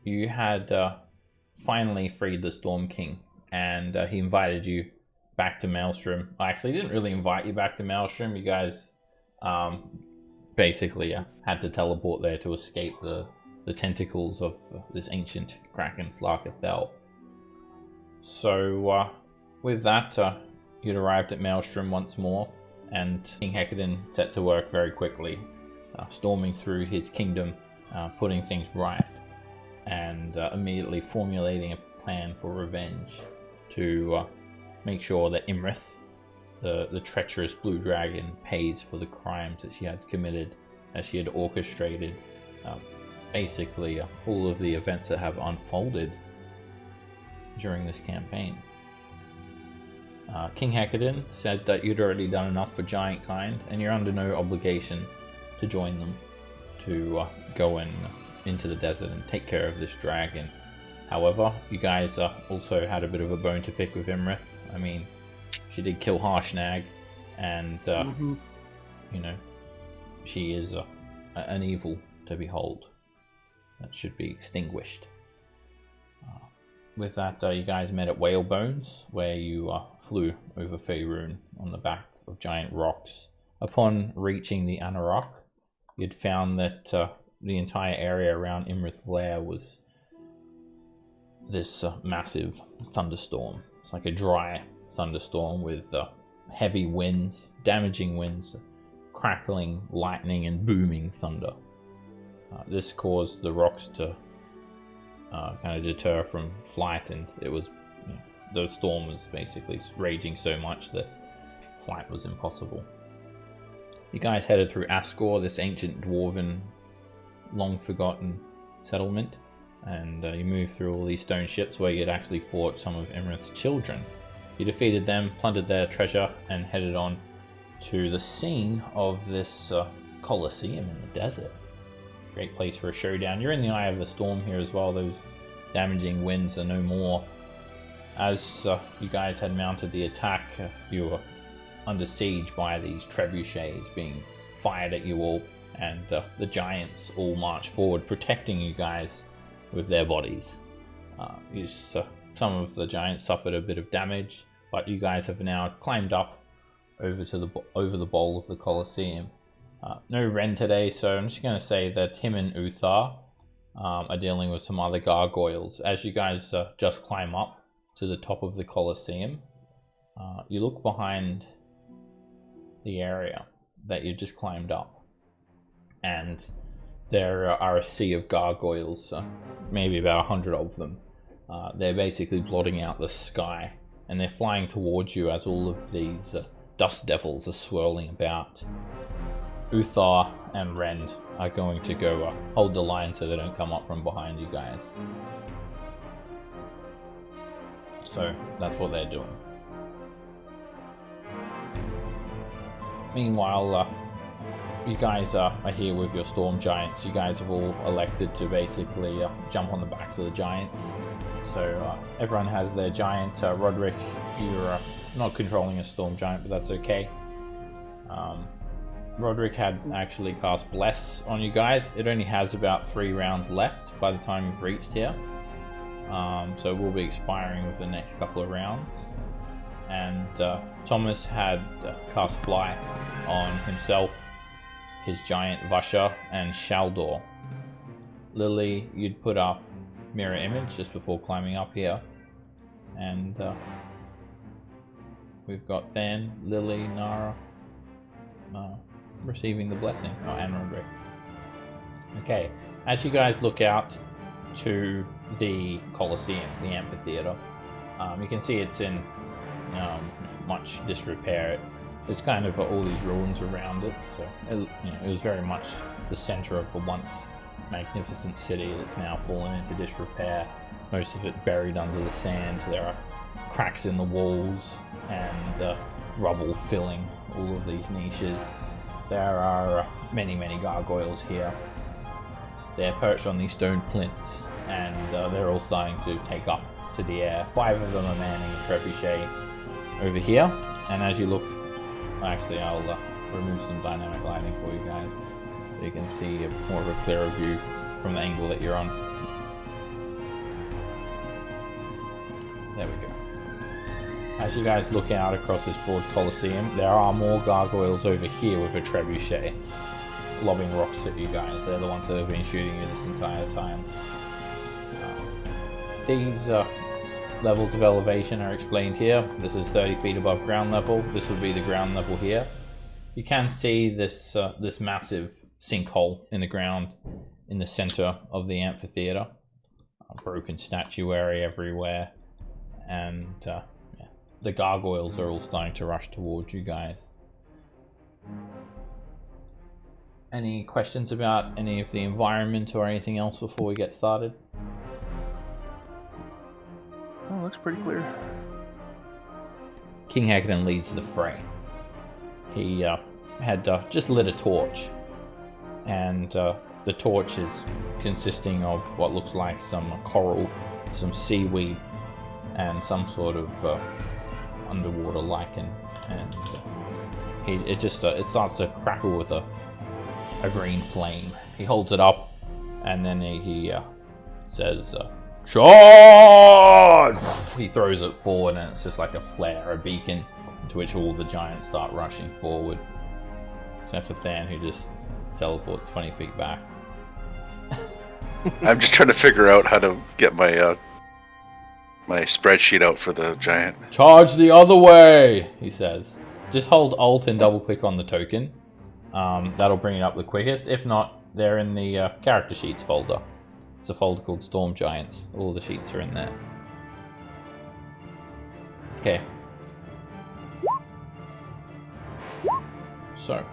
you had finally freed the Storm King, and he invited you back to Maelstrom. Actually, he didn't really invite you back to Maelstrom. You guys basically had to teleport there to escape the tentacles of this ancient Kraken Slarkathel. So with that, you'd arrived at Maelstrom once more, and King Hecadin set to work very quickly, storming through his kingdom, putting things right, and immediately formulating a plan for revenge to make sure that Imrith, the treacherous blue dragon, pays for the crimes that she had committed, as she had orchestrated basically all of the events that have unfolded during this campaign. King Hecadin said that you'd already done enough for giant kind, and you're under no obligation to join them to go into the desert and take care of this dragon. However, you guys also had a bit of a bone to pick with Imrith. I mean, she did kill Harshnag, and you know, she is an evil to behold that should be extinguished. With that, you guys met at Whalebones, where you flew over Faerun on the back of giant rocks. Upon reaching the Anauroch, you'd found that the entire area around Imrith's lair was this massive thunderstorm. It's like a dry thunderstorm with heavy winds, damaging winds, crackling lightning and booming thunder. This caused the rocks to kind of deter from flight, and it was, the storm was basically raging so much that flight was impossible. You guys headed through Ascor, this ancient dwarven, long forgotten settlement, and you moved through all these stone ships where you'd actually fought some of Imrith's children. You defeated them, plundered their treasure, and headed on to the scene of this Colosseum in the desert. Great place for a showdown. You're in the eye of the storm here as well. Those damaging winds are no more. As you guys had mounted the attack, you were under siege by these trebuchets being fired at you all, and the giants all marched forward, protecting you guys with their bodies. Some of the giants suffered a bit of damage, but you guys have now climbed up over the bowl of the Colosseum. No Ren today, so I'm just going to say that him and Uthar are dealing with some other gargoyles. As you guys just climb up to the top of the Colosseum, you look behind the area that you just climbed up, and there are a sea of gargoyles, maybe about 100 of them. They're basically blotting out the sky, and they're flying towards you as all of these dust devils are swirling about. Uthar and Rend are going to go hold the line so they don't come up from behind you guys. So that's what they're doing. Meanwhile, you guys are here with your storm giants. You guys have all elected to basically jump on the backs of the giants. So everyone has their giant. Roderick, you're not controlling a storm giant, but that's okay. Roderick had actually cast Bless on you guys. It only has about 3 rounds left by the time you've reached here. So we'll be expiring with the next couple of rounds. And Thomas had cast Fly on himself, his giant Vasha, and Shaldor. Lily, you'd put up Mirror Image just before climbing up here. And we've got Than, Lily, Nara receiving the blessing, and Roderick. Okay, as you guys look out to the Colosseum, the amphitheater, you can see it's in much disrepair. There's kind of all these ruins around it, so it was very much the center of a once magnificent city that's now fallen into disrepair. Most of it buried under the sand. There are cracks in the walls and rubble filling all of these niches. There are many gargoyles here. They're perched on these stone plinths, and they're all starting to take up to the air. 5 of them are manning a trebuchet over here, and as you look, actually I'll remove some dynamic lighting for you guys so you can see more of a clearer view from the angle that you're on. There we go. As you guys look out across this broad coliseum, there are more gargoyles over here with a trebuchet, lobbing rocks at you guys. They're the ones that have been shooting you this entire time. These levels of elevation are explained here. This is 30 feet above ground level. This would be the ground level here. You can see this this massive sinkhole in the ground in the center of the amphitheater. Broken statuary everywhere, and yeah, the gargoyles are all starting to rush towards you guys. Any questions about any of the environment or anything else before we get started? Oh, looks pretty clear. King Hagedon leads the fray. He had just lit a torch, and the torch is consisting of what looks like some coral, some seaweed, and some sort of underwater lichen, and it starts to crackle with a green flame. He holds it up, and then he says, "Charge!" He throws it forward, and it's just like a flare, a beacon, into which all the giants start rushing forward. Except for Than, who just teleports 20 feet back. I'm just trying to figure out how to get my my spreadsheet out for the giant. Charge the other way, he says. Just hold Alt and double click on the token. That'll bring it up the quickest. If not, they're in the character sheets folder. It's a folder called Storm Giants. All the sheets are in there. Okay. So.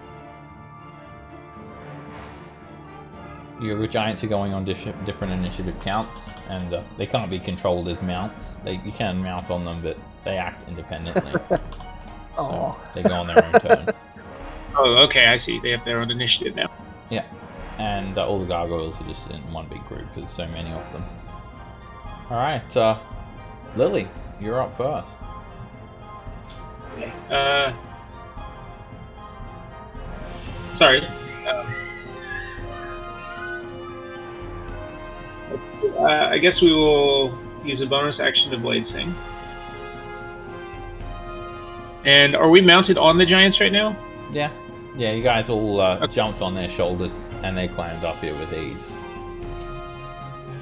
Your giants are going on different initiative counts, and they can't be controlled as mounts. You can mount on them, but they act independently. So they go on their own turn. Oh, okay, I see. They have their own initiative now. Yeah, and all the gargoyles are just in one big group because there's so many of them. All right, Lily, you're up first. Okay. Sorry. I guess we will use a bonus action to Blade Sing. And are we mounted on the giants right now? Yeah, you guys all jumped on their shoulders and they climbed up here with ease.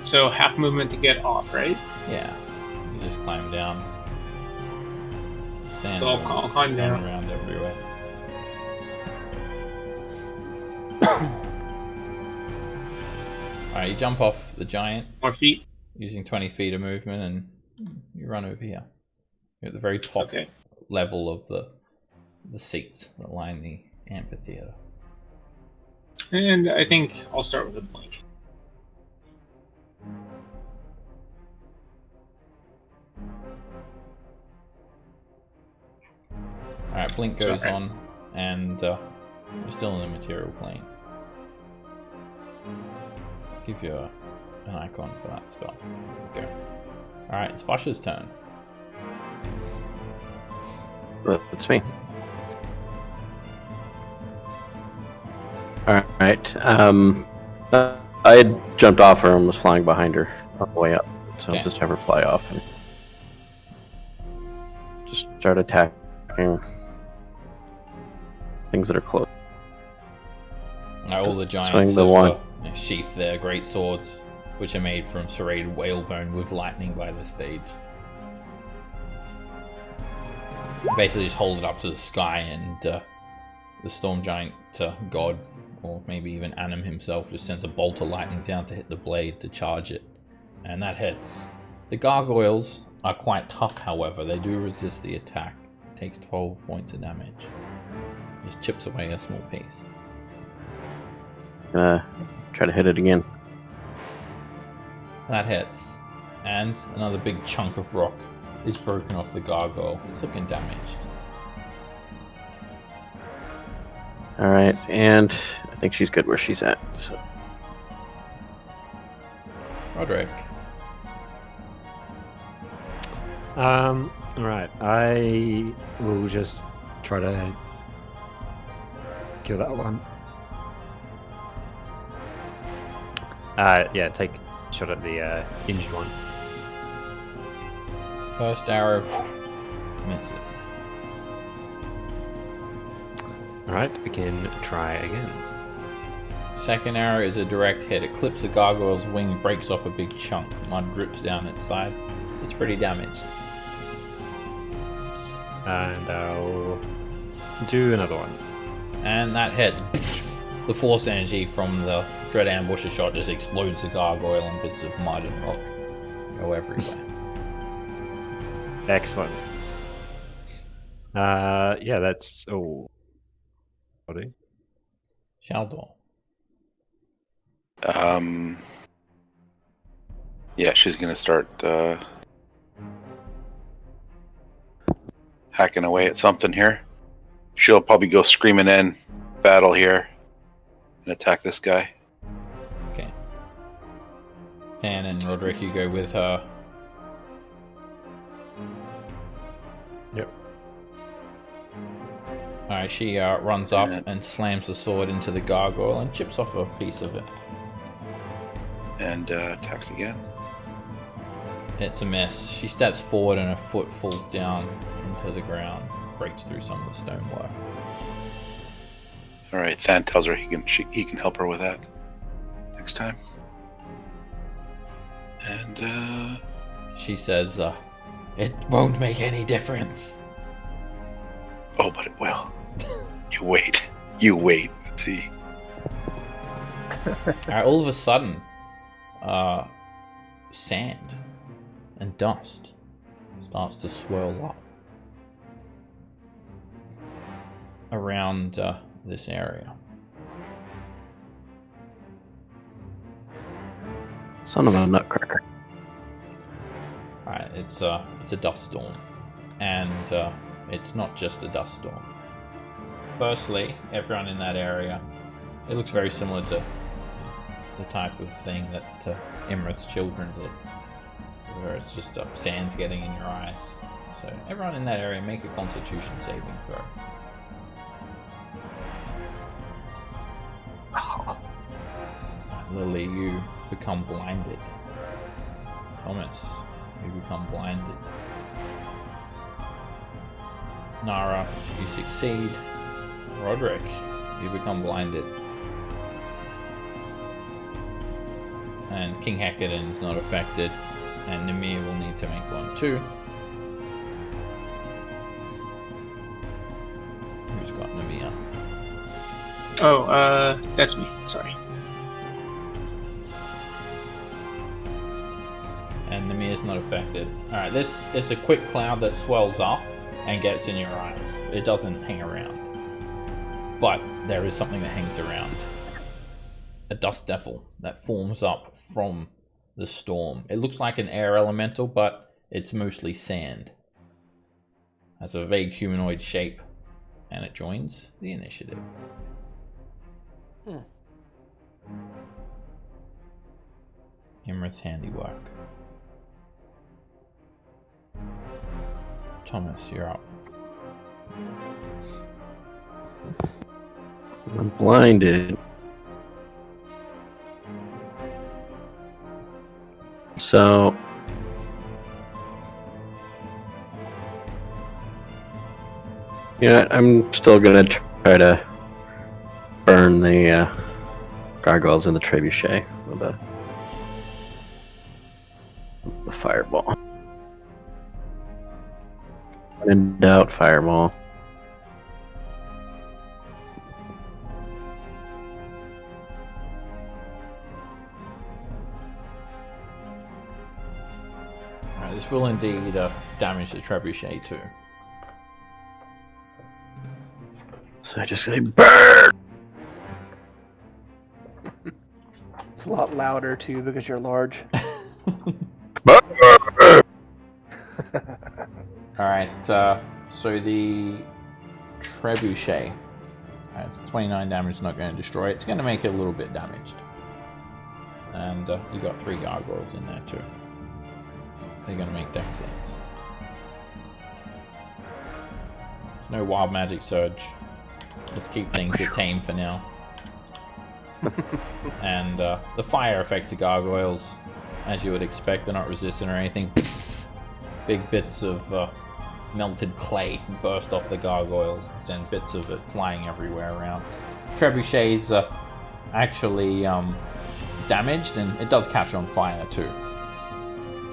So half movement to get off, right? Yeah, you just climb down. So I'll climb down. Around everywhere. Alright, you jump off the giant. More feet. Using 20 feet of movement, and you run over here. You're at the very top level of the seats that line the amphitheater. And I think I'll start with a blink. Alright, blink goes on, and you're still in the material plane. Give you an icon for that spell. There we go. Alright, it's Fosh's turn. It's me. Alright. I had jumped off her and was flying behind her on the way up. So I'll just have her fly off and just start attacking things that are close. All the giants swing the one. Sheath their great swords, which are made from serrated whalebone with lightning by the stage. Basically just hold it up to the sky, and the storm giant god, or maybe even Anim himself, just sends a bolt of lightning down to hit the blade to charge it, and that hits. The gargoyles are quite tough, however. They do resist the attack. It takes 12 points of damage. Just chips away a small piece. Try to hit it again. That hits. And another big chunk of rock is broken off the gargoyle. It's looking damaged. Alright, and I think she's good where she's at. So. Roderick. Alright, I will just try to kill that one. Yeah, take a shot at the injured one. First arrow misses. Alright, we can try again. Second arrow is a direct hit. It clips the gargoyle's wing, breaks off a big chunk. Mud drips down its side. It's pretty damaged. And I'll do another one. And that hits. The force energy from the Dread Ambusher shot just explodes the gargoyle, and bits of mud and rock go everywhere. Excellent. Yeah, that's all. Body. Shaldor. Yeah, she's gonna start hacking away at something here. She'll probably go screaming in battle here and attack this guy. Okay. Tan and Roderick, you go with her. Yep. Alright, she runs up and slams the sword into the gargoyle and chips off a piece of it. And attacks again. It's a miss. She steps forward and her foot falls down into the ground, breaks through some of the stonework. All right, Than tells her he can help her with that next time. And she says, "It won't make any difference." Oh, but it will. You wait. You wait. See. Alright, all of a sudden, sand and dust starts to swirl up around this area. Son of a nutcracker. Alright, it's a dust storm, and it's not just a dust storm. Firstly, everyone in that area, it looks very similar to the type of thing that Imrith's children did, where it's just sand's getting in your eyes. So everyone in that area, make a Constitution saving throw. Lily, you become blinded. Thomas, you become blinded. Nara, you succeed. Roderick, you become blinded. And King Hecadon's not affected. And Namir will need to make one too. Who's got Namir? Oh, that's me. Sorry. And Namir's not affected. Alright, this is a quick cloud that swells up and gets in your eyes. It doesn't hang around. But there is something that hangs around. A dust devil that forms up from the storm. It looks like an air elemental, but it's mostly sand. Has a vague humanoid shape, and it joins the initiative. Imrith's handiwork. Thomas, you're up. I'm blinded. So yeah, I'm still gonna try to burn the gargoyles in the trebuchet with the fireball. When in doubt, fireball. Alright, this will indeed damage the trebuchet too. So I just say burn. It's a lot louder too because you're large. Alright, so the trebuchet, it's 29 damage, not going to destroy it. It's going to make it a little bit damaged. And you got 3 gargoyles in there too. They're going to make dex saves. There's no wild magic surge. Let's keep things tame for now. And the fire affects the gargoyles, as you would expect. They're not resistant or anything. Big bits of melted clay burst off the gargoyles, and bits of it flying everywhere around. Trebuchet's actually damaged, and it does catch on fire too.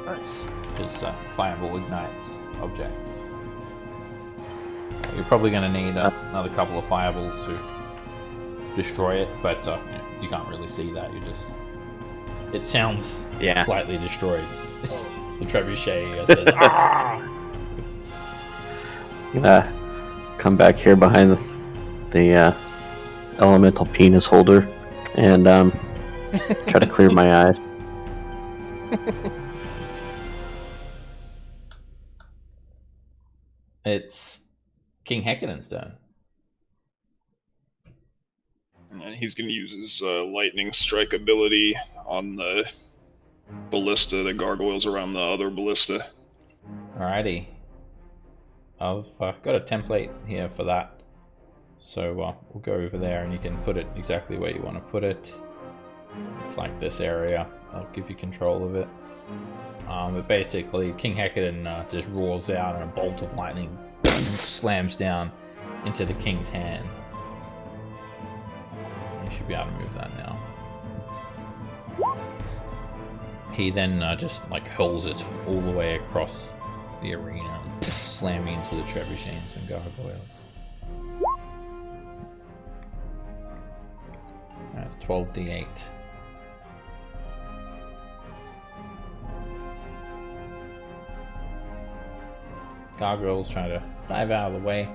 Nice. Because flammable ignites objects. You're probably going to need another couple of fireballs to destroy it, but you can't really see that. It sounds slightly destroyed. The trebuchet says, "Ah!" I'm gonna come back here behind the elemental penis holder and try to clear my eyes. It's King Hecaton's turn. And he's going to use his lightning strike ability on the ballista, the gargoyles around the other ballista. Alrighty. I've got a template here for that. So we'll go over there and you can put it exactly where you want to put it. It's like this area. I'll give you control of it. But basically, King Hecaton just roars out and a bolt of lightning slams down into the king's hand. You should be able to move that now. He then just like hurls it all the way across the arena, slamming into the trebuchets and gargoyles. That's 12d8. Gargoyles trying to dive out of the way.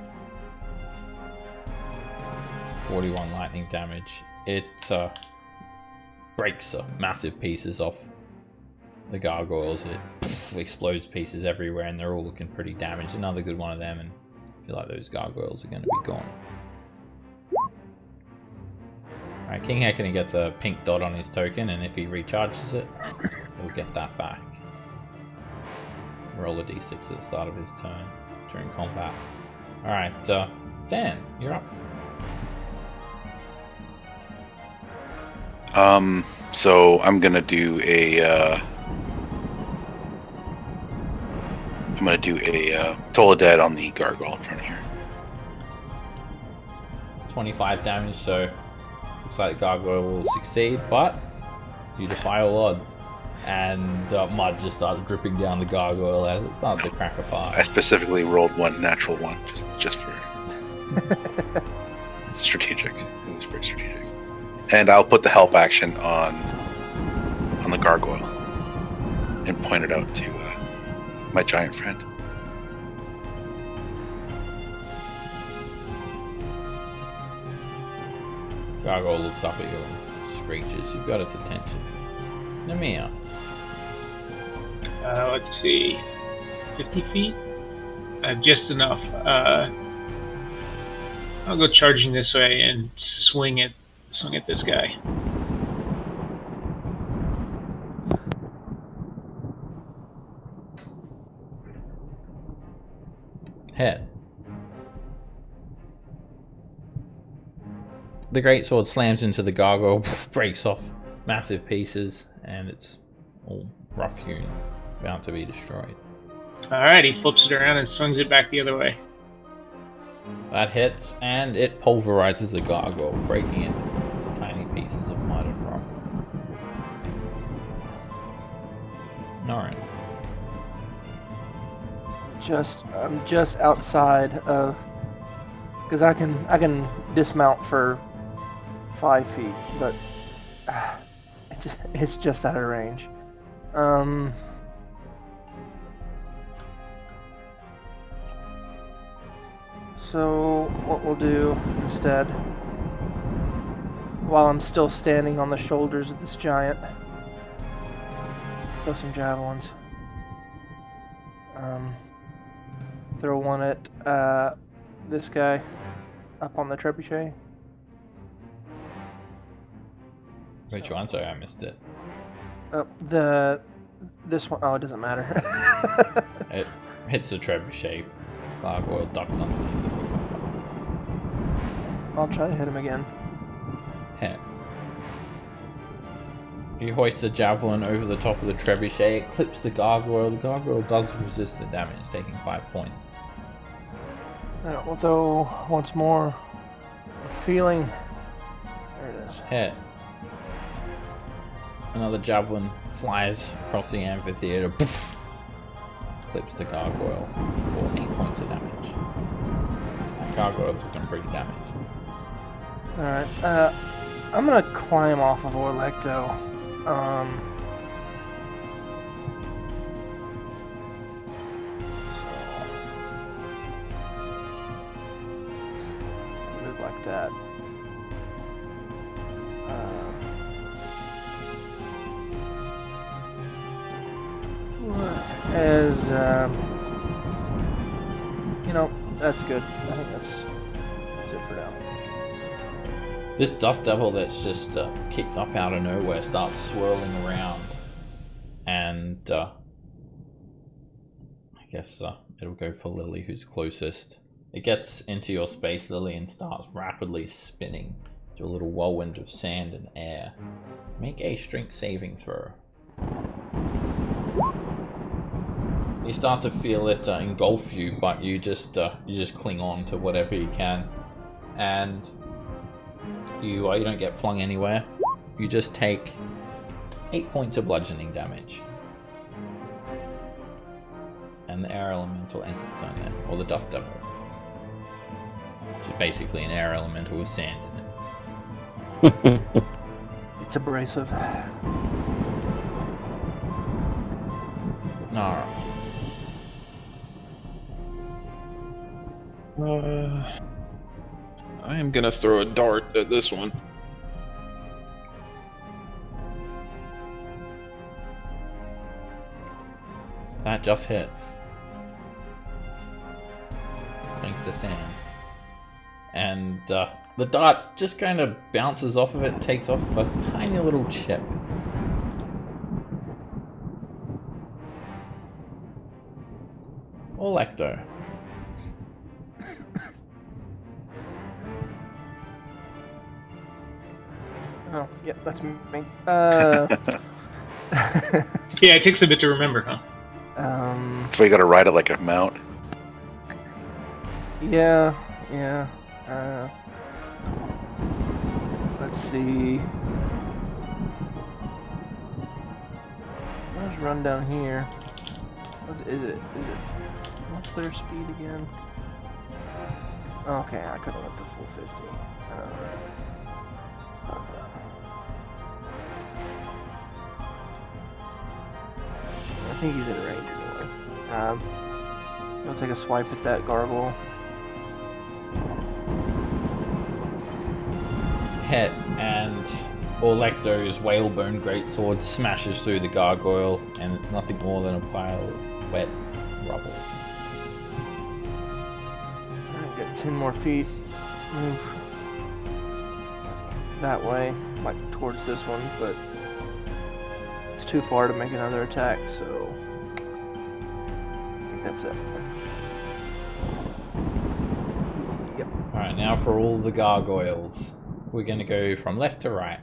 41 lightning damage. It breaks massive pieces off the gargoyles. It explodes pieces everywhere and they're all looking pretty damaged. Another good one of them, and I feel like those gargoyles are going to be gone. Alright, King Hecaton gets a pink dot on his token, and if he recharges it, he'll get that back. Roll a d6 at the start of his turn during combat. Alright, Dan, you're up. So I'm gonna do a Toll of Dead on the gargoyle in front of here. 25 damage, so looks like the gargoyle will succeed, but you defy all odds. And mud just starts dripping down the gargoyle as it starts to crack apart. I specifically rolled one natural one, just for it's strategic. It was very strategic. And I'll put the help action on the gargoyle and point it out to my giant friend. Gargoyle looks up at you and screeches. You've got its attention. Namia. Let's see. 50 feet? Just enough. I'll go charging this way and swing at this guy. Hit. The greatsword slams into the gargoyle, breaks off massive pieces, and it's all rough hewn, about to be destroyed. Alright, he flips it around and swings it back the other way. That hits, and it pulverizes the gargoyle, breaking it into tiny pieces of mud and rock. Norin. I'm just outside of, because I can dismount for 5 feet, but it's just out of range. So what we'll do instead, while I'm still standing on the shoulders of this giant, throw some javelins. Throw one at this guy up on the trebuchet. Which one? Sorry, I missed it. This one. Oh, it doesn't matter. It hits the trebuchet. Gargoyle ducks underneath it. I'll try to hit him again. Hit. You hoist the javelin over the top of the trebuchet. It clips the gargoyle. The gargoyle does resist the damage, taking 5 points. Alright, we'll throw once more. Feeling. There it is. Hit. Another javelin flies across the amphitheater. Poof! Clips the gargoyle for 8 points of damage. That gargoyle's looking pretty damaged. Alright, I'm gonna climb off of Orlecto. Move like that. As you know, that's good. I think that's it for now. This dust devil that's just kicked up out of nowhere starts swirling around, and I guess it'll go for Lily, who's closest. It gets into your space, Lily, and starts rapidly spinning to a little whirlwind of sand and air. Make a strength saving throw. You start to feel it engulf you, but you just cling on to whatever you can, and you don't get flung anywhere. You just take 8 points of bludgeoning damage, and the air elemental ends its turn then, or the dust devil, which is basically an air elemental with sand in it. It's abrasive. Alright. I am gonna throw a dart at this one. That just hits. Thanks to Fan. And the dart just kind of bounces off of it and takes off a tiny little chip. Orlecto. Oh, yep, that's me. Yeah, it takes a bit to remember, huh? That's why you gotta ride it like a mount. Yeah. Let's see. Let's run down here. Is it? What's their speed again? Okay, I could have went to full 50. I think he's in range anyway. I'll take a swipe at that gargoyle. Hit, and Orlecto's whalebone greatsword smashes through the gargoyle, and it's nothing more than a pile of wet rubble. I've got 10 more feet. Move that way, like towards this one, but it's too far to make another attack, so I think that's it. Yep. Alright, now for all the gargoyles. We're going to go from left to right,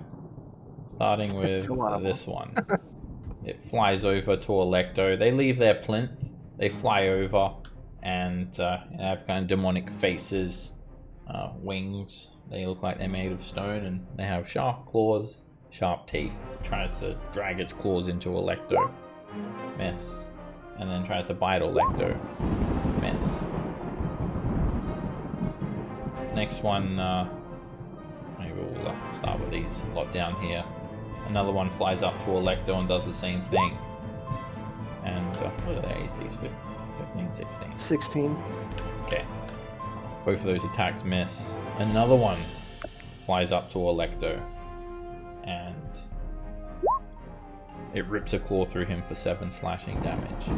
starting with this one. It flies over to Orlecto. They leave their plinth, they fly over, and have kind of demonic faces, wings. They look like they're made of stone, and they have sharp claws, sharp teeth. It tries to drag its claws into Orlecto. Miss. And then tries to bite Orlecto. Miss. Next one, maybe we'll start with these lot down here. Another one flies up to Orlecto and does the same thing. And what are their ACs? 15, 16? 16. Okay. Both of those attacks miss. Another one flies up to Orlecto, and it rips a claw through him for 7 slashing damage.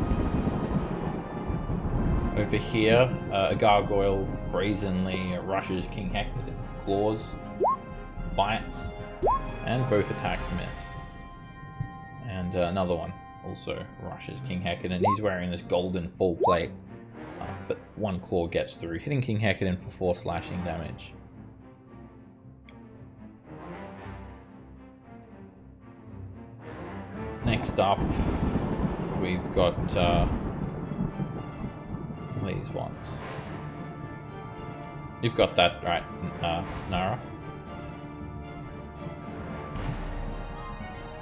Over here, a gargoyle brazenly rushes King Hector with claws, bites, and both attacks miss. And another one also rushes King Hector, and he's wearing this golden full plate. But one claw gets through, hitting King Hector for 4 slashing damage. Next up, we've got these ones. You've got that right, Nara.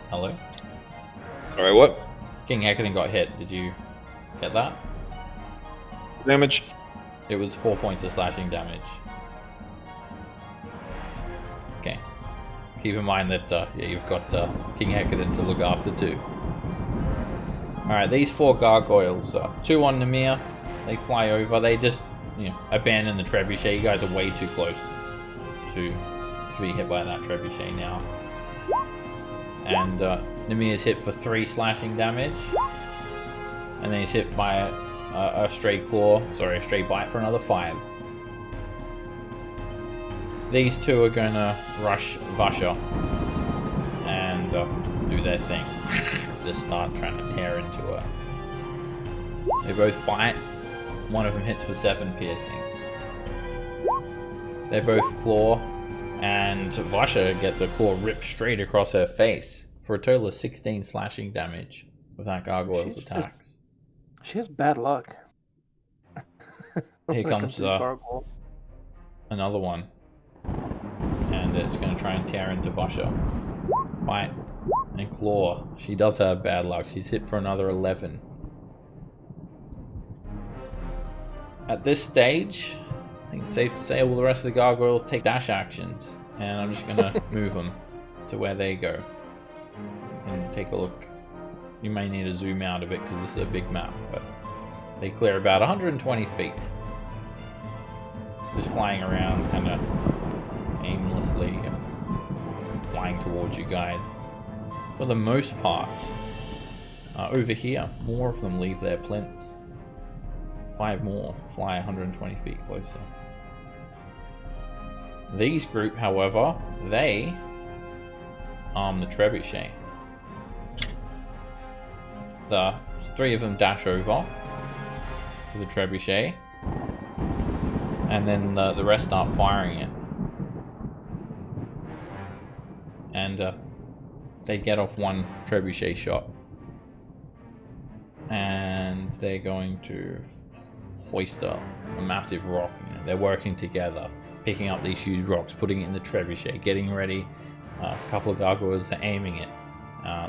Hello? Sorry, what? King Hecate got hit. Did you get that? Damage? It was 4 points of slashing damage. Okay. Keep in mind that yeah, you've got King Hecate to look after too. Alright, these 4 gargoyles, 2 on Namir. They fly over. They just, abandon the trebuchet. You guys are way too close to be hit by that trebuchet now. And Namir is hit for 3 slashing damage. And then he's hit by a stray bite for another 5. These 2 are gonna rush Vasha and do their thing. Just start trying to tear into her. They both bite. One of them hits for 7 piercing. They both claw, and Vasha gets a claw ripped straight across her face for a total of 16 slashing damage with that gargoyle's attacks. She has bad luck. Here comes gargoyles. another one, and it's going to try and tear into Vasha. Bite and claw. She does have bad luck. She's hit for another 11. At this stage, I think it's safe to say all the rest of the gargoyles take dash actions, and I'm just going to move them to where they go. And take a look. You may need to zoom out a bit because this is a big map, but they clear about 120 feet. Just flying around, kind of aimlessly, flying towards you guys. For the most part, over here, more of them leave their plinths. 5 more fly 120 feet closer. These group, however, they arm the trebuchet. The 3 of them dash over to the trebuchet, and then the rest start firing it. And they get off 1 trebuchet shot. And they're going to hoist a massive rock. They're working together, picking up these huge rocks, putting it in the trebuchet, getting ready. A couple of gargoyles are aiming it,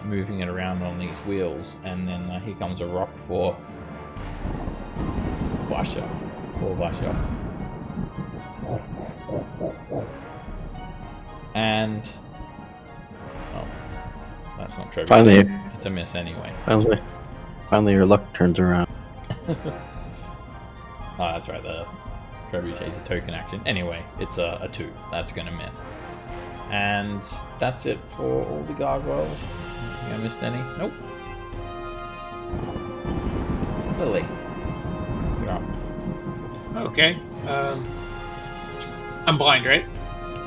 moving it around on these wheels, and then here comes a rock for Vasha. Poor Vasha. And oh, that's not trebuchet. Finally, it's a miss anyway. Finally, your luck turns around. Oh, that's right, the trebuchet is a token action. Anyway, it's a 2. That's going to miss. And that's it for all the gargoyles. Think I missed any? Nope. Lily, you're up. Okay. I'm blind, right?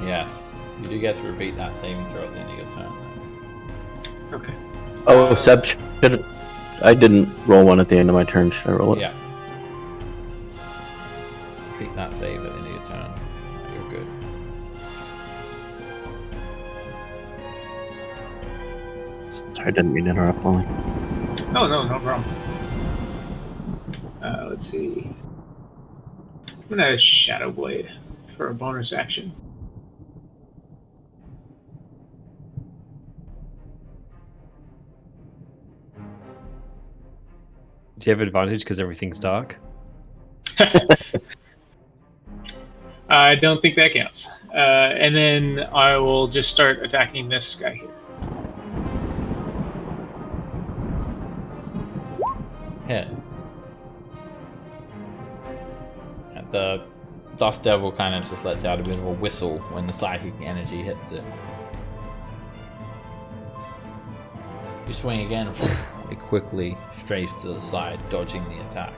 Yes. You do get to repeat that saving throw at the end of your turn. Okay. Oh, Seb, I didn't roll 1 at the end of my turn. Should I roll it? Yeah. Repeat that save at the end of your turn. You're good. Sorry, I didn't mean to interrupt, Molly. No problem. Let's see. I'm gonna Shadow Blade for a bonus action. Do you have advantage because everything's dark? I don't think that counts. And then I will just start attacking this guy here. Hit. And the Dust Devil kind of just lets out a bit of a whistle when the psychic energy hits it. You swing again, it quickly strafes to the side, dodging the attack.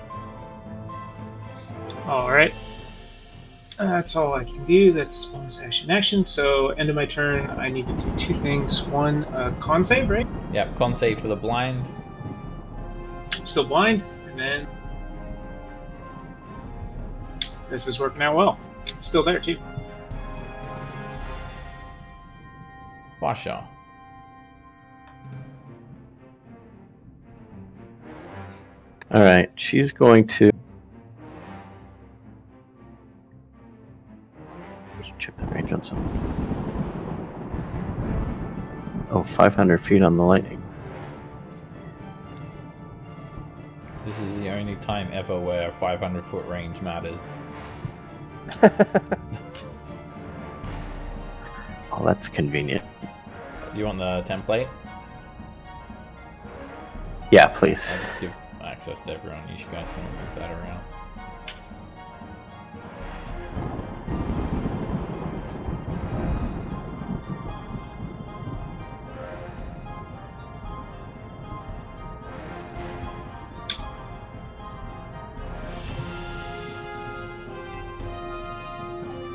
Alright. That's all I can do. That's bonus action. So, end of my turn, I need to do 2 things. 1, con save, right? Yep, con save for the blind. Still blind. And then... this is working out well. Still there, too. Vasha. All right, she's going to check the range on some. Oh, 500 feet on the lightning. This is the only time ever where 500-foot range matters. Oh, that's convenient. Do you want the template? Yeah, I'll please. just give access to everyone. You guys can move that around.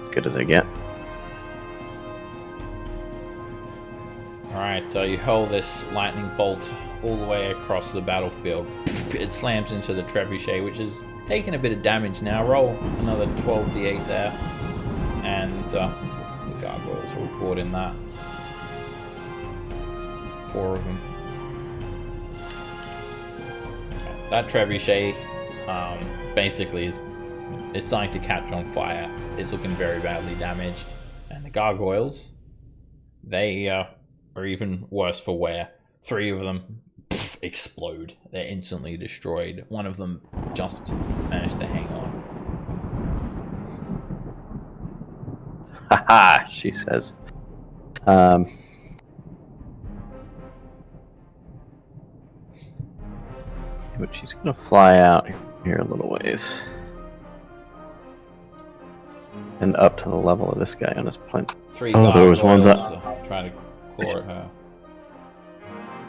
As good as I get. Alright, so you hurl this lightning bolt all the way across the battlefield. It slams into the trebuchet, which is taking a bit of damage now. Roll another 12d8 there. And the gargoyles will report in that. 4 of them. That trebuchet basically is starting to catch on fire. It's looking very badly damaged. And the gargoyles, they are even worse for wear. 3 of them explode. They're instantly destroyed. One of them just managed to hang on. Haha, she says. But she's gonna fly out here a little ways. And up to the level of this guy on his plinth. 3 Oh, there was ones gargoyles trying to claw at her.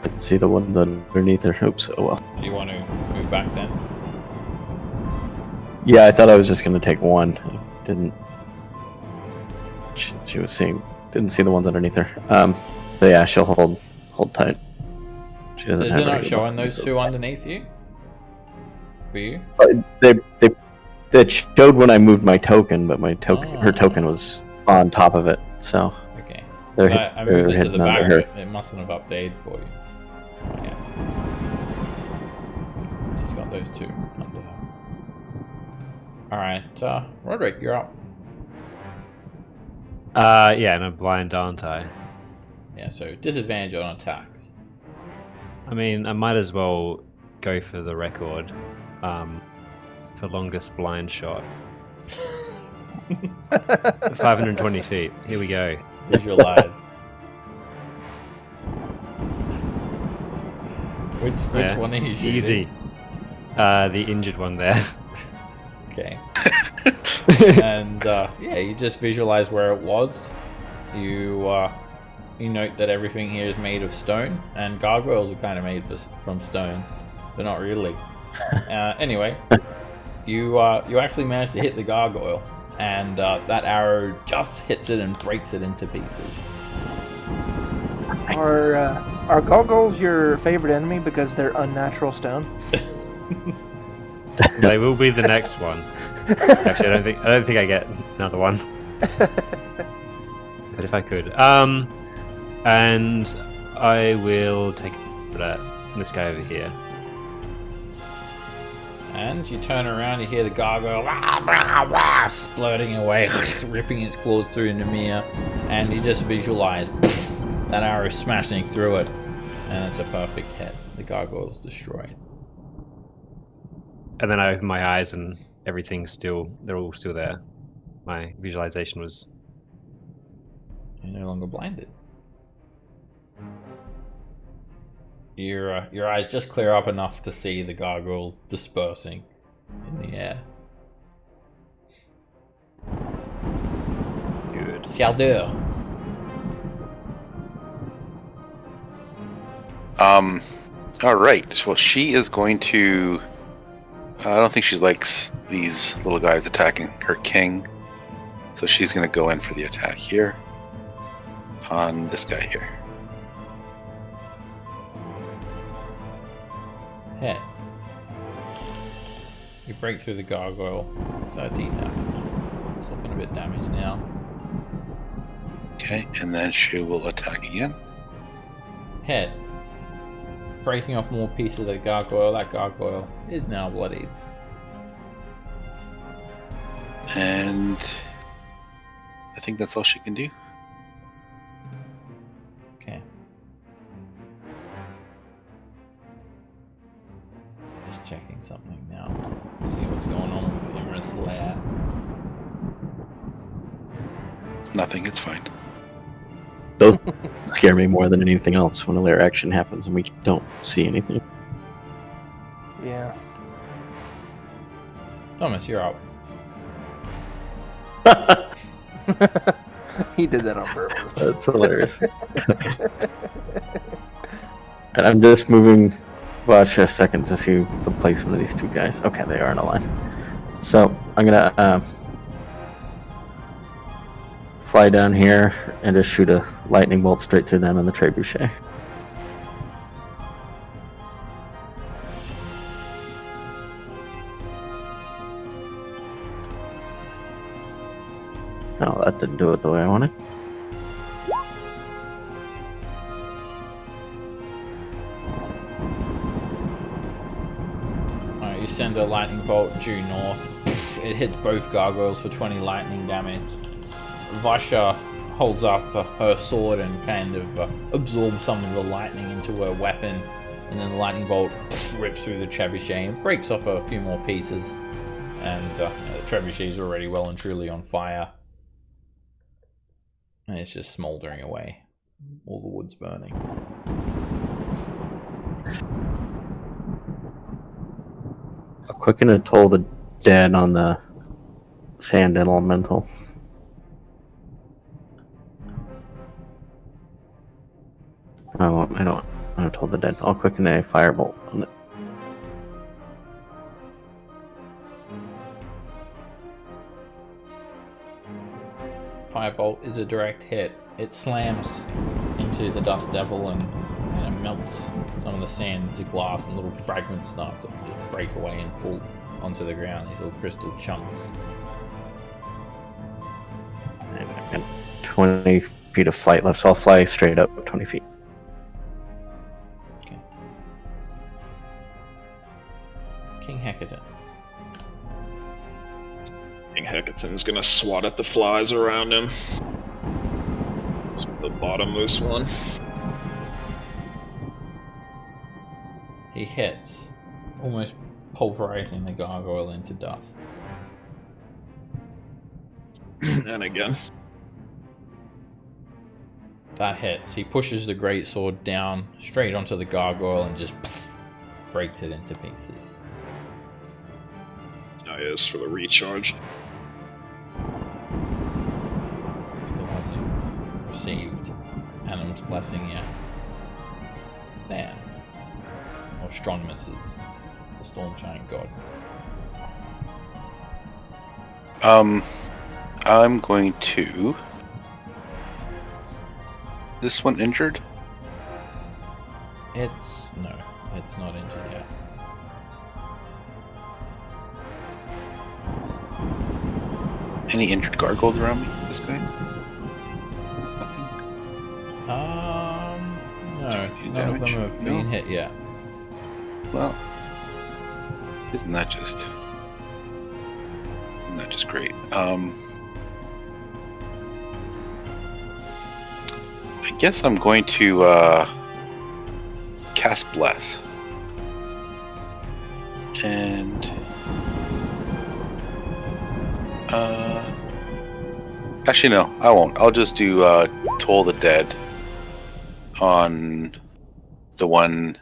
Didn't see the ones underneath her. Oops, oh well. Do you want to move back then? Yeah, I thought I was just gonna take one. Didn't. She was seeing. Didn't see the ones underneath her. But yeah, she'll hold tight. She doesn't Is have it not any showing weapons, those so- 2 underneath you? For you? They showed when I moved my token, but my token, her Ah. token was on top of it. So Okay. they're, I moved it to the hidden under back. her. It mustn't have updated for you. Yeah. She's got those 2 under her. Alright, Roderick, you're up. Yeah, and I'm blind, aren't I? Yeah, so disadvantage on attacks. I mean, I might as well go for the record. For longest blind shot. 520 feet. Here we go. Visualize. Which Yeah, one are you shooting? Easy. The injured one there. Okay. And yeah, you just visualize where it was. You note that everything here is made of stone, and gargoyles are kind of made from stone, but not really. Anyway, you actually managed to hit the gargoyle, and that arrow just hits it and breaks it into pieces. Are gargoyles your favorite enemy because they're unnatural stone? They will be the next one. Actually, I don't think I get another one. But if I could, and I will take that this guy over here. And you turn around, you hear the gargoyle rah, rah, rah, splurting away, ripping its claws through Namir, and you just visualize that arrow smashing through it, and it's a perfect hit. The gargoyle's destroyed. And then I open my eyes and everything's they're all still there. My visualization was... You're no longer blinded. Your eyes just clear up enough to see the gargoyles dispersing in the air. good. Shall do. All right. Well, she is going to. I don't think she likes these little guys attacking her king, so she's going to go in for the attack here on this guy here. Hit. You break through the gargoyle. 13 damage. It's looking a bit damaged now. Okay, and then she will attack again. Hit. breaking off more pieces of the gargoyle. That gargoyle is now bloodied. And I think that's all she can do. Okay. Just checking something now. See what's going on with Imra's lair. Nothing, it's fine. Those scare me more than anything else when a lair action happens and we don't see anything. Yeah. Thomas, you're up. He did that on purpose. That's hilarious. And I'm just moving. Watch a second to see the placement of these two guys. Okay, they are in a line. So I'm gonna fly down here and just shoot a lightning bolt straight through them and the trebuchet. Oh, that didn't do it the way I wanted. Alright, you send a lightning bolt due north. It hits both gargoyles for 20 lightning damage. Vasha holds up her sword and kind of absorbs some of the lightning into her weapon, and then the lightning bolt rips through the trebuchet and breaks off a few more pieces. And the trebuchet is already well and truly on fire. And it's just smoldering away. All the wood's burning. I'll quicken a toll the dead on the sand elemental. I don't toll the dead. I'll quicken a firebolt on it. Firebolt is a direct hit. It slams into the Dust Devil and it melts some of the sand into glass, and little fragments start to just break away and fall onto the ground, these little crystal chunks. And I've got 20 feet of flight left, so I'll fly straight up 20 feet. Okay. King Hecaton. King Hecaton's gonna swat at the flies around him. It's the bottommost one. He hits, almost pulverizing the gargoyle into dust. And again. That hits. He pushes the greatsword down straight onto the gargoyle and just breaks it into pieces. Oh, yes, for the recharge. Still hasn't received Anim's blessing yet. There. Or Stronimus's, the Storm Giant God. I'm going to... This one injured? It's not injured yet. Any injured gargoyles around me? This guy? Nothing? No, none of them have been hit yet. Well, isn't that just great? I guess I'm going to cast Bless. And actually no, I won't. I'll just do Toll the Dead on the one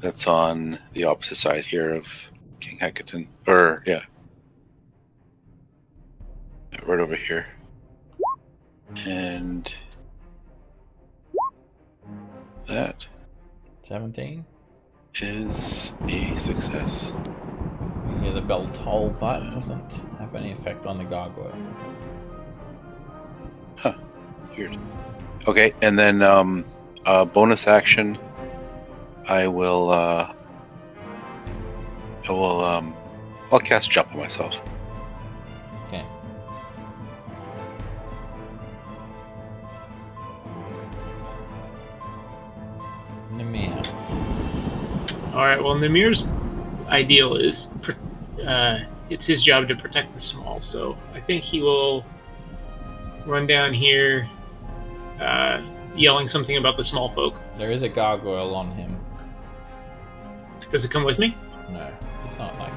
that's on the opposite side here of King Hecaton. Or yeah, right over here. And that 17 is a success. You hear the bell toll, but it doesn't have any effect on the gargoyle. Huh. Weird. Okay, and then bonus action. I'll cast Jump on myself. Okay. Nemea. Alright, well, Namir's ideal is it's his job to protect the small, so I think he will run down here yelling something about the small folk. There is a gargoyle on him. Does it come with me? No, it's not like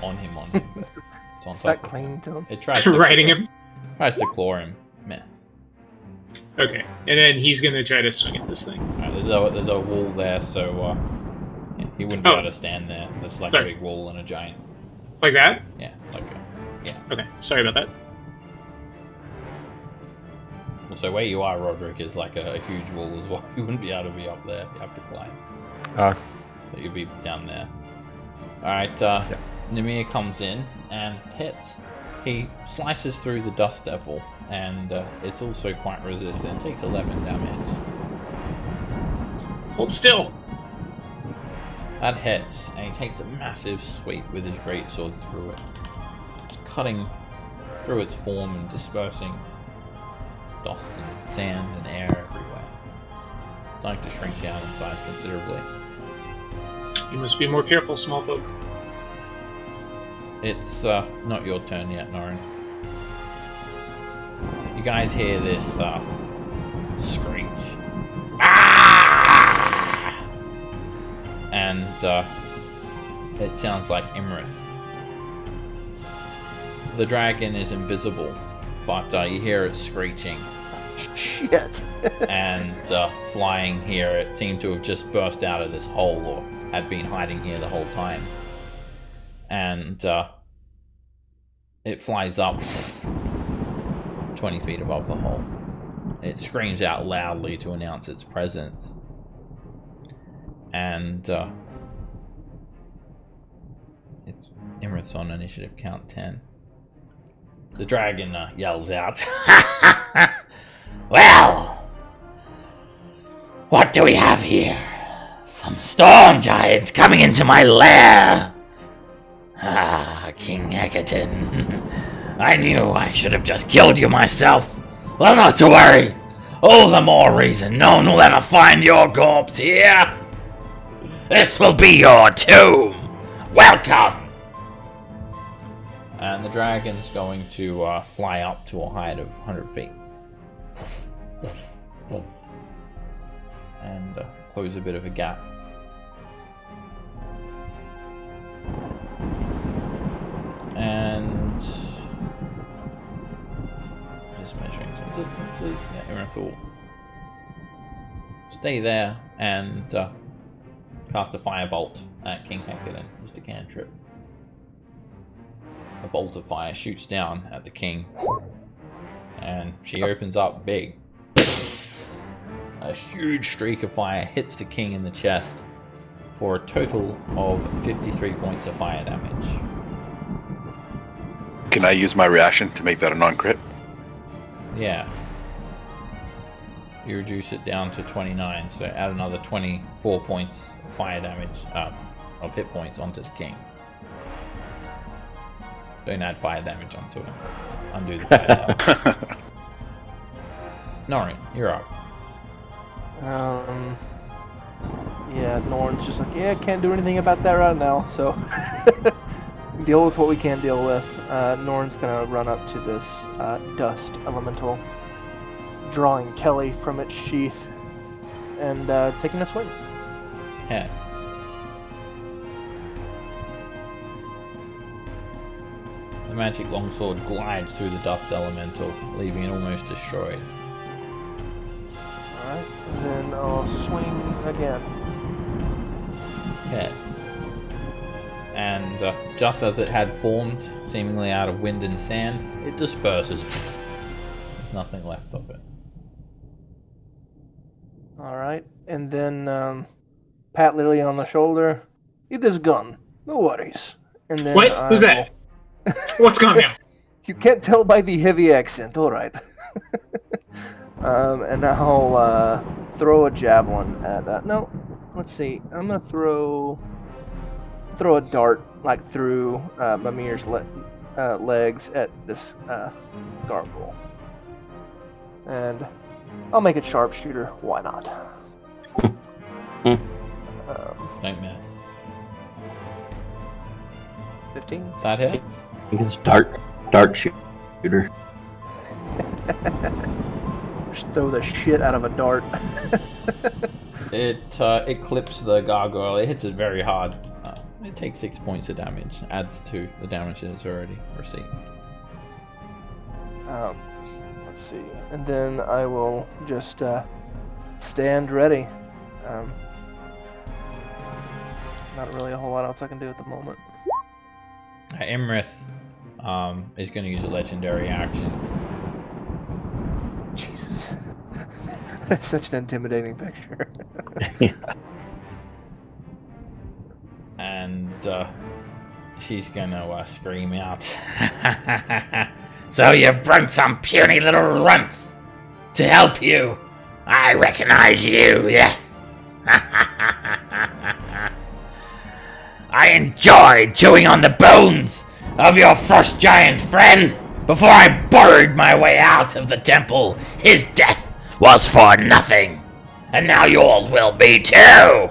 on him. It's on Is top that of him. clinging to him? It tries to Riding him? Tries to claw him. Miss. Okay, and then he's gonna try to swing at this thing. Alright, there's a wall there, so yeah, he wouldn't be able to stand there. There's like a Sorry. big wall and a giant. Like that? Yeah, it's like a. Okay, sorry about that. Also, where you are, Roderick, is like a huge wall as well. You wouldn't be able to be up there. You have to climb. So you'll be down there. Alright, Namir comes in and hits. He slices through the Dust Devil, and it's also quite resistant. It takes 11 damage. Hold still! That hits, and he takes a massive sweep with his greatsword through it, just cutting through its form and dispersing dust and sand and air everywhere. It's starting to shrink down in size considerably. You must be more careful, small folk. It's not your turn yet, Norin. You guys hear this screech. Ah! And it sounds like Imrith. The dragon is invisible, but you hear it screeching. Shit. And flying here, it seemed to have just burst out of this hole, or had been hiding here the whole time. And it flies up 20 feet above the hole. It screams out loudly to announce its presence. And Imrith's on initiative count 10. The dragon yells out, "Well, what do we have here? Some storm giants coming into my lair! Ah, King Hecatan. I knew I should have just killed you myself. Well, not to worry. All the more reason no one will ever find your corpse here. This will be your tomb. Welcome!" And the dragon's going to fly up to a height of 100 feet. And close a bit of a gap. And just measuring some distances. Yeah, Imrith will stay there and cast a firebolt at King Hecatan, just a cantrip. A bolt of fire shoots down at the king, and she opens up big. A huge streak of fire hits the king in the chest for a total of 53 points of fire damage. Can I use my reaction to make that a non-crit? Yeah. You reduce it down to 29, so add another 24 points of fire damage, of hit points onto the king. Don't add fire damage onto it. Undo the fire damage. Norin, you're up. Yeah, Norn's just like, yeah, can't do anything about that right now, so deal with what we can deal with. Norn's gonna run up to this dust elemental, drawing Kelly from its sheath, and taking a swing. Yeah. The magic longsword glides through the dust elemental, leaving it almost destroyed. Alright, then I'll swing again. Yeah. And just as it had formed, seemingly out of wind and sand, it disperses. There's nothing left of it. Alright, and then pat Lily on the shoulder. Get this gun. No worries. And then Wait, who's that? What's going on? You can't tell by the heavy accent. Alright. And I'll throw a javelin at no. Let's see. I'm gonna throw a dart like through Mimir's legs at this gargoyle, and I'll make it sharpshooter. Why not? Don't miss. 15. That hits. He can dart shooter. Just throw the shit out of a dart. It clips the gargoyle. It hits it very hard. It takes 6 points of damage. Adds to the damage that it's already received. Let's see. And then I will just stand ready. Not really a whole lot else I can do at the moment. Imrith is going to use a legendary action. Jesus. That's such an intimidating picture. And she's going to scream out. So you've brought some puny little runts to help you. I recognize you, yes. I enjoyed chewing on the bones of your first giant friend before I buried my way out of the temple. His death was for nothing, and now yours will be too. A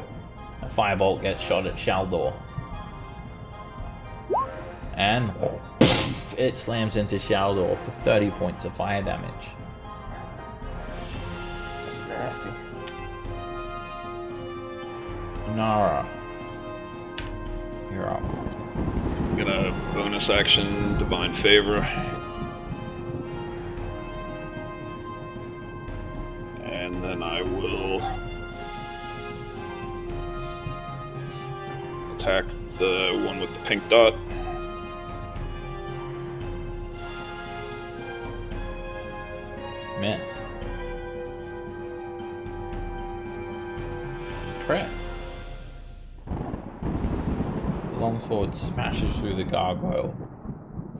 firebolt gets shot at Shaldor, and it slams into Shaldor for 30 points of fire damage. Just nasty. Nara, you're up. I'm gonna bonus action Divine Favor. And then I will attack the one with the pink dot. Miss. Crit. The longsword smashes through the gargoyle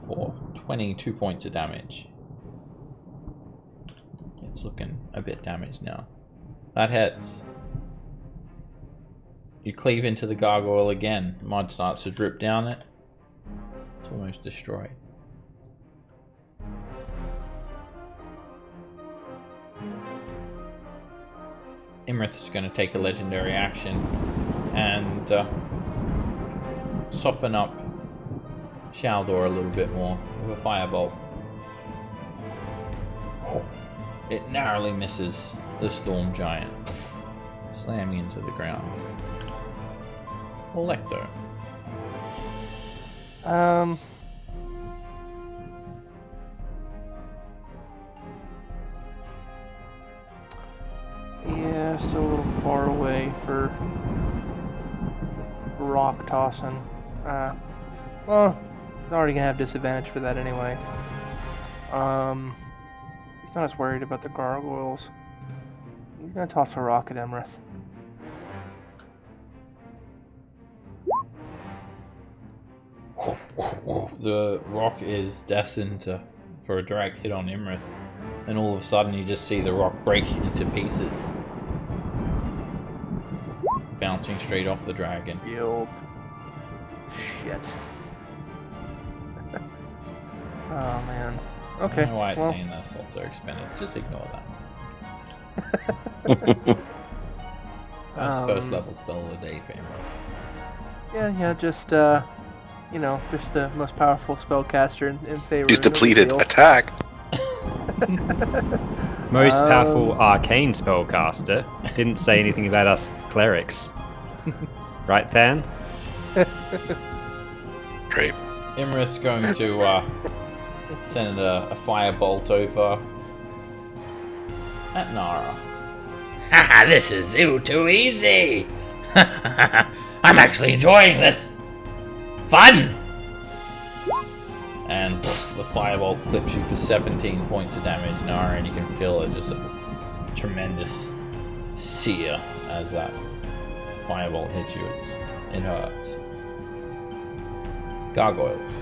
for 22 points of damage. It's looking a bit damaged now. That hits. You cleave into the gargoyle again. Mud starts to drip down it. It's almost destroyed. Imrith is going to take a legendary action and soften up Shaldor a little bit more with a firebolt. It narrowly misses the storm giant, slamming into the ground. Electo. Yeah, still a little far away for rock tossing. Well, I'm already gonna have disadvantage for that anyway. He's not as worried about the gargoyles. He's gonna toss a rock at Emrith. The rock is destined for a direct hit on Imrith, and all of a sudden you just see the rock break into pieces, bouncing straight off the dragon. Yield. Shit. Oh man. Okay. I don't know why it's well. saying that slots are expended. Just ignore that. That's first level spell of the day for Imrith. Yeah, just just the most powerful spellcaster in favor. She's depleted. Attack. Most powerful arcane spellcaster. Didn't say anything about us clerics. Right, Fan? Great. Imrith's going to send a firebolt over at Nara. Haha, this is too easy! I'm actually enjoying this! Fun! And the firebolt clips you for 17 points of damage, Nara, and you can feel it just a tremendous sear as that firebolt hits you. It hurts. Gargoyles.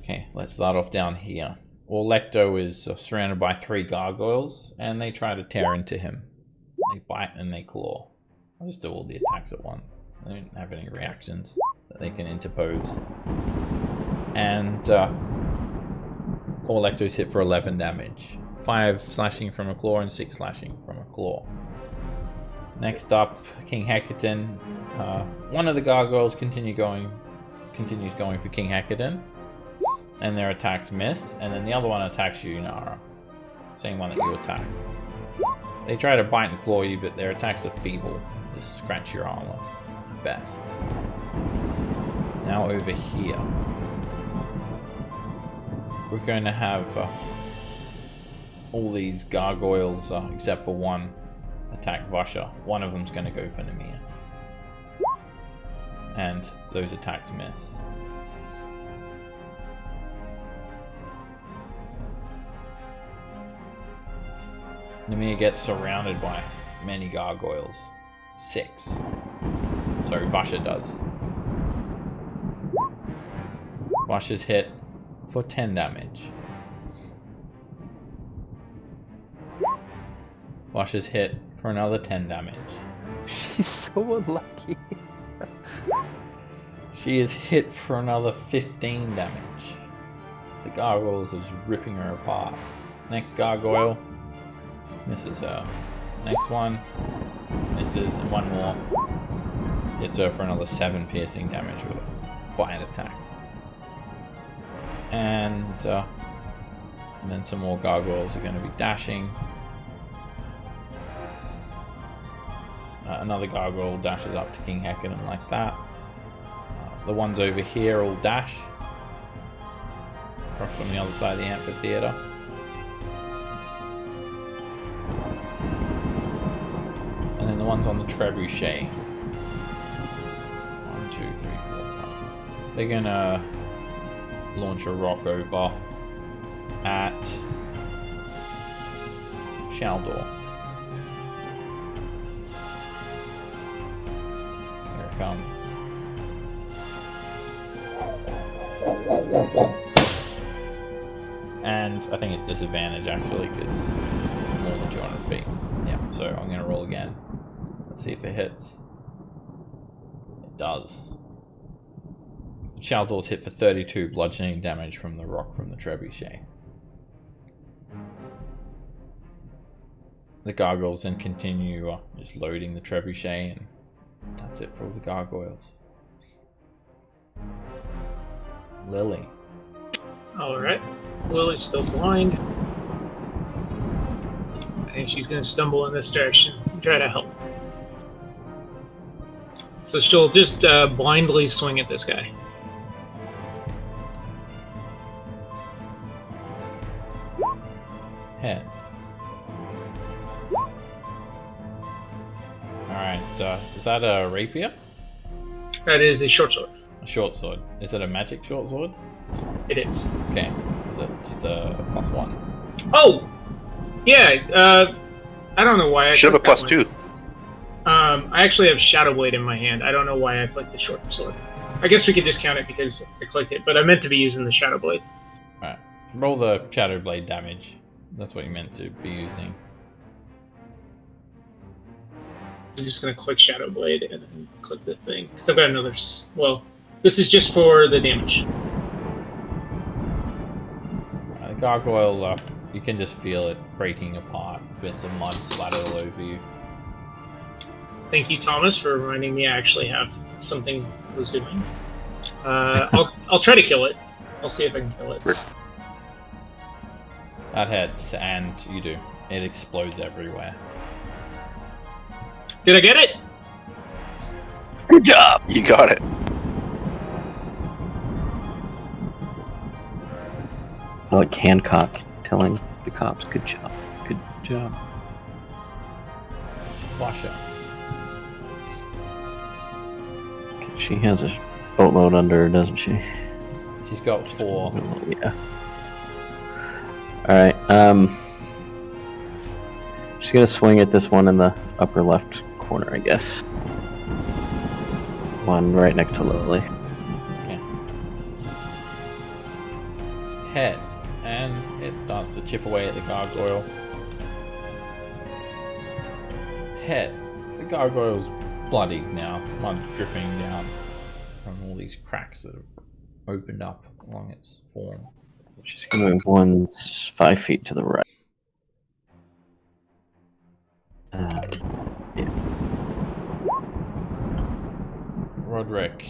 Okay, let's start off down here. Orlecto is surrounded by 3 gargoyles, and they try to tear into him. They bite and they claw. I'll just do all the attacks at once. They don't have any reactions that they can interpose. And Orlecto's hit for 11 damage. 5 slashing from a claw and 6 slashing from a claw. Next up, King Hecaton. One of the gargoyles continues going for King Hecaton, and their attacks miss, and then the other one attacks you, Nara. Same one that you attack. They try to bite and claw you, but their attacks are feeble. Just scratch your armor at best. Now over here, we're going to have all these gargoyles, except for one, attack Vasha. One of them's going to go for Nemir. And those attacks miss. Nemir gets surrounded by many gargoyles. 6. Sorry, Vasha does. Vasha's hit for 10 damage. Vasha's hit for another 10 damage. She's so unlucky. She is hit for another 15 damage. The gargoyles is ripping her apart. Next gargoyle misses her. Next one misses, and one more hits her for another 7 piercing damage with a bite attack. And then some more gargoyles are going to be dashing. Another gargoyle dashes up to King Hecaton like that. The ones over here all dash across from the other side of the amphitheater. And then the ones on the trebuchet. 1, 2, 3, 4, 5. They're gonna launch a rock over at Shaldor. Here it comes. And I think it's disadvantage actually because it's more than 200 feet. Yeah, so I'm going to roll again. Let's see if it hits. It does. Shaldor's hit for 32 bludgeoning damage from the rock from the trebuchet. The gargoyles then continue just loading the trebuchet, and that's it for all the gargoyles. Lily. Alright. Lily's still blind. I think she's going to stumble in this direction and try to help. So she'll just blindly swing at this guy. Hit. Alright, is that a rapier? That is a short sword. A short sword. Is it a magic short sword? It is. Okay. Is it just a +1? Oh! Yeah, I don't know why I Should have a clicked that +2. one. I actually have Shadow Blade in my hand. I don't know why I clicked the short sword. I guess we could discount it because I clicked it, but I meant to be using the Shadow Blade. Alright. Roll the Shadow Blade damage. That's what you meant to be using. I'm just going to click Shadow Blade and then click the thing. Because I've got another... Well, this is just for the damage. The gargoyle, you can just feel it breaking apart. Bits of mud splatter all over you. Thank you, Thomas, for reminding me I actually have something I was doing. I'll try to kill it. I'll see if I can kill it. That hits, and you do. It explodes everywhere. Did I get it? Good job! You got it. Like Hancock telling the cops, good job, good job. Washa. She has a boatload under her, doesn't she? She's got 4. Yeah. Alright, she's gonna swing at this one in the upper left corner, I guess. One right next to Lily. Okay. Hit. And it starts to chip away at the gargoyle. Hit. The gargoyle's bloody now. Mud dripping down from all these cracks that have opened up along its form. She's gonna move 5 feet to the right. Yeah. Roderick.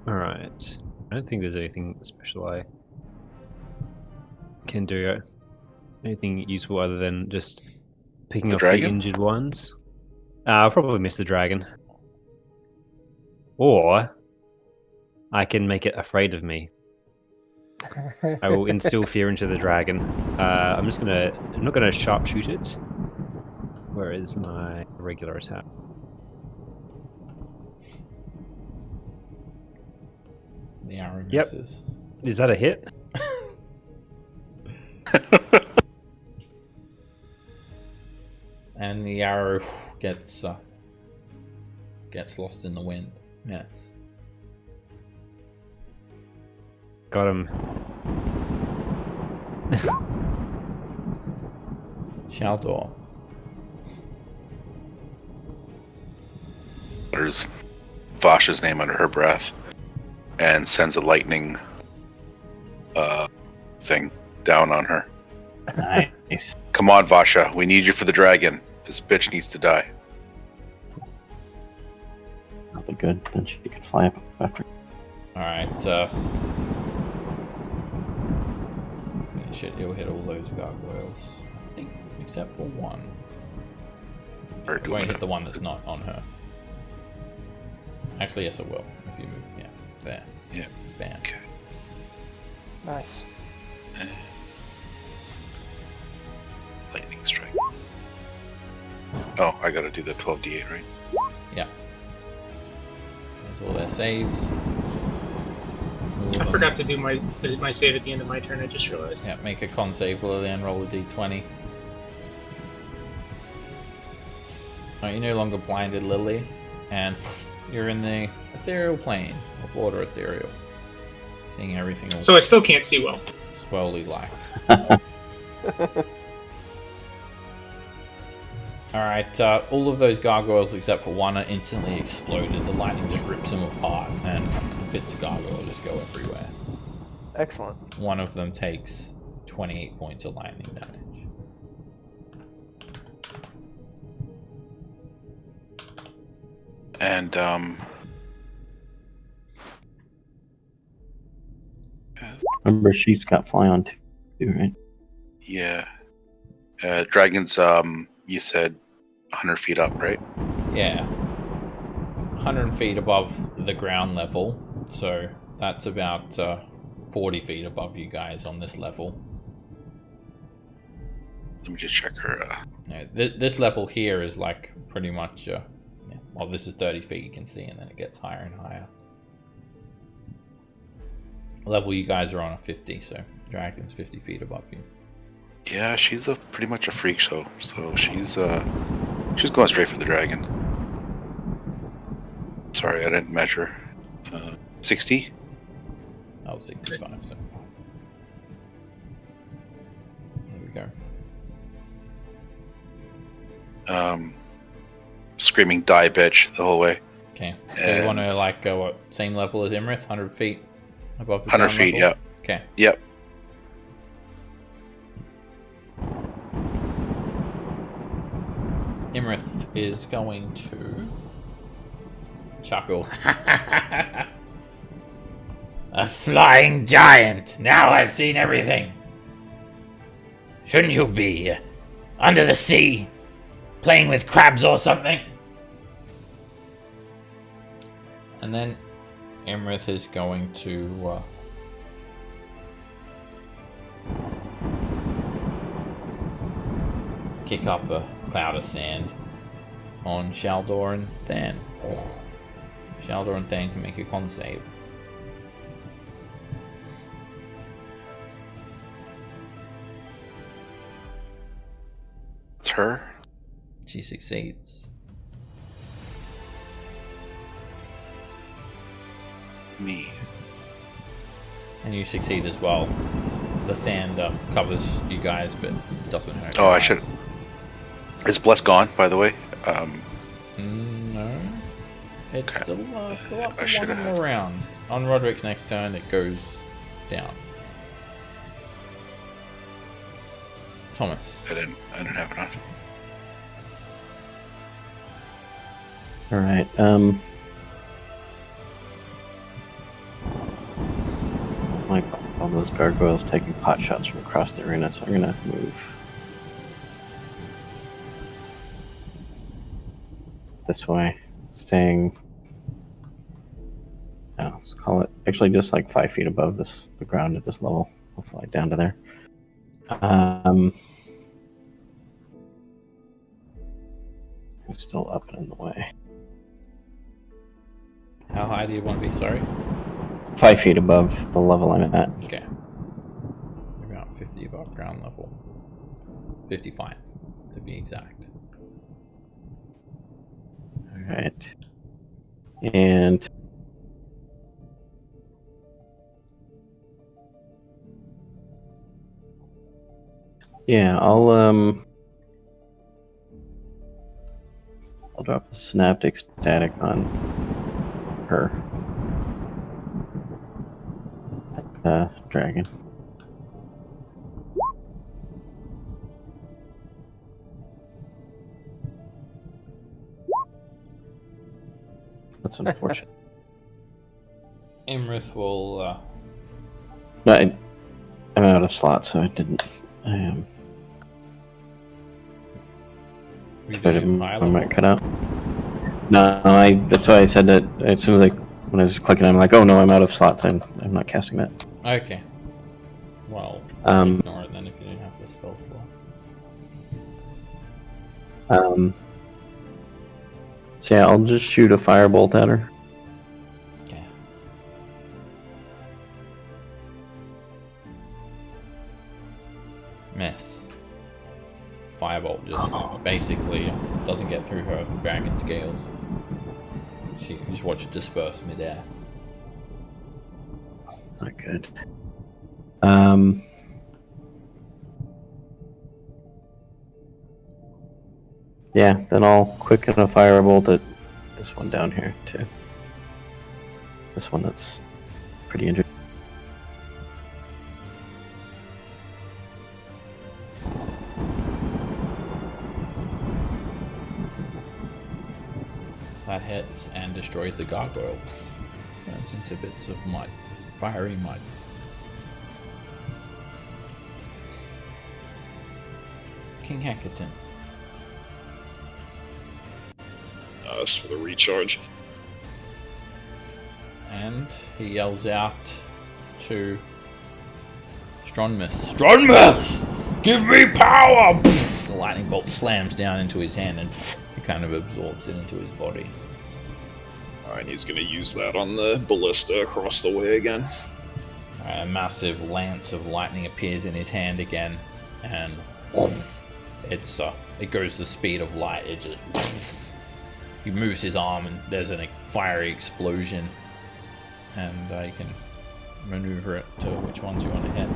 Alright. I don't think there's anything special I can do. Anything useful other than just picking The off dragon? the injured ones. I'll probably miss the dragon. Or I can make it afraid of me. I will instill fear into the dragon. I'm not gonna sharpshoot it. Where is my regular attack? The arrow Yep. misses. Is that a hit? And the arrow gets lost in the wind. Yes. Got him. Shaldor. There's Vasha's name under her breath and sends a lightning thing down on her. Nice. Come on, Vasha. We need you for the dragon. This bitch needs to die. That'll be good. Then she can fly up after. Alright, shit, it'll hit all those gargoyles. I think, except for one. Or It do won't we- hit the one that's not on her. Actually, yes, it will. If you move, yeah, there. Yeah. Bam. Okay. Nice. Lightning strike. Oh, I gotta do the 12d8, right? Yeah. That's all their saves. All of I them- forgot to do my save at the end of my turn. I just realized. Yeah, make a con save, Lillian, roll a d20. Oh, you're no longer blinded, Lily, and you're in the ethereal plane, of water ethereal. Seeing everything all So I still can't see well. swirly like. Alright, all of those gargoyles except for one are instantly exploded. The lightning just rips them apart, and bits of gargoyle just go everywhere. Excellent. One of them takes 28 points of lightning damage. And Remember, she's got fly on too, right? yeah. Dragons, you said 100 feet up, right? Yeah. 100 feet above the ground level, so that's about 40 feet above you guys on this level. Let me just check her. No, this level here is like pretty much, yeah. Well, this is 30 feet, you can see, and then it gets higher and higher. Level you guys are on a 50, so dragon's 50 feet above you. Yeah, she's pretty much a freak show. So she's going straight for the dragon. Sorry, I didn't measure. 60. That was 65, so. There we go. Screaming "Die, bitch!" the whole way. Okay. Do you want to And- like go what, same level as Imrith, 100 feet above the 100 ground feet. level? Yeah. Okay. Yep. Imrith is going to chuckle. A flying giant! Now I've seen everything! Shouldn't you be under the sea, playing with crabs or something? And then Imrith is going to kick up a cloud of sand on Shaldor and Than. Shaldor and Than can make a con save. It's her. She succeeds. Me. And you succeed as well. The sand covers you guys, but doesn't hurt. Oh, your I eyes. should- Is Bless gone, by the way? No. It's Okay. still up I for should one have- more round. On Roderick's next turn, it goes down. Thomas. I didn't have it on. All right. Like all those gargoyles taking pot shots from across the arena, so I'm gonna move this way, staying. Let's call it actually just like 5 feet above the ground at this level. I'll fly down to there. I'm still up and in the way. How high do you want to be? Sorry. 5 feet above the level I'm at. Okay. About 50 above ground level. 55 to be exact. All right. And yeah, I'll drop a synaptic static on her. Dragon. That's unfortunate. Imrith will. No, I'm out of slot, so I didn't. I redo fire I might level. cut out. No, that's why I said that as soon as when I was clicking, I'm like, oh no, I'm out of slots. I'm not casting that. Okay. Well, Um, ignore it then if you don't have the spell slot. So yeah, I'll just shoot a firebolt at her. Okay. Miss. Firebolt just basically doesn't get through her dragon scales. She just watch it disperse midair. Not good. Yeah, then I'll quicken a firebolt at this one down here too. This one that's pretty injured. That hits and destroys the gargoyle. Turns into bits of mud. Fiery mud. King Heckerton. That's for the recharge. And he yells out to Stronmus. Stronmus! Give me power! The lightning bolt slams down into his hand and he kind of absorbs it into his body. Alright, he's gonna use that on the ballista across the way again. A massive lance of lightning appears in his hand again, and it goes the speed of light. It just he moves his arm, and there's a fiery explosion, and you can maneuver it to which ones you want to hit.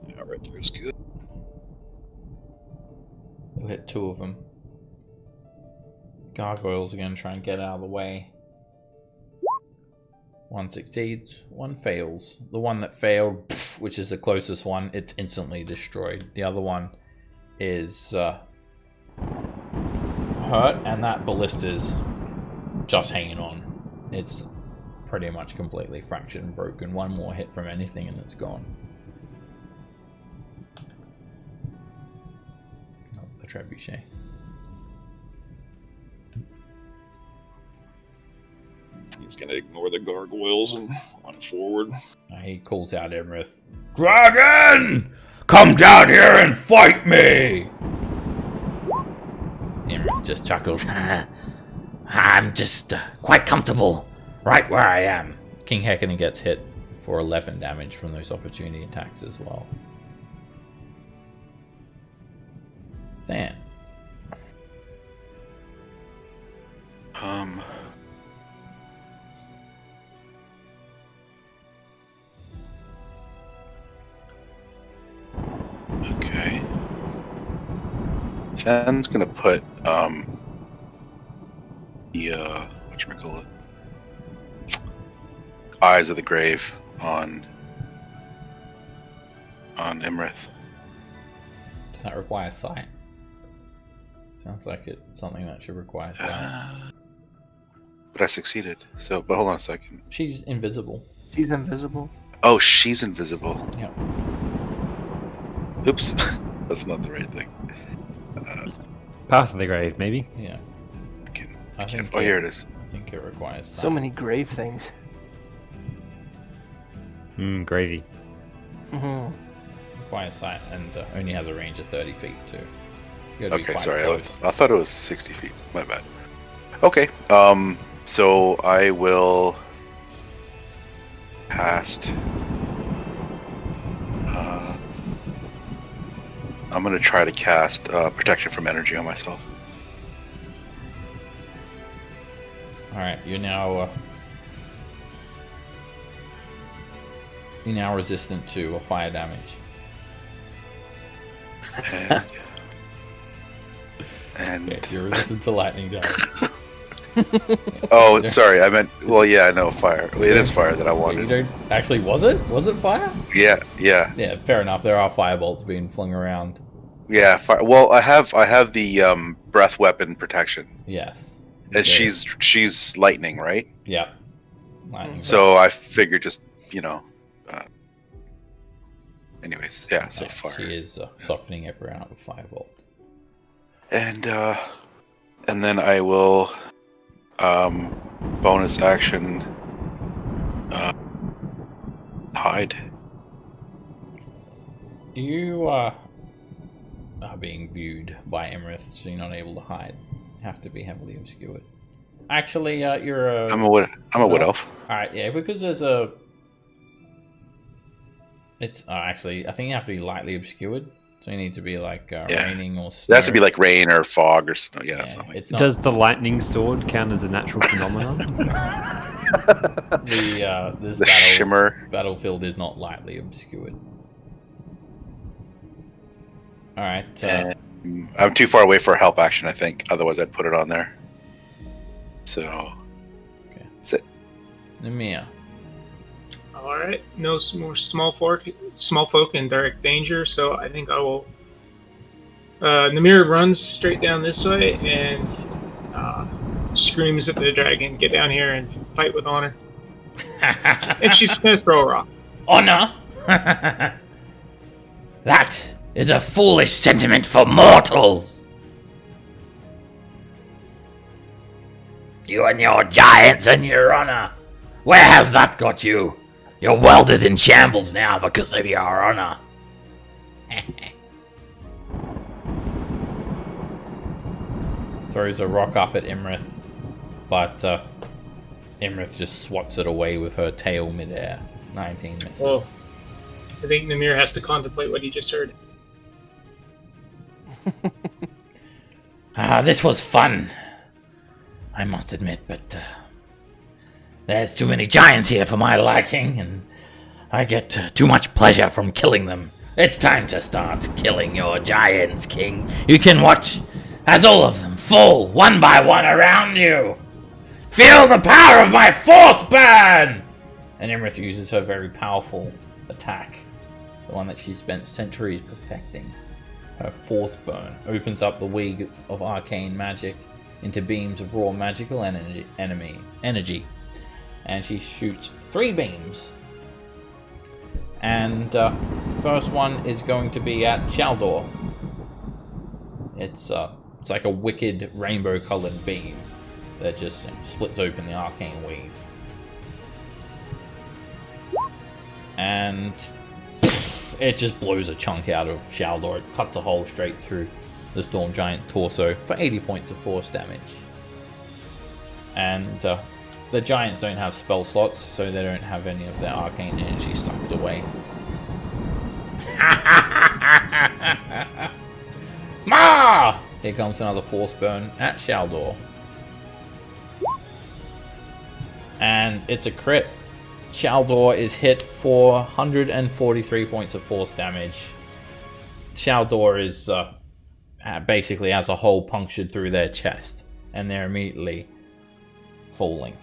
Yeah, right there's good. You'll hit 2 of them. Gargoyles are going to try and get out of the way. 1 succeeds, 1 fails. The one that failed, which is the closest one, it's instantly destroyed. The other one is hurt, and that ballista's just hanging on. It's pretty much completely fractured and broken. 1 more hit from anything and it's gone. Oh, the trebuchet. He's gonna ignore the gargoyles and run forward. He calls out Emrith. Dragon! Come down here and fight me! Emrith just chuckles. I'm just quite comfortable right where I am. King Heckerton gets hit for 11 damage from those opportunity attacks as well. Than. Okay. Than's gonna put the whatchamacallit, Eyes of the Grave on on Imrith. Does that require sight? Sounds like it's something that should require sight. But I succeeded. So, but hold on a second. She's invisible. She's invisible. Oh, she's invisible. Yep. Oops, that's not the right thing. Path of the grave, maybe. Yeah. I can't. Oh, here it is. I think it requires sight. So many grave things. Gravy. Requires sight and only has a range of 30 feet too. You gotta be Okay, quite sorry. I close. thought it was 60 feet. My bad. Okay. So I will cast. I'm gonna try to cast protection from energy on myself. Alright, you're now resistant to fire damage. And Okay, you're resistant to lightning damage. oh, sorry. I meant. Well, yeah, no fire. It is fire that I You wanted. don't actually was it? Was it fire? Yeah, yeah, Yeah, fair enough. There are firebolts being flung around. yeah. Fire. Well, I have the breath weapon protection, Yes. and Okay. she's lightning, right? Yeah. Lightning. So I figured just anyways, yeah. So Yeah, fire. She is softening everyone up with firebolt. And then I will bonus action hide. You are being viewed by Imrith, so you're not able to hide. You have to be heavily obscured. Actually, you're a. I'm a wood elf. Alright, yeah, because there's a. It's actually, I think you have to be lightly obscured. So you need to be like raining or snow. It has to be like rain or fog or snow. Yeah, something. It's not, Does the lightning sword count as a natural phenomenon? this The shimmer. battlefield is not lightly obscured. All right. I'm too far away for a help action, I think. Otherwise, I'd put it on there. So, that's it. Nemir. All right, no more small folk in direct danger, so I think I will. Namir runs straight down this way and screams at the dragon, "Get down here and fight with honor!" And she's gonna throw a rock. Honor? That is a foolish sentiment for mortals. You and your giants and your honor. Where has that got you? Your world is in shambles now because of your honor. Throws a rock up at Imrith, but Imrith just swats it away with her tail midair. 19 misses. Well, I think Namir has to contemplate what he just heard. This was fun, I must admit, but there's too many giants here for my liking, and I get too much pleasure from killing them. It's time to start killing your giants, King. You can watch as all of them fall one by one around you. Feel the power of my force burn! And Imrith uses her very powerful attack, the one that she spent centuries perfecting. Her force burn opens up the wig of arcane magic into beams of raw magical energy, and she shoots 3 beams. And first one is going to be at Shaldor. It's like a wicked rainbow-colored beam that just splits open the arcane weave. And it just blows a chunk out of Shaldor. It cuts a hole straight through the Storm Giant torso for 80 points of force damage. And the Giants don't have spell slots, so they don't have any of their arcane energy sucked away. Ma! Here comes another force burn at Shaldor. And it's a crit. Shaldor is hit for 143 points of force damage. Shaldor is basically has a hole punctured through their chest, and they're immediately falling.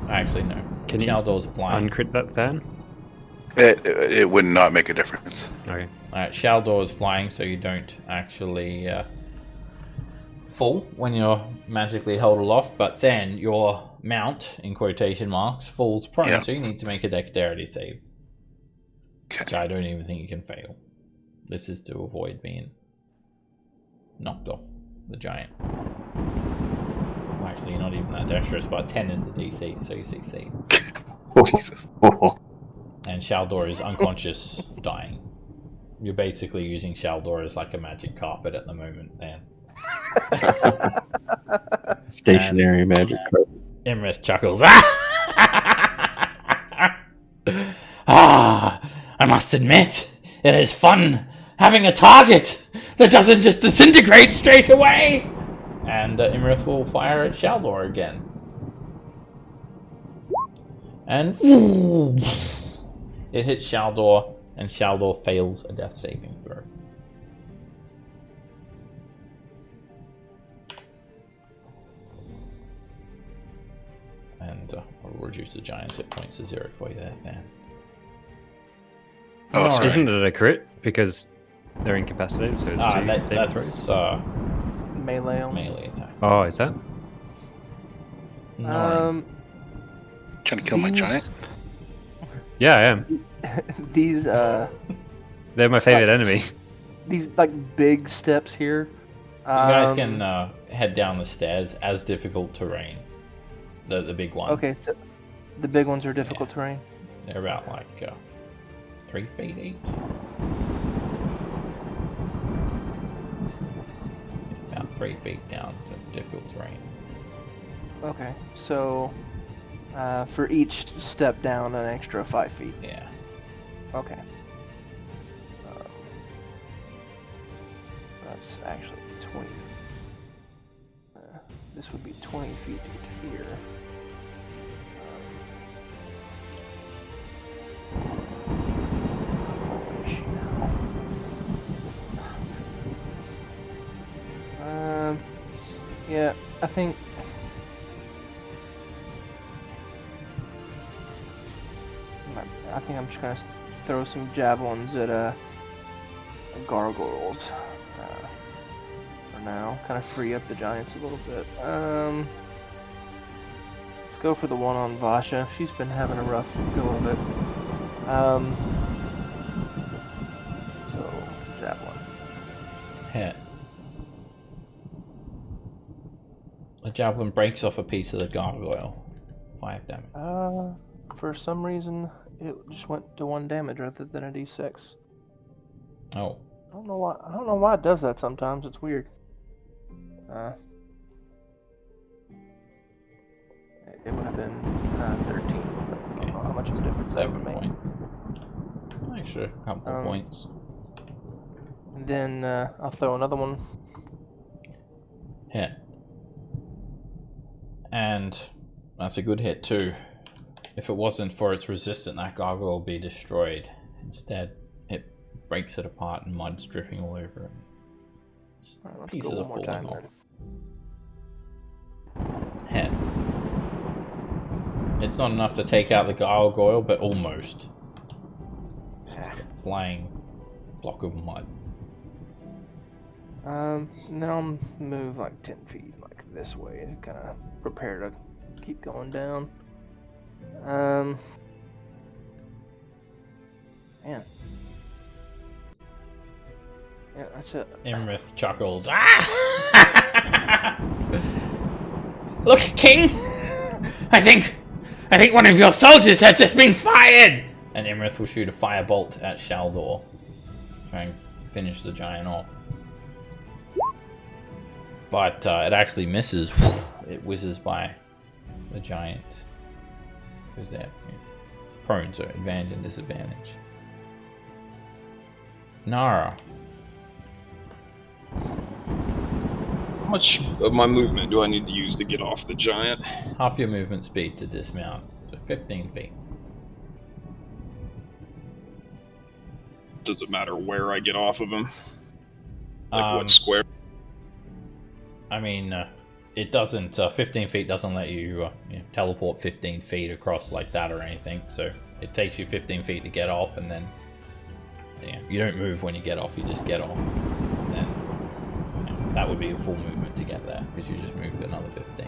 Actually, no. Can you Shaldor's flying. uncrit that then? It would not make a difference. Okay. Alright, Shaldor is flying, so you don't actually fall when you're magically held aloft, but then your mount, in quotation marks, falls prone, Yeah. so you need to make a dexterity save. Okay. Which I don't even think you can fail. This is to avoid being knocked off the giant. Well, actually, not even that dexterous, but 10 is the DC, so you succeed. Jesus. And Shaldor is unconscious, dying. You're basically using Shaldor as like a magic carpet at the moment, then. Stationary magic carpet. Imrith chuckles. I must admit, it is fun having a target that doesn't just disintegrate straight away. And Imrith will fire at Shaldor again. And it hits Shaldor, and Shaldor fails a death saving throw. And I'll reduce the giant's hit points to 0 for you there, Dan. Oh, sorry. Isn't it a crit because they're incapacitated? So it's two saving throws. That's Melee only. melee attack. Oh, is that? No. Trying to kill my giant? Yeah, I am. These They're my favorite enemy. these like big steps here. You guys can head down the stairs as difficult terrain. The big ones. Okay, so the big ones are difficult terrain. They're about like 3 feet each. About 3 feet down to difficult terrain. Okay, so for each step down, an extra 5 feet. Yeah. Okay. That's actually 20. This would be 20 feet to here. Yeah, I think. I'm just gonna throw some javelins at gargoyles for now. Kind of free up the giants a little bit. Let's go for the one on Vasha. She's been having a rough go of it. So javelin. Hit. The javelin breaks off a piece of the gargoyle. 5 damage. For some reason, it just went to 1 damage rather than a d6. Oh. I don't know why it does that sometimes. It's weird. It would have been 13. But I don't know how much of a difference that 7 would make. point. Extra couple of points. And then I'll throw another one. Hit. And that's a good hit too. If it wasn't for its resistance, that gargoyle would be destroyed. Instead, it breaks it apart and mud's dripping all over it. Alright, let's Pieces go are one more falling time off. Hit. It's not enough to take out the gargoyle, but almost. Just a flying block of mud. And then I'll move like 10 feet like this way and kind of prepare to keep going down. Man. Yeah, that's it. Imrith chuckles. Ah! Look, King! I think one of your soldiers has just been fired! And Imrith will shoot a firebolt at Shaldor. Try and finish the giant off. But it actually misses. It whizzes by the giant. Who's that? Prone, so advantage and disadvantage. Nara. How much of my movement do I need to use to get off the giant? Half your movement speed to dismount. So 15 feet. Does it matter where I get off of him? Like what square? I mean, it doesn't. 15 feet doesn't let you, teleport 15 feet across like that or anything. So it takes you 15 feet to get off, and then you don't move when you get off. You just get off, and then that would be a full movement to get there because you just move for another 15.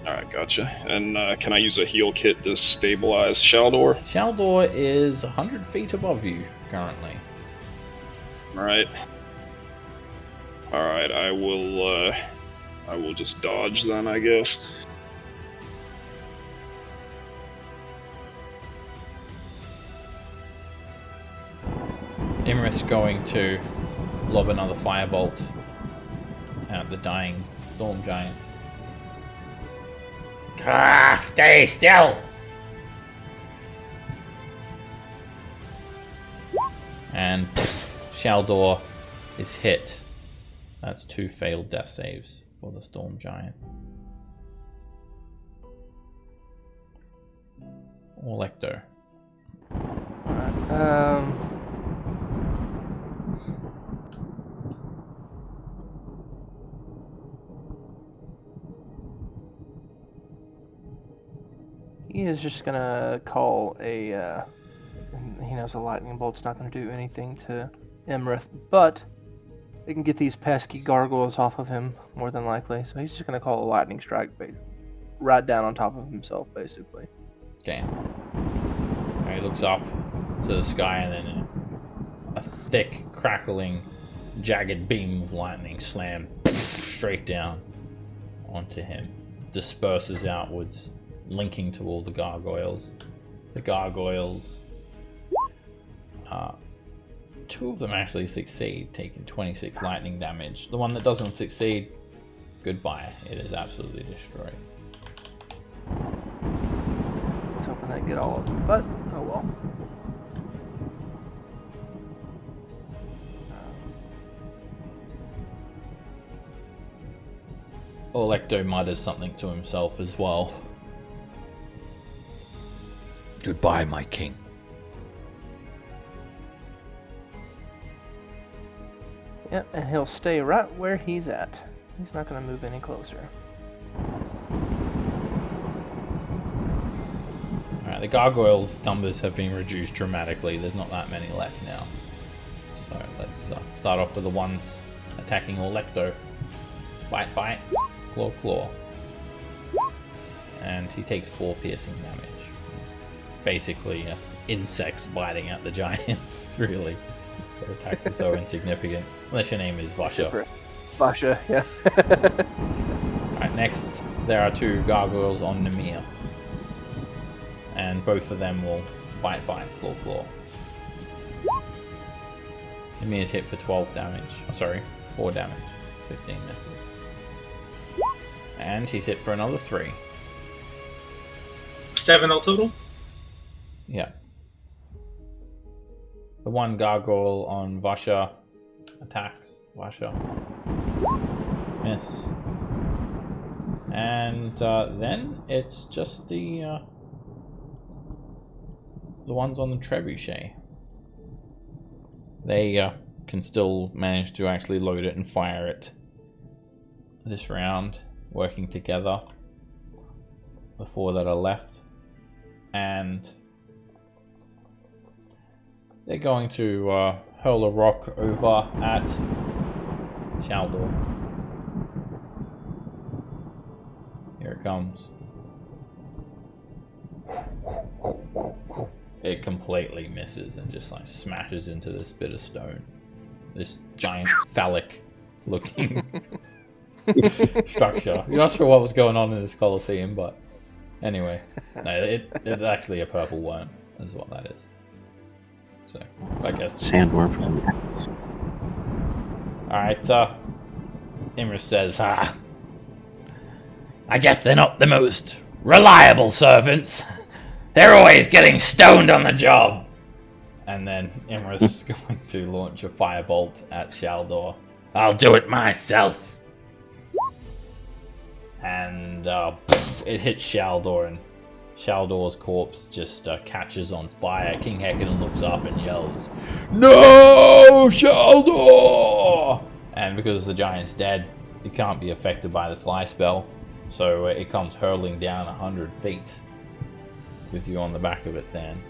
All right, gotcha. And can I use a heal kit to stabilize Shaldor? Shaldor is 100 feet above you currently. All right. All right, I will just dodge then, I guess. Imrith's going to lob another firebolt at the dying storm giant. Ah, stay still! And Shaldor is hit. That's 2 failed death saves for the storm giant. Orlecto. Alright, he is just gonna call a, he knows a lightning bolt's not gonna do anything to Imrith, but they can get these pesky gargoyles off of him, more than likely, so he's just gonna call a lightning strike, right down on top of himself, basically. Okay. He looks up to the sky, and then a thick, crackling, jagged beam of lightning slam straight down onto him. Disperses outwards, linking to all the gargoyles. The gargoyles, 2 of them actually succeed, taking 26 lightning damage. The one that doesn't succeed, goodbye. It is absolutely destroyed. Let's hope they get all of them, but oh well. Orlecto mutters something to himself as well. Goodbye, my king. Yep, and he'll stay right where he's at. He's not going to move any closer. Alright, the gargoyles' numbers have been reduced dramatically. There's not that many left now. So let's start off with the ones attacking Orlecto. Bite, bite, claw, claw. And he takes 4 piercing damage. It's basically insects biting at the giants, really. Their attacks are so insignificant. Unless your name is Vasha. Vasha, yeah. Alright, next there are 2 gargoyles on Namir. And both of them will bite, bite, claw, claw. Namir's hit for 12 damage. Oh, sorry, 4 damage. 15 misses. And he's hit for another 3. 7 all total? Yeah. The one gargoyle on Vasha attacks Vasha. Miss. And then it's just the ones on the trebuchet. They can still manage to actually load it and fire it this round, working together. The 4 that are left. And they're going to hurl a rock over at Shaldor. Here it comes. It completely misses and just like smashes into this bit of stone. This giant phallic looking structure. You're not sure what was going on in this Colosseum, but anyway. No, it's actually a purple worm, is what that is. So, I guess. Sandworm from the Alright, Imrith says, I guess they're not the most reliable servants. They're always getting stoned on the job. and then Imrith's going to launch a firebolt at Shaldor. I'll do it myself. And it hits Shaldor, and Shaldor's corpse just catches on fire. King Hecatan looks up and yells, "No, Shaldor!" And because the giant's dead, he can't be affected by the fly spell, so it comes hurtling down 100 feet with you on the back of it then.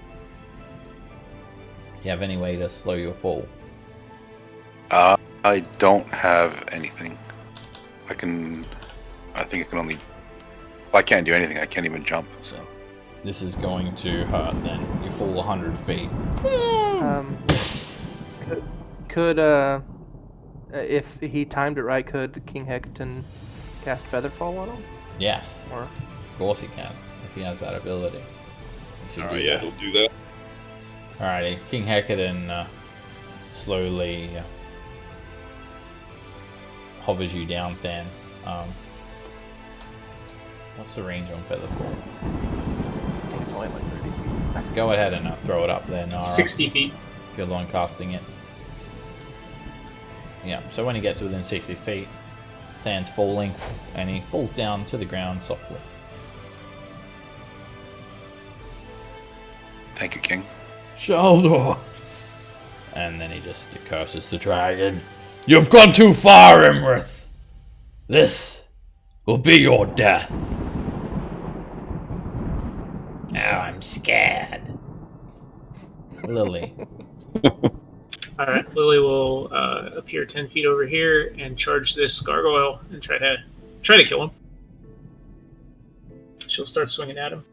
you have any way to slow your fall? I don't have anything. I think I can only... Well, I can't do anything. I can't even jump, so... This is going to hurt then. You fall 100 feet. Could if he timed it right, could King Hecton cast Featherfall on him? Yes, Or of course he can, if he has that ability. He should do Alright, yeah, that. he'll do that. Alrighty, King Hecate slowly hovers you down, Than. What's the range on Featherfall? I think it's only like 30 feet. Go ahead and throw it up there, Nara. 60 feet. If you're the one casting it. Yeah, so when he gets within 60 feet, Than's falling, and he falls down to the ground softly. Thank you, King. Showdown. And then he just curses the dragon. You've gone too far, Imrith. This will be your death. Now I'm scared. Lily. Alright, Lily will appear 10 feet over here and charge this gargoyle and try to kill him. She'll start swinging at him.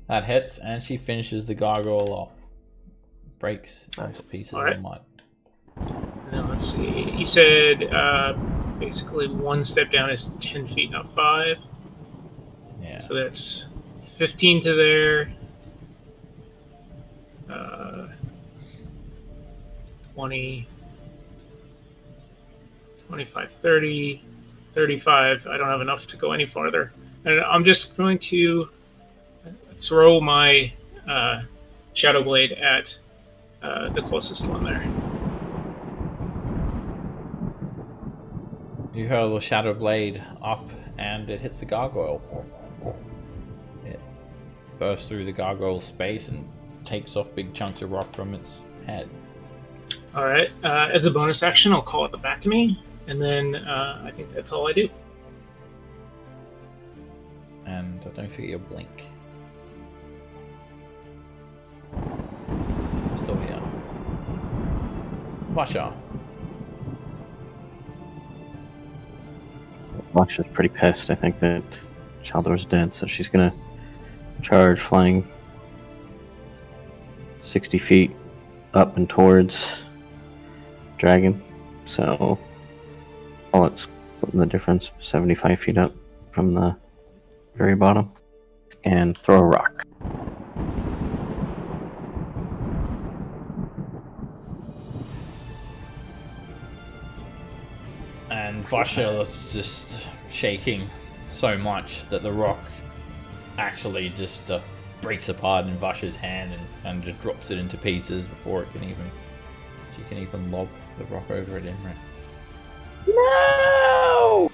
That hits, and she finishes the gargoyle off. Breaks Nice. pieces Alright. of mud. Now let's see. You said basically one step down is 10 feet, not 5. Yeah. So that's 15 to there. 20, 25, 30, 35. I don't have enough to go any farther. And I'm just going to throw my Shadow Blade at the closest one there. You hurl the Shadow Blade up, and it hits the gargoyle. It bursts through the gargoyle's space and takes off big chunks of rock from its head. Alright, as a bonus action, I'll call it back to me, and then I think that's all I do. And don't forget your blink. Still here. Masha. Masha's pretty pissed. I think that Chaldor's dead, so she's gonna charge, flying 60 feet up and towards Dragon. So, all it's splitting the difference, 75 feet up from the very bottom, and throw a rock. And Vasha is just shaking so much that the rock actually just breaks apart in Vasha's hand and just drops it into pieces before it can even... She can even lob the rock over at Imran. No!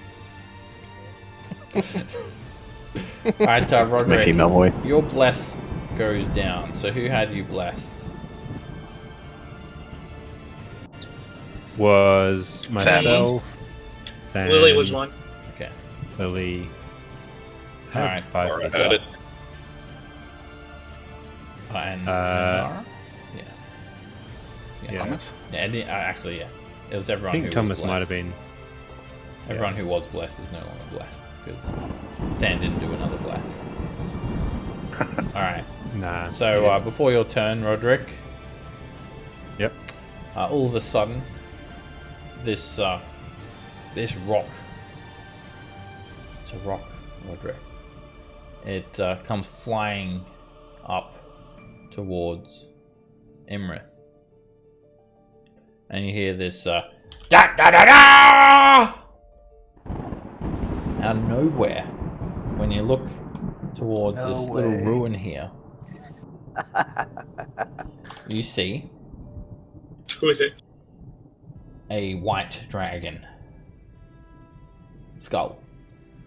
Alright, My Roderick, female boy. your bless goes down. So who had you blessed? Was myself. Then Lily was one. Okay. Lily. Alright. 5 Alright, feet I had up. it. And Uh, Nara? Yeah. Yeah. Thomas? Yeah, actually, yeah. It was everyone I who think Thomas was blessed. might have been. Everyone who was blessed is no longer blessed because Dan didn't do another bless. Alright. Nah. So yeah. before your turn, Roderick. Yep. All of a sudden, this rock. It's a rock, Roderick. It comes flying up towards Imrith. And you hear this da da da da out of nowhere when you look towards No this way. little ruin here. You see Who is it? a white dragon skull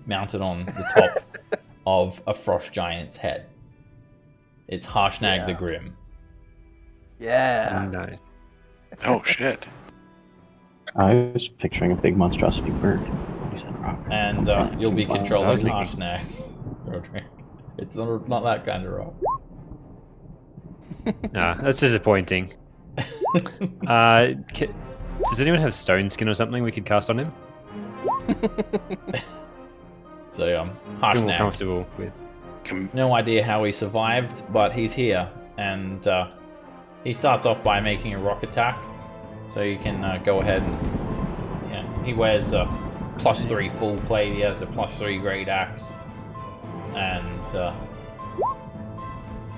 mounted on the top of a frost giant's head. It's Harshnag the Yeah. Grim. Yeah. Nice. Oh, shit. I was picturing a big monstrosity bird. You said rock. And Come fly- you'll be come fly. controlling I was thinking- Harshnag, Roderick. It's not that kind of rock. Ah, that's disappointing. Does anyone have stone skin or something we could cast on him? So Feel more Harshnag. comfortable with. No idea how he survived, but he's here, and he starts off by making a rock attack. So you can go ahead and he wears a +3 full plate. He has a +3 great axe, and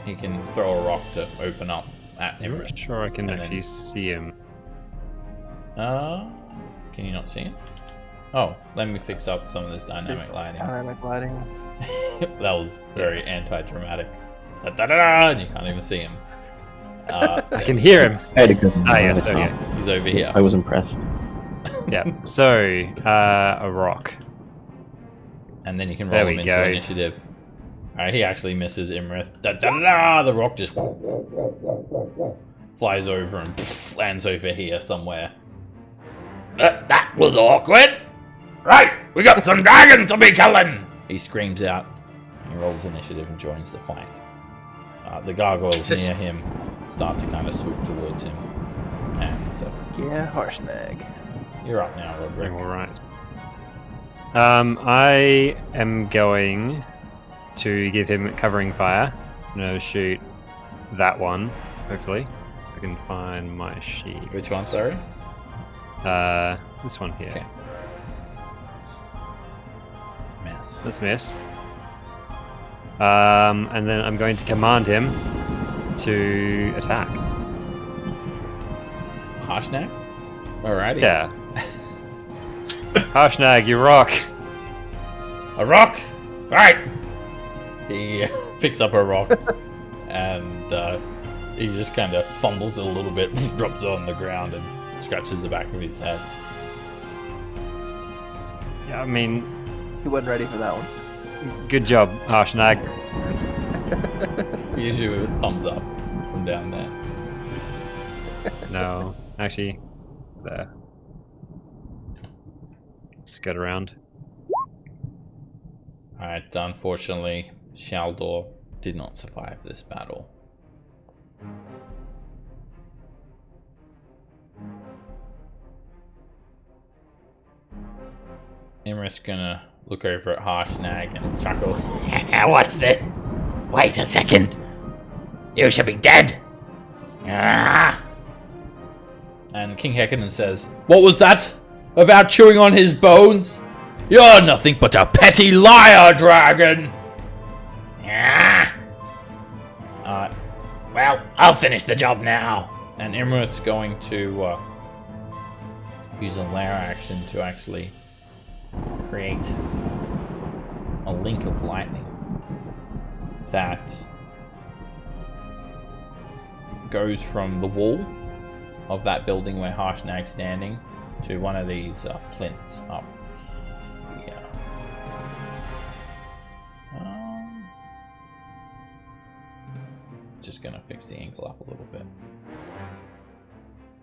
he can throw a rock to open up at I'm him. not sure I can And actually then- see him. Can you not see him? Oh, let me fix up some of this dynamic lighting. Dynamic lighting. That was very anti-dramatic. Da-da-da-da, and you can't even see him. I can hear him. I had a good one. Ah, yes, I saw. okay. He's over here. I was impressed. Yeah. So, a rock. And then you can There roll him we into go. initiative. Alright, he actually misses Imrith. Da-da-da-da, the rock just flies over and lands over here somewhere. That was awkward. Right, we got some dragons to be killing. He screams out. He rolls initiative and joins the fight. The gargoyles This- near him start to kind of swoop towards him. And Yeah, Harshnag. you're up now, Roderick. All right. I am going to give him covering fire. I'm gonna shoot that one. Hopefully, if I can find my sheet. Which one, sorry? This one here. Okay. Miss. Let's miss. And then I'm going to command him to attack. Harshnag? Alrighty. Yeah. Harshnag, you rock. A rock! Right! He picks up a rock and he just kind of fumbles it a little bit, drops it on the ground, and scratches the back of his head. Yeah, I mean, He wasn't ready for that one. good job, Harshnag. He gives you a thumbs up from down there. No, actually, there. Skirt around. Alright, unfortunately, Shaldor did not survive this battle. Imrith's gonna look over at Harshnag and chuckle. What's this? Wait a second. You should be dead. Ah. And King Hekanon says, "What was that? About chewing on his bones? You're nothing but a petty liar, dragon!" Ah. Well, I'll finish the job now. And Imrith's going to use a lair action to actually create a link of lightning that goes from the wall of that building where Harshnag's standing to one of these plinths up here. Just gonna fix the angle up a little bit.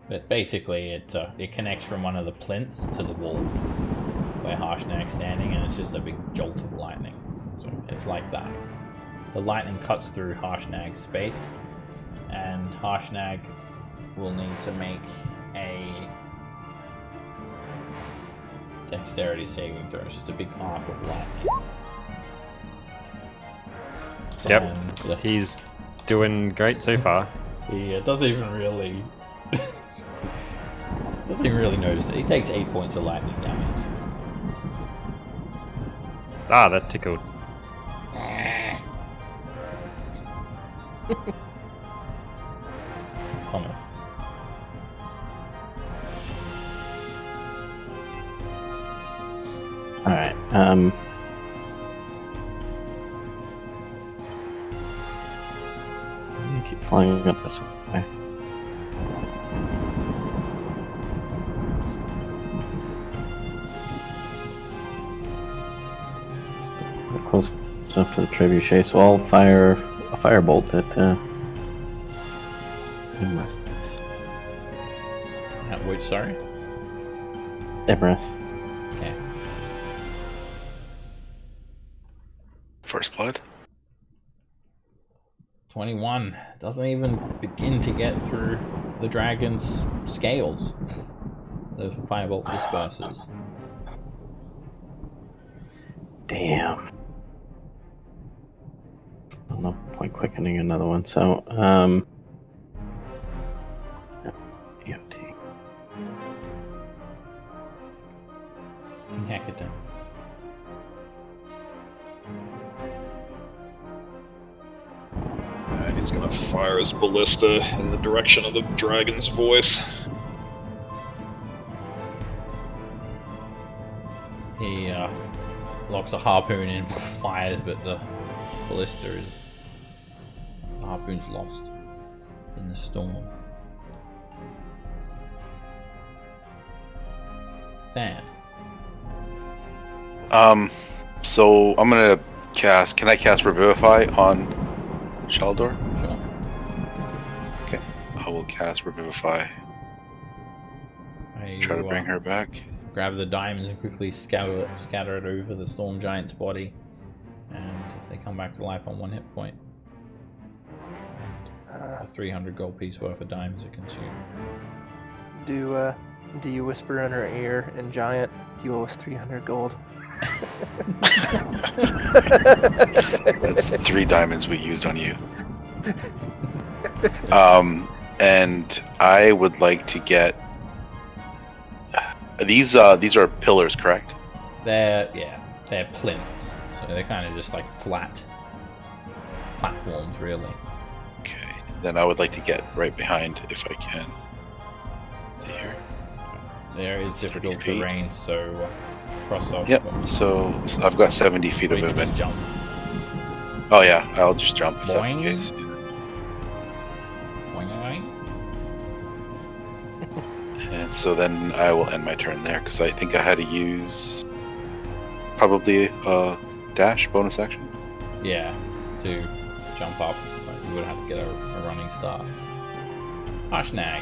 But basically, it connects from one of the plinths to the wall where Harshnag's standing, and it's just a big jolt of lightning. So it's like that. The lightning cuts through Harshnag's space, and Harshnag will need to make a dexterity saving throw. It's just a big arc of lightning. Yep. And He's doing great so far. he doesn't even really notice it. He takes 8 points of lightning damage. Ah, that tickled. Tommy. Alright, let me keep flying up this way. We're close enough to the trebuchet, so I'll fire a firebolt at Imrith. At which, sorry? Imrith. Okay. First blood. 21 doesn't even begin to get through the dragon's scales. The firebolt disperses. Damn. No point quickening another one. So, EOT. Hackathon. And he's gonna fire his ballista in the direction of the dragon's voice. He locks a harpoon in, fires, but the ballista is... The harpoon's lost in the storm. Than. So I'm gonna cast. Can I cast Revivify on Shaldor? Sure. Okay. I will cast Revivify. Try to bring her back. Grab the diamonds and quickly scatter it over the storm giant's body, and they come back to life on 1 hit point. A 300 gold piece worth of diamonds are consumed. Do you whisper in her ear in giant, you owe us 300 gold? That's 3 diamonds we used on you. And I would like to get these are pillars, correct? They're plinths, so they're kind of just like flat platforms, really. Okay. Then I would like to get right behind if I can. To here. There is difficult terrain, so cross off. Yep. So I've got 70 feet of Or you can movement. just jump. Oh yeah, I'll just jump if that's the Boing. case. Boing, boing. And so then I will end my turn there because I think I had to use probably a dash bonus action. Yeah, to jump up, but you would have to get a running start. Harshnag.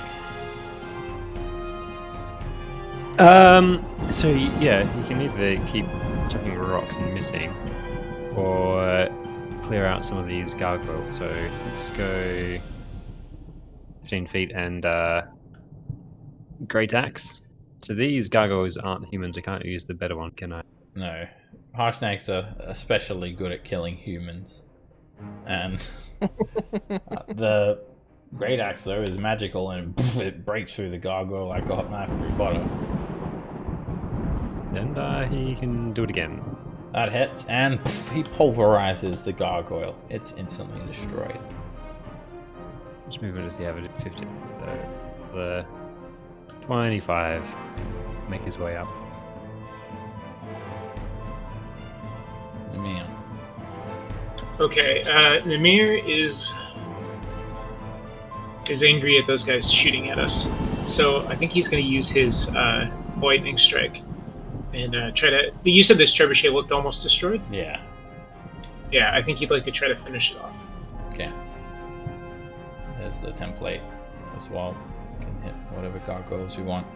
So yeah, you can either keep chucking rocks and missing, or clear out some of these gargoyles. So let's go 15 feet and Great Axe. So these gargoyles aren't humans. I can't use the better one, can I? No. Harshnag's are especially good at killing humans. And the Great Axe, though, is magical and it breaks through the gargoyle like a hot knife through butter. And he can do it again. That hits, and he pulverizes the gargoyle. It's instantly destroyed. Which movement does he have at 50? The 25. Make his way up. Man. Okay, Namir is angry at those guys shooting at us, so I think he's going to use his lightning strike and try to. You said this trebuchet looked almost destroyed. Yeah. Yeah, I think he'd like to try to finish it off. Okay. There's the template as well. You can hit whatever gargoyles you want.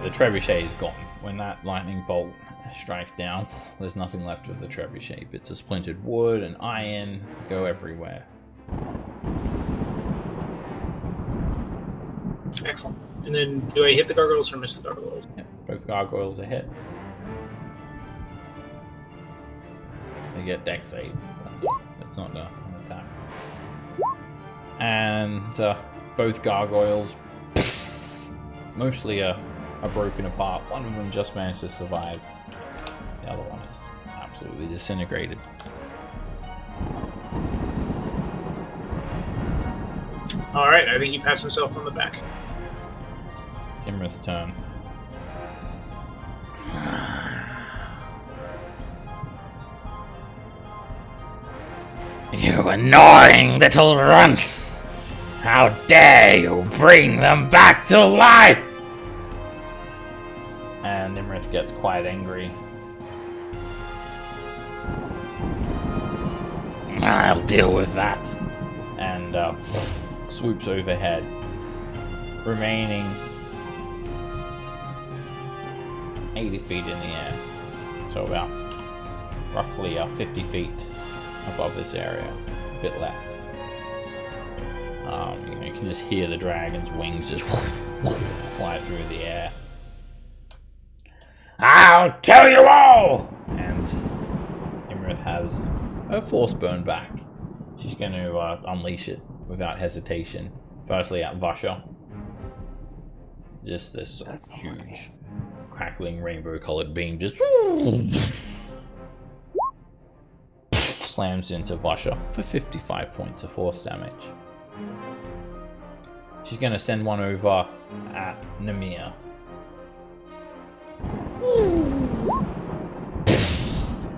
The trebuchet is gone. When that lightning bolt strikes down, there's nothing left of the trebuchet. Bits of splintered wood and iron go everywhere. Excellent. And then, do I hit the gargoyles or miss the gargoyles? Yep, both gargoyles are hit. They get dex saves. That's all. It's not an attack. And both gargoyles mostly are broken apart. One of them just managed to survive. The other one is absolutely disintegrated. Alright, I think he pats himself on the back. Timra's turn. You annoying little runts! How dare you bring them back to life! And Nimrith gets quite angry. I'll deal with that. And swoops overhead, remaining 80 feet in the air. So about roughly 50 feet above this area, a bit less. You can just hear the dragon's wings just fly through the air. I'll kill you all! And Imrith has her force burn back. She's going to unleash it without hesitation. Firstly at Vasha. Just this huge, crackling rainbow-colored beam just slams into Vasha for 55 points of force damage. She's going to send one over at Namir.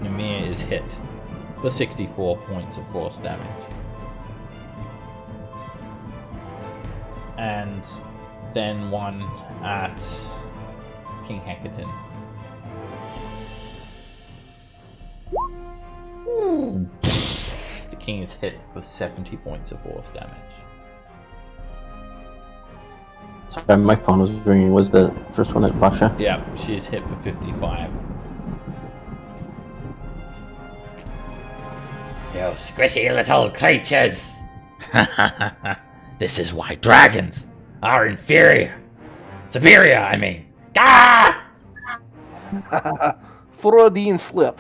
Namir is hit for 64 points of force damage. And then one at King Hecatan. The king is hit for 70 points of force damage. Sorry, my phone was ringing. Was the first one at Vasha? Yeah, she's hit for 55. You squishy little creatures! This is why dragons are superior, I mean. Ah! Freudian slip.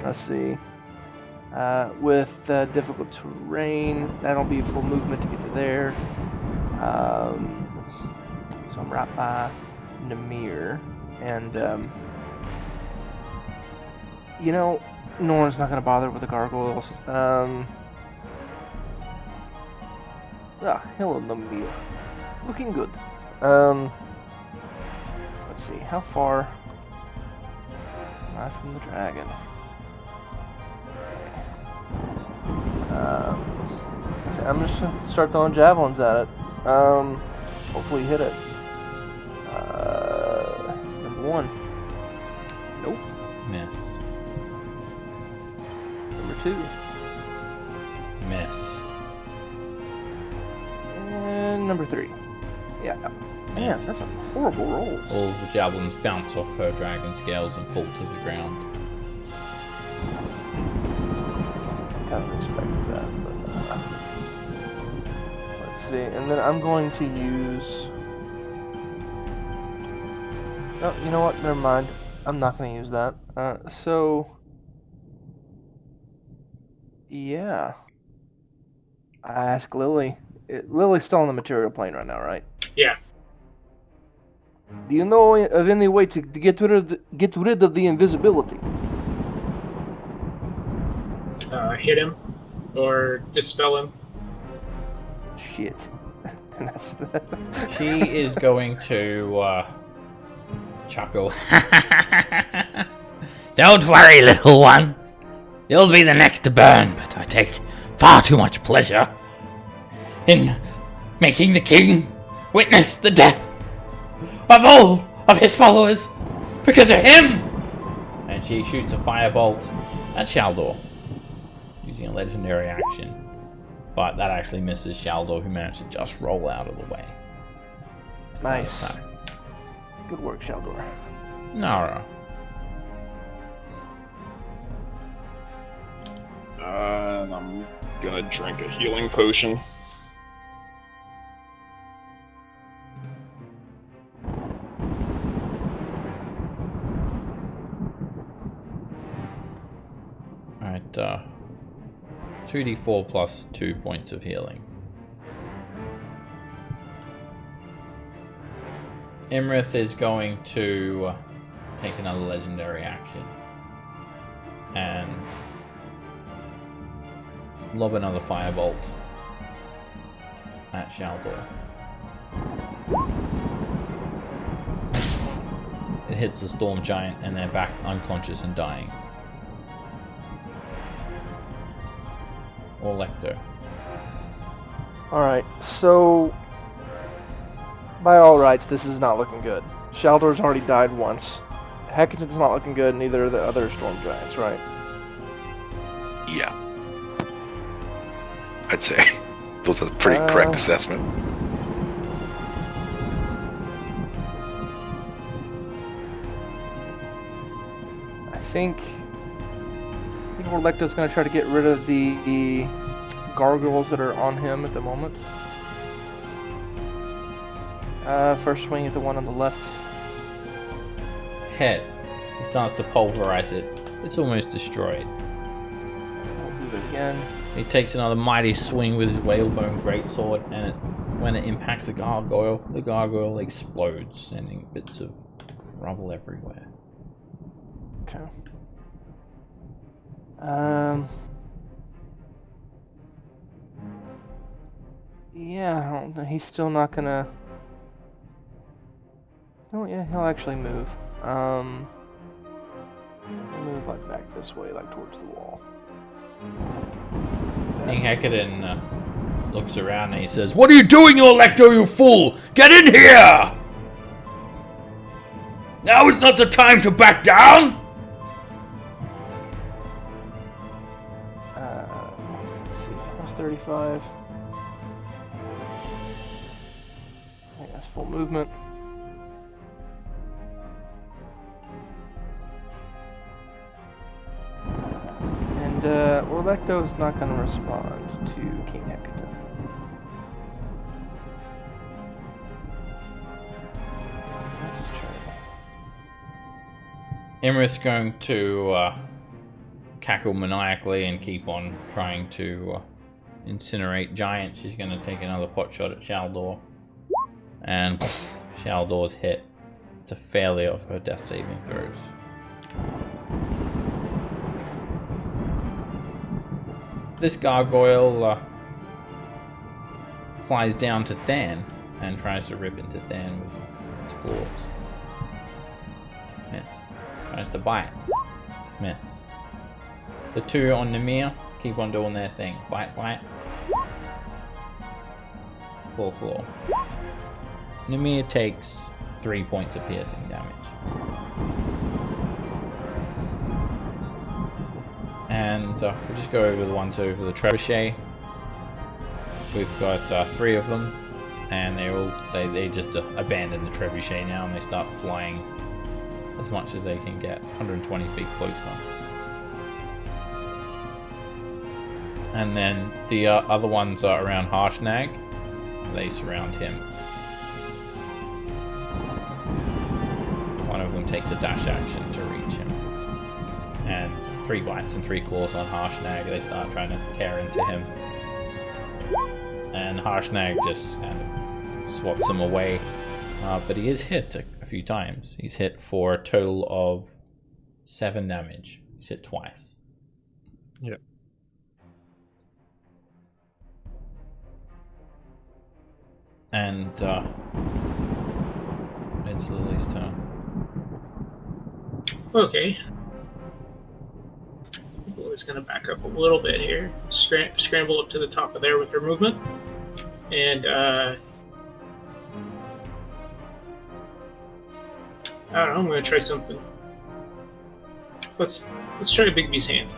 Let's see. With difficult terrain, that'll be full movement to get to there. So I'm right by Namir, and you know, Norn's not gonna bother with the gargoyles. Hello Namir, looking good. Let's see, how far am I from the dragon? So I'm just gonna start throwing javelins at it. Hopefully hit it. Number 1. Nope. Miss. Number 2. Miss. And number 3. Yeah. Man, Miss. that's a horrible roll. All of the javelins bounce off her dragon scales and fall to the ground. Kind of expected that, but let's see. And then I'm going to use. Oh, you know what? Never mind. I'm not going to use that. So yeah. I ask Lily. Lily's still on the material plane right now, right? Yeah. Do you know of any way to get rid of the invisibility? Hit him or dispel him. Shit. She is going to chuckle. Don't worry, little one. You'll be the next to burn, but I take far too much pleasure in making the king witness the death of all of his followers because of him. And she shoots a firebolt at Shaldor using a legendary action. But that actually misses Shaldor, who managed to just roll out of the way. Nice. Good work, Shaldor. Nara. And I'm gonna drink a healing potion. Alright, 2d4 plus 2 points of healing. Imrith is going to take another legendary action and lob another firebolt at Shaldor. It hits the storm giant and they're back unconscious and dying. Or Lecter. Alright, so by all rights, this is not looking good. Shaldor's already died once. Hecaton's not looking good, neither are the other storm giants, right? Yeah. I'd say. That's a pretty correct assessment. think Orlecto's going to try to get rid of the gargoyles that are on him at the moment. First swing at the one on the left. Hit. He starts to pulverize it. It's almost destroyed. I'll do it again. He takes another mighty swing with his whalebone greatsword, and when it impacts the gargoyle explodes, sending bits of rubble everywhere. Okay. Yeah, I don't know. He's still not gonna. Oh yeah, he'll actually move. He'll move like back this way, like towards the wall. King Hecadin looks around and he says, "What are you doing, Orlecto, you fool? Get in here! Now is not the time to back down!" Let's see, that's 35. I think that's full movement. And Orlecto's not going to respond to King Hecatan. That's his turn. Imrith's going to cackle maniacally and keep on trying to incinerate giants. She's going to take another pot shot at Shaldor. And Shaldor's hit. It's a failure of her death saving throws. This gargoyle flies down to Than and tries to rip into Than with its claws. Miss. Tries to bite. Miss. The two on Namir keep on doing their thing. Bite, bite. Claw, claw. Namir takes 3 points of piercing damage. And we'll just go over the ones over the trebuchet. We've got 3 of them, and they just abandon the trebuchet now, and they start flying as much as they can get, 120 feet closer. And then the other ones are around Harshnag. They surround him. One of them takes a dash action to reach him, and 3 bites and 3 claws on Harshnag. They start trying to tear into him. And Harshnag just kind of swaps him away. But he is hit a few times. He's hit for a total of 7 damage. He's hit twice. Yep. And it's Lily's turn. Okay. Lily's gonna back up a little bit here. Scramble up to the top of there with her movement. And I don't know, I'm gonna try something. Let's try Bigby's hand.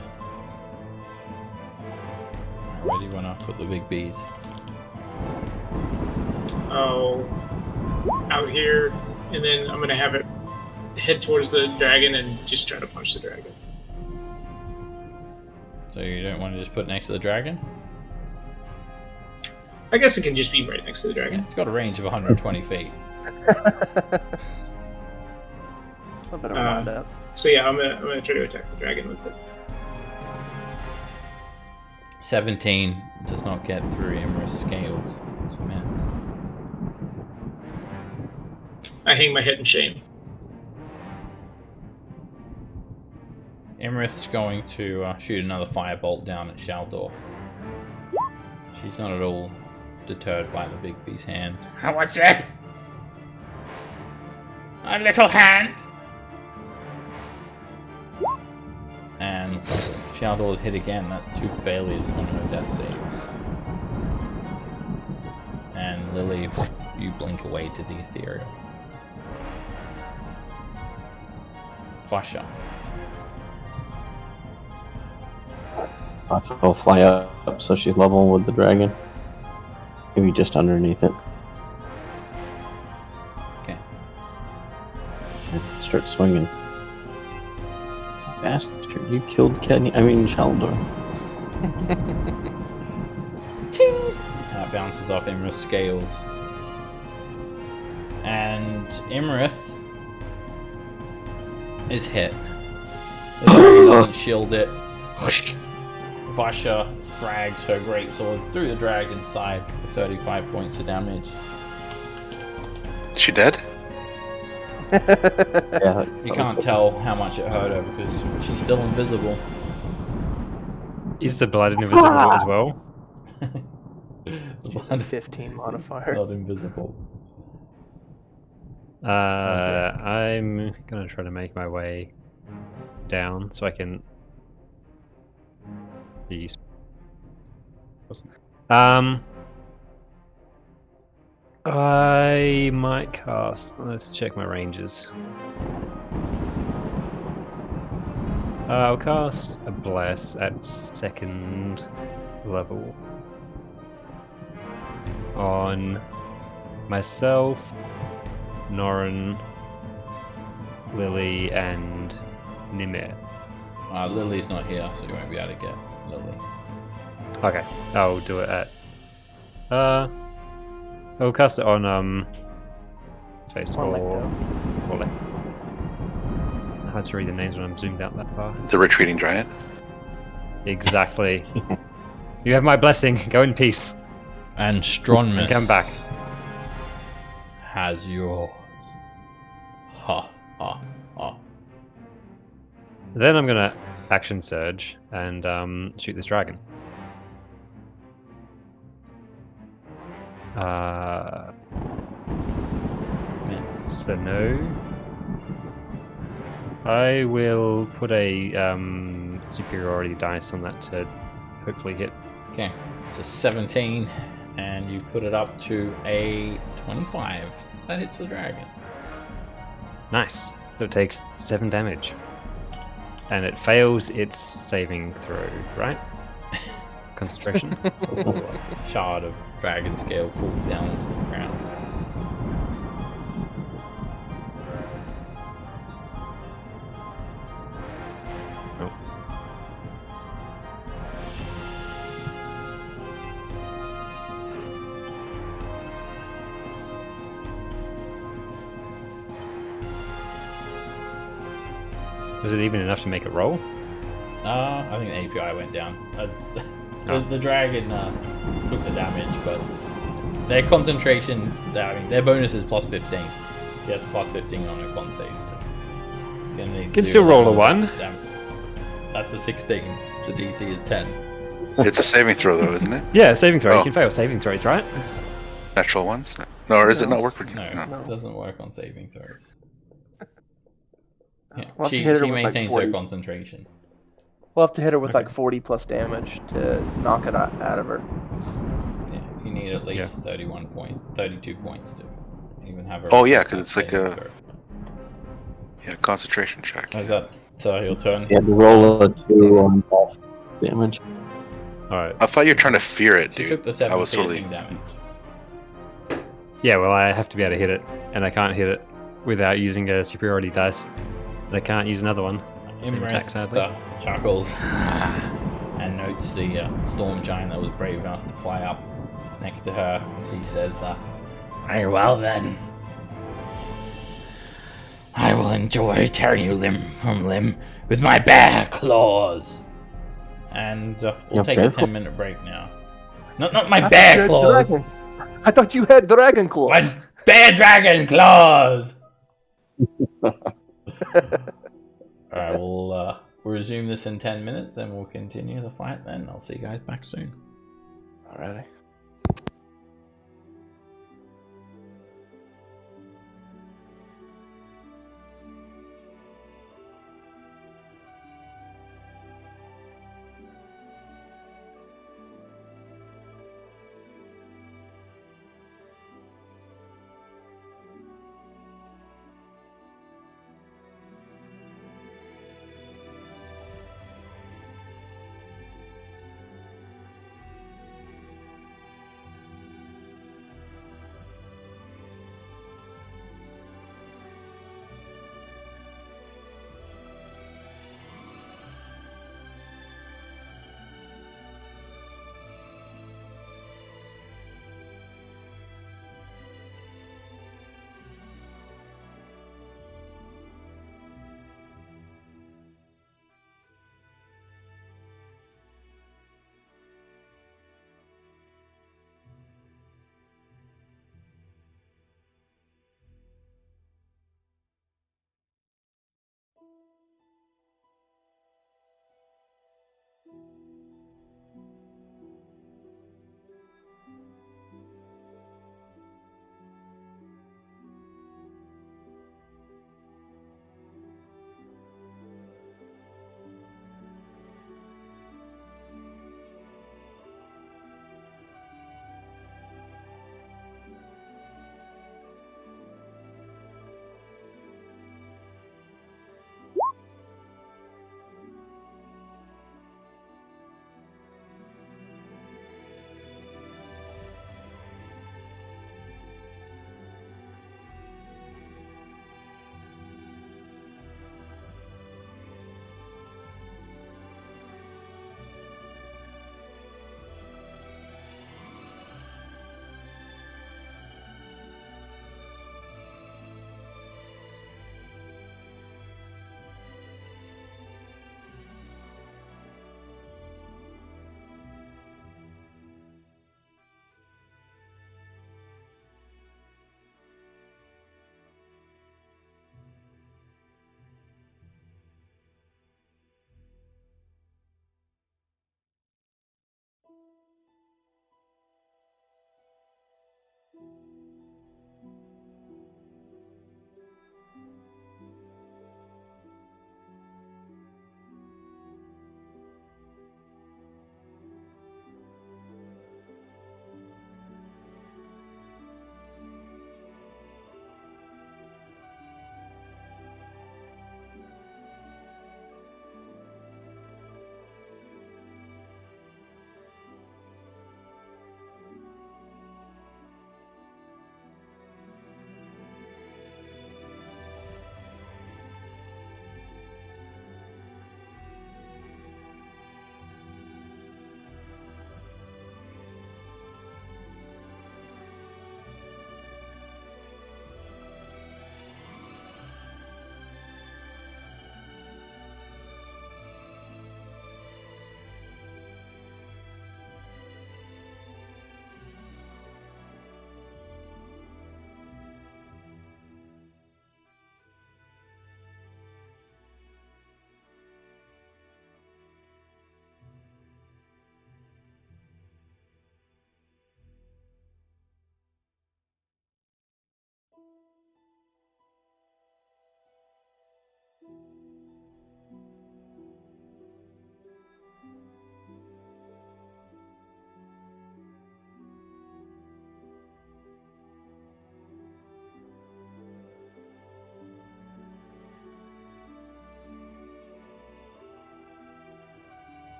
Where do you want to put the big bees? Oh, out here, and then I'm gonna have it head towards the dragon and just try to punch the dragon. So you don't want to just put it next to the dragon? I guess it can just be right next to the dragon. It's got a range of 120 feet. A bit of a roundup. So yeah, I'm gonna try to attack the dragon with it. 17 does not get through Imra's scales. So, man. I hang my head in shame. Imrith's going to shoot another firebolt down at Shaldor. She's not at all deterred by the big bee's hand. What's this? A little hand? And Shaldor is hit again. That's 2 failures on her death saves. And Lily, you blink away to the ethereal. Fasha. Fasha will fly up so she's level with the dragon. Maybe just underneath it. Okay. Start swinging. Bastard, you killed Kenny. I mean, Shaldor. That bounces off Imrith's scales. And Imrith is hit. The dragon doesn't shield it. Vasha drags her greatsword through the dragon's side for 35 points of damage. Is she dead? Yeah. You can't tell how much it hurt her because she's still invisible. Is the blood invisible as well? The blood 15 modifier. not invisible. I'm gonna try to make my way down so I can be. I might cast. Let's check my ranges. I'll cast a bless at 2nd level on myself, Norin, Lily, and Nimir. Lily's not here, so you won't be able to get Lily. Okay, I'll do it at. I'll cast it on space Or or Lecto. or Lecto. Hard to read the names when I'm zoomed out that far. The retreating giant. Exactly. You have my blessing. Go in peace. And Stronmus Come back. has yours. Ha ha ha. Then I'm gonna action surge and shoot this dragon. So no. I will put a superiority dice on that to hopefully hit. Okay, it's a 17, and you put it up to a 25. That hits the dragon. Nice. So it takes 7 damage. And it fails its saving throw, right? Concentration. A shard of dragon scale falls down into the ground. Oh. Was it even enough to make it roll? I think the API went down. The dragon took the damage, but their concentration, their bonus is plus 15. He has plus 15 on a con save. Can still roll a 1. That's a 16. The DC is 10. It's a saving throw, though, isn't it? Yeah, saving throw. Oh. You can fail saving throws, right? Natural ones? No, or is it not work for you? No, No. it doesn't work on saving throws. Yeah, We'll have to she hit her with, like, maintains 40. her concentration. We'll have to hit her with like 40 plus damage to knock it out of her. Yeah, you need at least 32 points to even have her. Oh, yeah, 'cause it's like saving a- throw. Yeah, concentration check. Is that your turn? You had to roll a 2 on buff damage. Alright. I thought you were trying to fear it, She dude. took the 7 I was piercing totally. damage. Yeah, well, I have to be able to hit it, and I can't hit it without using a superiority dice. And I can't use another one. Same attack, sadly. Chuckles and notes the storm giant that was brave enough to fly up next to her. She says, Very well then. I will enjoy tearing you limb from limb with my bare claws. and we'll Your take a bear 10-minute break now. Not my I thought you bear had claws. dragon- I thought you had dragon claws. My bear dragon claws. Alright, we'll resume this in 10 minutes and we'll continue the fight then. I'll see you guys back soon. Alrighty.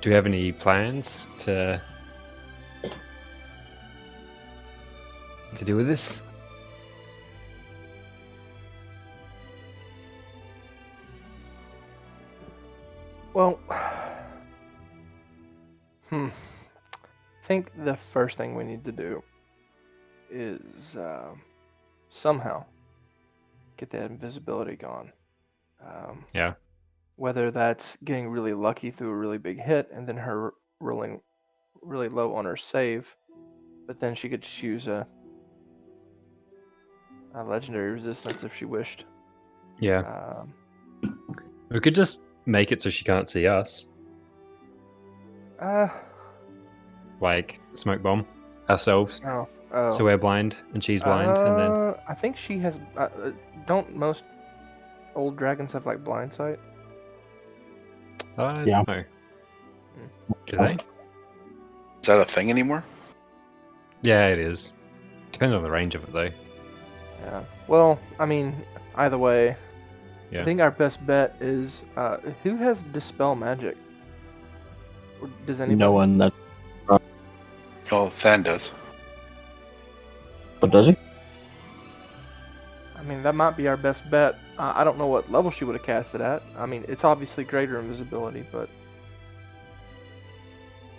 Do you have any plans to do with this? Well, I think the first thing we need to do is somehow get that invisibility gone. Yeah. Whether that's getting really lucky through a really big hit and then her rolling really low on her save, but then she could choose a legendary resistance if she wished. Yeah. We could just make it so she can't see us. Like smoke bomb ourselves. Oh. So we're blind and she's blind, and then I think she has. Don't most old dragons have like blind sight? Yeah. No. Do they? Is that a thing anymore? Yeah, it is. Depends on the range of it, though. Yeah. Well, I mean, either way, Yeah. I think our best bet is who has dispel magic? Or does anybody? No one that. Oh, Than does. But does he? I mean, that might be our best bet. I don't know what level she would have cast it at. I mean, it's obviously greater invisibility, but...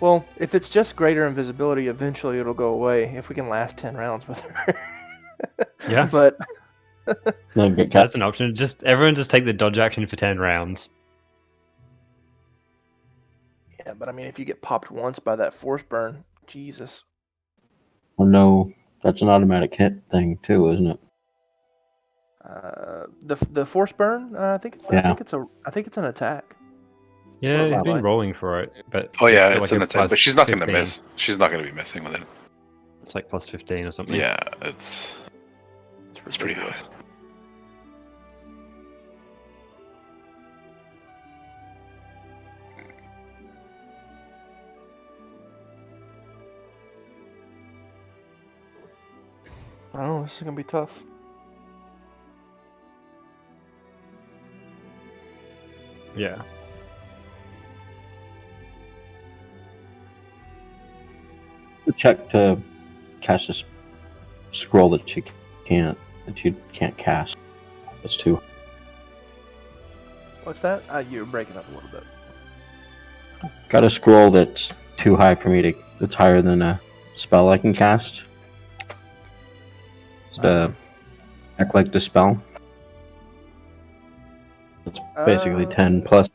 Well, if it's just greater invisibility, eventually it'll go away if we can last 10 rounds with her. Yeah. But... No, get That's cast. an option. Everyone just take the dodge action for 10 rounds. Yeah, but I mean, if you get popped once by that force burn, Jesus. Oh no, that's an automatic hit thing too, isn't it? The force burn, I think it's an attack. Yeah, Well, he's been like- rolling for it, but Oh yeah, got it's like an a attack, but plus she's not going to 15. miss. She's not going to be missing with it. It's like plus 15 or something. Yeah, it's pretty high. I don't know, this is gonna be tough. Yeah. Check to cast a scroll that you can't cast. That's two. What's that? You're breaking up a little bit. Got a scroll that's too high for me to. It's higher than a spell I can cast. It's act like dispel. It's basically 10 plus.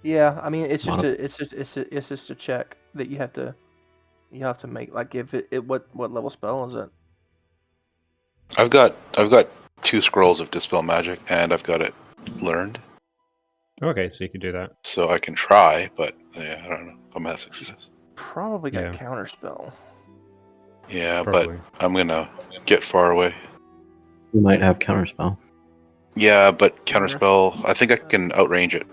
Yeah, I mean, it's just Model. it's just a check that you have to make. Like, if it what level spell is it? I've got 2 scrolls of dispel magic, and I've got it learned, Okay, so you could do that. so I can try. But yeah, I don't know if I'm gonna have success. Probably got Yeah. counter spell. Yeah, Probably. but I'm gonna get far away. You might have counterspell. Yeah, but counterspell, I think I can outrange it.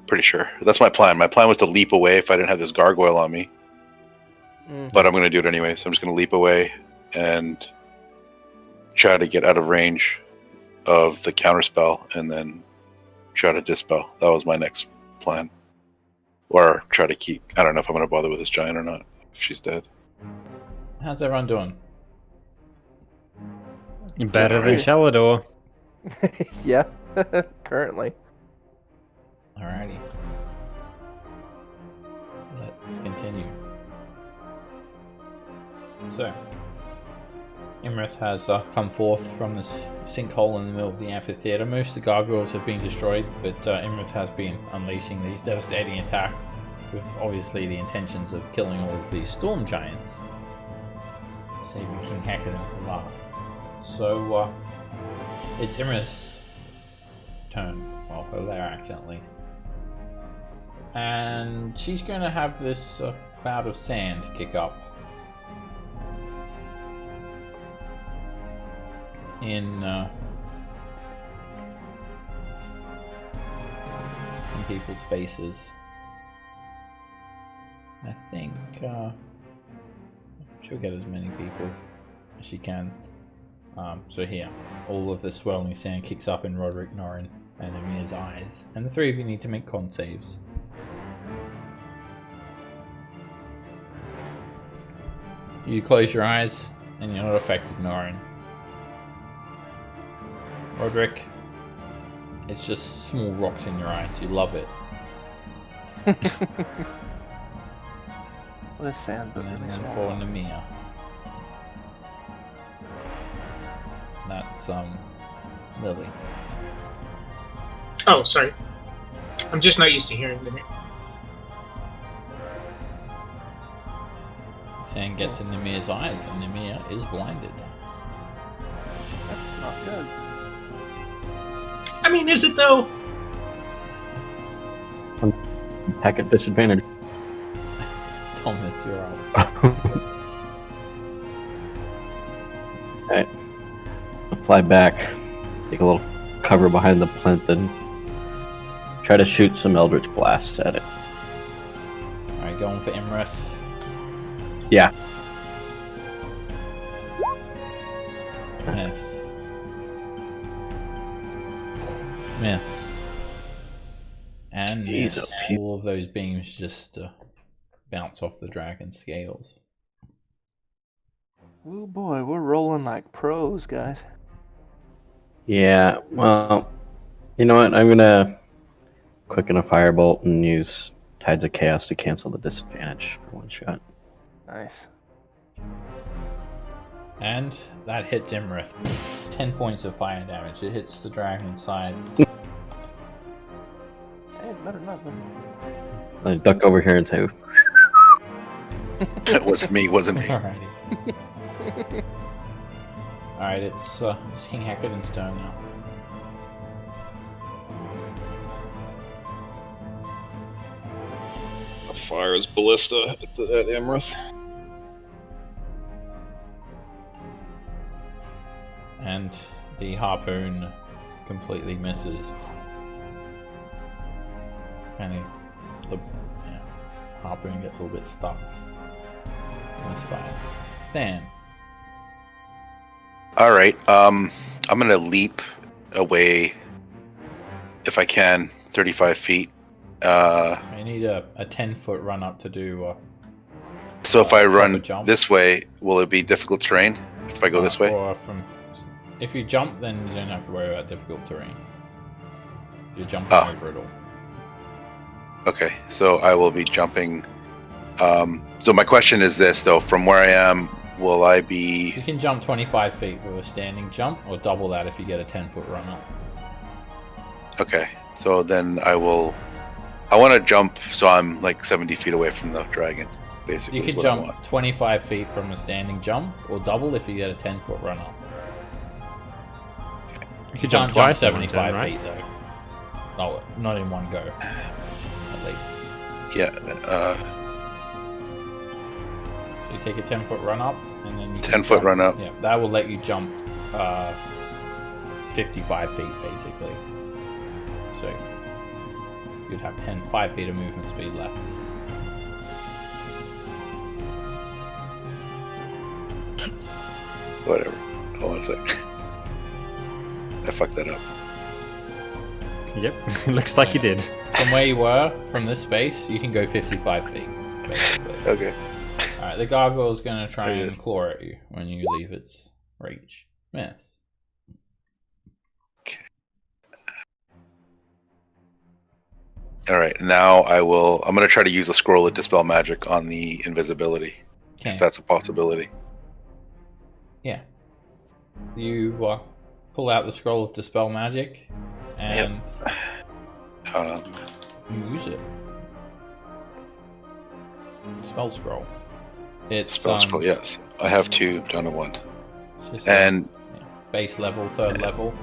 Pretty sure. That's my plan. My plan was to leap away if I didn't have this gargoyle on me. But I'm going to do it anyway, so I'm just going to leap away and try to get out of range of the counterspell and then try to dispel. That was my next plan. Or try to keep... I don't know if I'm going to bother with this giant or not, if she's dead. How's everyone doing? Better than Alright. Shalador. Yeah, currently. Alrighty. Let's continue. So, Imrith has come forth from this sinkhole in the middle of the amphitheater. Most of the gargoyles have been destroyed, but Imrith has been unleashing these devastating attacks with obviously the intentions of killing all of these storm giants, saving King Hackadan for last. So, it's Imrith's turn. Well, her lair action at least. And she's going to have this cloud of sand kick up in people's faces. I think she'll get as many people as she can. So here, all of the swirling sand kicks up in Roderick, Norin, and Amir's eyes. And the three of you need to make con saves. You close your eyes, and you're not affected, Norin. Roderick, it's just small rocks in your eyes. You love it. What is sand? But And really then small. for Nemea. That's Lily. Oh, sorry. I'm just not used to hearing the name. Sand gets in Nemea's eyes, and Nemea is blinded. That's not good. I mean, is it though? Attack at disadvantage. Thomas, you're up. Alright. I'll fly back, take a little cover behind the plinth, and try to shoot some Eldritch Blasts at it. Alright, going for Imrith. Yeah. Miss. Miss. And miss. Jeez, All of those beams just bounce off the dragon's scales. Oh boy, we're rolling like pros, guys. Yeah, well, you know what? I'm gonna quicken a firebolt and use Tides of Chaos to cancel the disadvantage for one shot. Nice. And that hits Imrith. 10 points of fire damage. It hits the dragon's side. Hey, better not than. I duck over here and say, It wasn't me, wasn't me. Alrighty. Alright, it's King Heckerden's turn now. Fires ballista at Imrith. And the harpoon completely misses. And the harpoon gets a little bit stuck. Misfires. Than. All right. I'm gonna leap away if I can, 35 feet. I need a 10-foot run up to do. So if I run jump. this way, will it be difficult terrain? If I go this way? Or if you jump, then you don't have to worry about difficult terrain. You're jumping over it all. Okay, so I will be jumping. So my question is this, though: from where I am, will I be? You can jump 25 feet with a standing jump, or double that if you get a 10-foot run up. Okay, so then I will. I want to jump so I'm like 70 feet away from the dragon. Basically, You is can what I jump want. 25 feet from a standing jump, or double if you get a 10-foot run up. You could Can't jump twice in one 75 turn, right? feet though. No, not in one go. At least. Yeah. You take a 10-foot run up, and then you 10-foot jump- run up. Yeah, that will let you jump 55 feet basically. So you'd have 5 feet of movement speed left. Whatever. Hold on a sec. I fucked that up. Yep, looks like you did. From where you were, from this space, you can go 55 feet. Basically. Okay. Alright, the gargoyle is going to try There it and is. claw at you when you leave its reach. Miss. All right. Now I'm going to try to use a scroll of dispel magic on the invisibility, Okay. if that's a possibility. Yeah. You pull out the scroll of dispel magic and you use it. Spell scroll. It's Spell scroll. Yes, I have 2 down to 1. it's just And base level, 3rd level.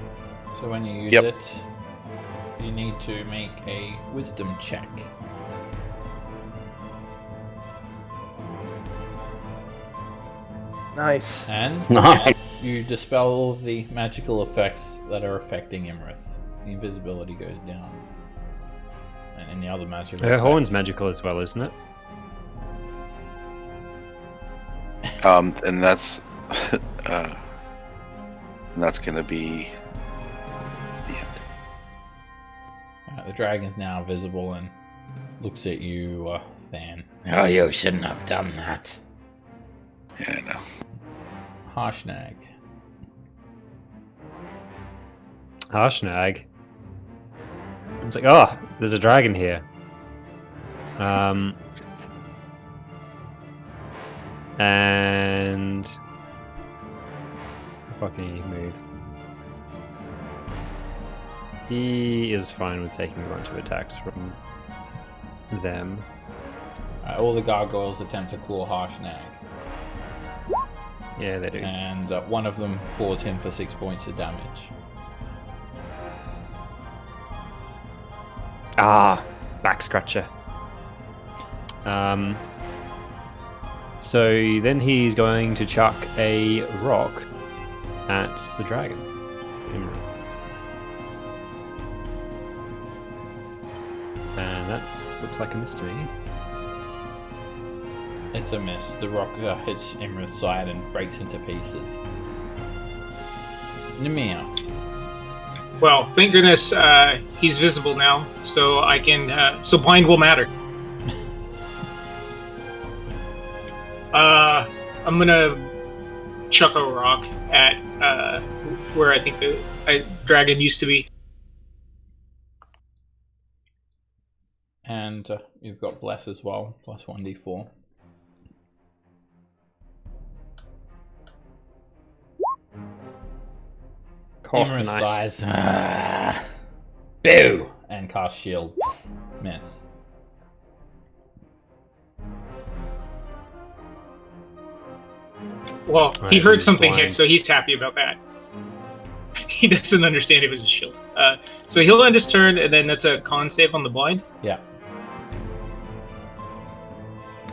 So when you use Yep. it, you need to make a wisdom check. Nice. And Nice. you dispel all of the magical effects that are affecting Imrith. The invisibility goes down. And any other magical Her horn's effects. magical as well, isn't it? and that's going to be the end. The dragon's now visible and looks at you, Than. Oh, you shouldn't have done that. Yeah, no. Harshnag. Harshnag. It's like, oh, there's a dragon here. And how far can he move? He is fine with taking a bunch of attacks from them. All the gargoyles attempt to claw Harshnag, Yeah, they do. and one of them claws him for 6 points of damage. Ah, back scratcher. So then he's going to chuck a rock at the dragon. And that looks like a miss to me. It's a miss. The rock hits Imra's side and breaks into pieces. Nemea. Well, thank goodness he's visible now, so I can. So blind will matter. I'm gonna chuck a rock at where I think the dragon used to be. And you've got Bless as well, plus 1d4. Imra sighs. Boo! And cast shield. Miss. Well, Right, he heard he's something blind. hit, so he's happy about that. He doesn't understand it was a shield. So he'll end his turn, and then that's a con save on the blind. Yeah.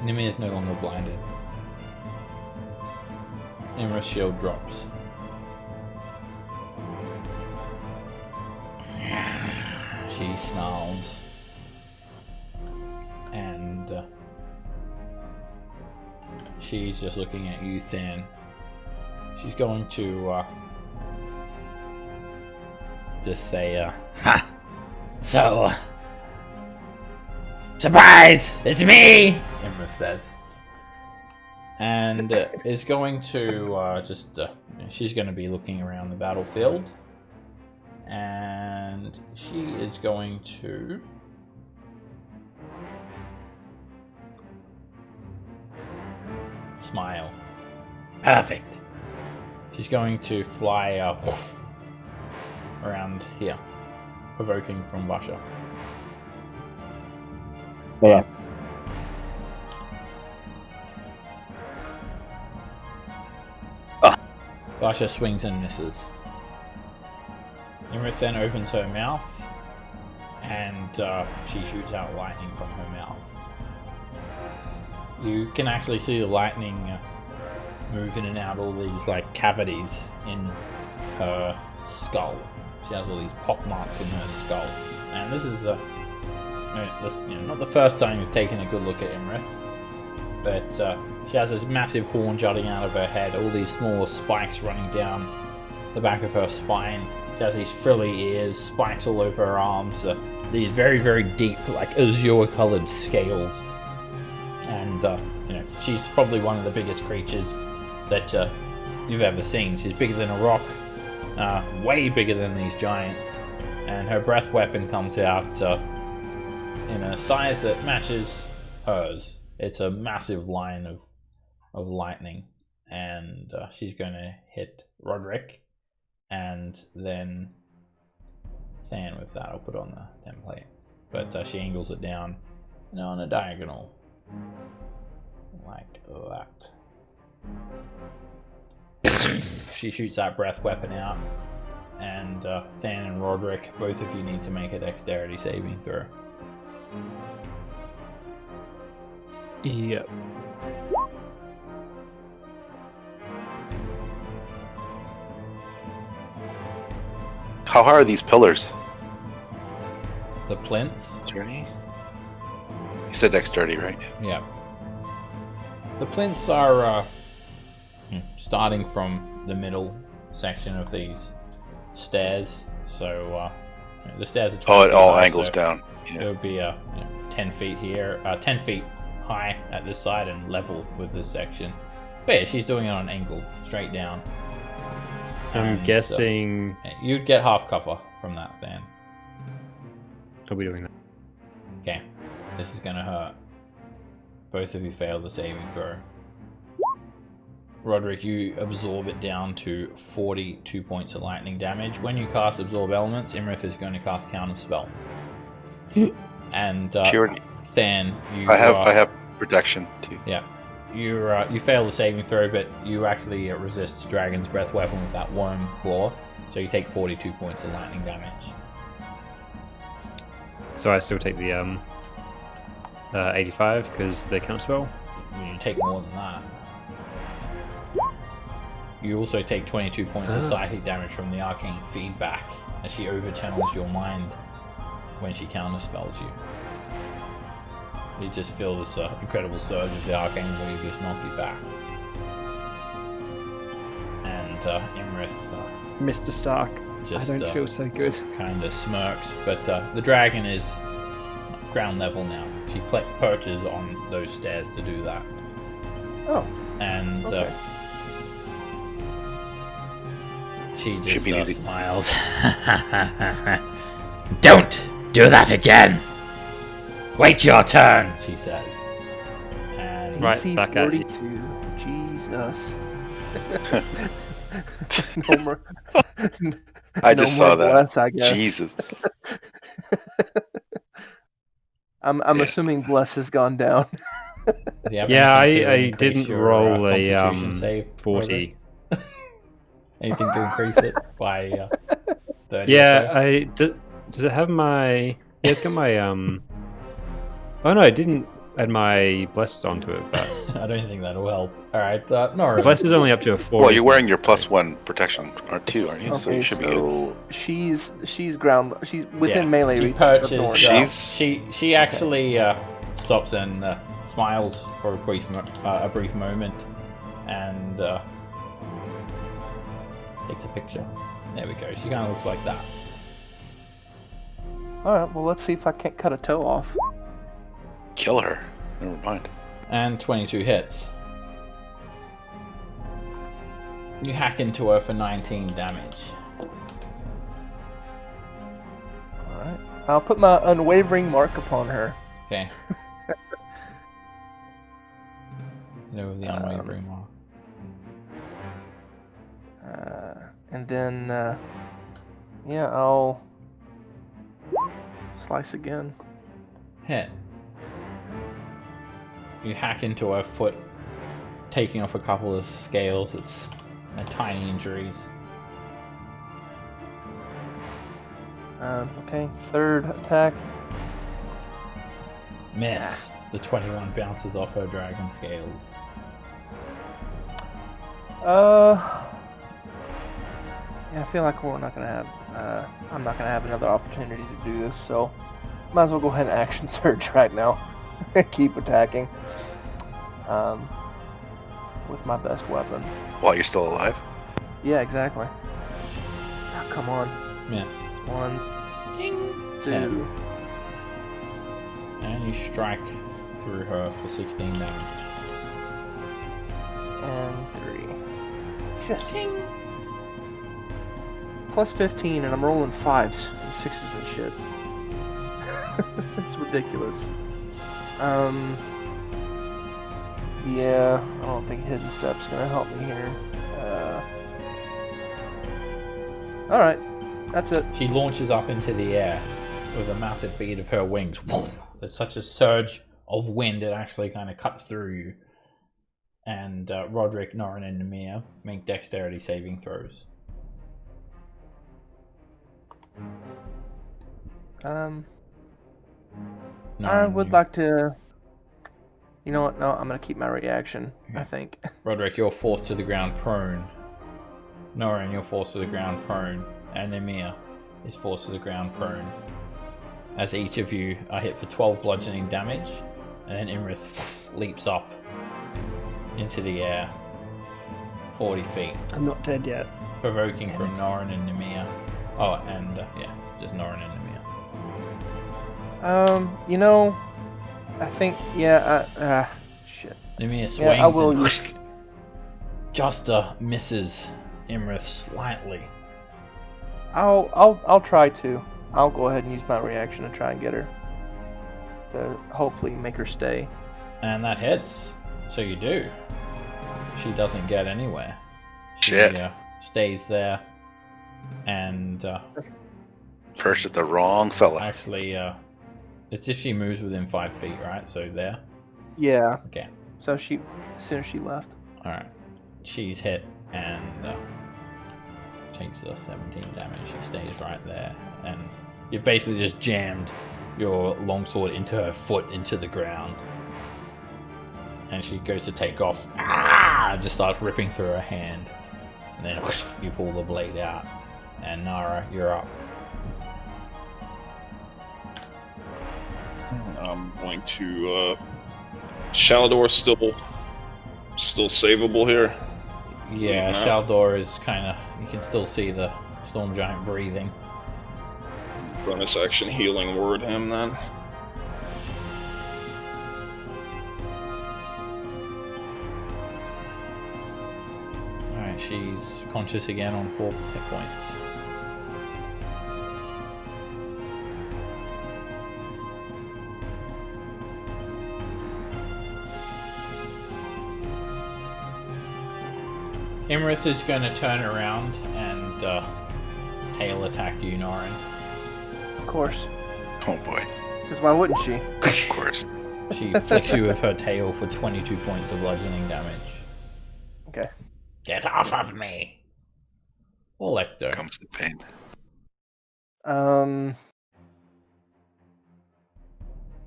Nemea is no longer blinded. Imra's shield drops. She snarls. And she's just looking at you, Than. She's going to just say, Ha! So, surprise! It's me! Imra says. And is going to she's going to be looking around the battlefield. And she is going to smile. Perfect. She's going to fly around here, provoking from Basha. Yeah. Basha swings and misses. Imrith then opens her mouth, and she shoots out lightning from her mouth. You can actually see the lightning move in and out all these like cavities in her skull. She has all these pock marks in her skull, and this is not the first time you've taken a good look at Imrith, but she has this massive horn jutting out of her head, all these small spikes running down the back of her spine. She has these frilly ears, spikes all over her arms, these very, very deep, like azure-colored scales. And, she's probably one of the biggest creatures that you've ever seen. She's bigger than a rock, way bigger than these giants. And her breath weapon comes out in a size that matches hers. It's a massive line of lightning. And she's going to hit Roderick. And then Than with that, I'll put on the template. But she angles it down on a diagonal. Like that. She shoots that breath weapon out. And Than and Roderick, both of you need to make a dexterity saving throw. Yep. How high are these pillars? The plinths? Journey? You said dexterity, right? Yeah. The plinths are starting from the middle section of these stairs. So the stairs are 20 Oh, it feet all high, angles so down. It Yeah. would be 10 feet here, 10 feet high at this side and level with this section. But yeah, she's doing it on an angle, straight down. I'm And, guessing. you'd get half cover from that then. Are we doing that? Okay, this is gonna hurt. Both of you fail the saving throw. Roderick, you absorb it down to 42 points of lightning damage. When you cast Absorb Elements, Imrith is going to cast Counter Spell. And Purity. Than, you I have protection too. Yeah, you fail the saving throw, but you actually resist Dragon's Breath weapon with that worm claw, so you take 42 points of lightning damage. So I still take the 85 because the counterspell. You take more than that. You also take 22 points of psychic damage from the arcane feedback as she overchannels your mind when she counterspells you. You just feel this incredible surge of the arcane wave just knock you back. And Imrith Mr. Stark, just I don't feel so good. kind of smirks, but the dragon is ground level now. She perches on those stairs to do that. Oh. And Okay. she just be easy. smiles. Don't do that again. Wait your turn. She says. And Right, DC back at you. 42. Jesus. No more. I just no saw more that. Bless, I guess. Jesus. I'm assuming Bless has gone down. do you have Yeah, anything to I increase didn't your, roll a Constitution save, 40. Roderick? Anything to increase it by 30? Yeah, or does it have my? Yeah, it's got my Oh no, I didn't add my blessed onto it, but so? I don't think that'll help. All right, Nora. blessed is only up to a 4. Well, you're isn't wearing it? your +1 protection too, aren't you? So Okay, you should be good. she's ground. She's within melee She reach. perches. of Norn. She's- She actually stops and smiles for a brief moment, and takes a picture. There we go. She kind of looks like that. All right. Well, let's see if I can't cut a toe off. Kill her. Never mind. And 22 hits. You hack into her for 19 damage. All right. I'll put my unwavering mark upon her. Okay. The unwavering mark. And then, yeah, I'll slice again. Hit. You hack into her foot, taking off a couple of scales. It's tiny injuries. Okay, third attack. Miss. The 21 bounces off her dragon scales. Yeah, I feel like we're not gonna have. I'm not gonna have another opportunity to do this, so might as well go ahead and action surge right now. Keep attacking. With my best weapon. While you're still alive. Yeah, exactly. Oh, come on. Miss. 1, 2, And you strike through her for 16 damage. and 3. Shit. Plus 15, and I'm rolling 5s and 6s and shit. It's ridiculous. Yeah, I don't think Hidden Step's gonna help me here. Alright, that's it. She launches up into the air with a massive beat of her wings. There's such a surge of wind it actually kind of cuts through you. And Roderick, Norin, and Namir make dexterity saving throws. I Norin, would like to... You know what? No, I'm gonna keep my reaction, I think. Roderick, you're forced to the ground prone. Norin, you're forced to the ground prone. And Namir is forced to the ground prone. As each of you are hit for 12 bludgeoning damage. And then Imrith leaps up into the air 40 feet. I'm not dead yet. Provoking from Norin and Namir. Oh, and yeah, just Norin and Namir. You know, I think, yeah, shit. Namir swings Yeah, I will and use... just misses Imrith slightly. I'll try to. I'll go ahead and use my reaction to try and get her. To hopefully make her stay. And that hits. So you do. She doesn't get anywhere. She Shit. Stays there. And Perched at the wrong fella. actually, it's if she moves within 5 feet, right? So there. Yeah. Okay. So as soon as she left. Alright. She's hit and takes the 17 damage. She stays right there. And you've basically just jammed your longsword into her foot, into the ground. And she goes to take off. Ah! Just starts ripping through her hand. And then whoosh, you pull the blade out. And Nara, you're up. I'm going to Shaldor still savable here. Yeah, No. Shaldor is kind of... You can still see the storm giant breathing. Bonus action healing word him then. Alright, she's conscious again on 4 hit points. Imrith is going to turn around and tail attack you, Norin. Of course. Oh boy. Because why wouldn't she? Of course. She flicks you with her tail for 22 points of bludgeoning damage. Okay. Get off of me! Olecto. Comes the pain.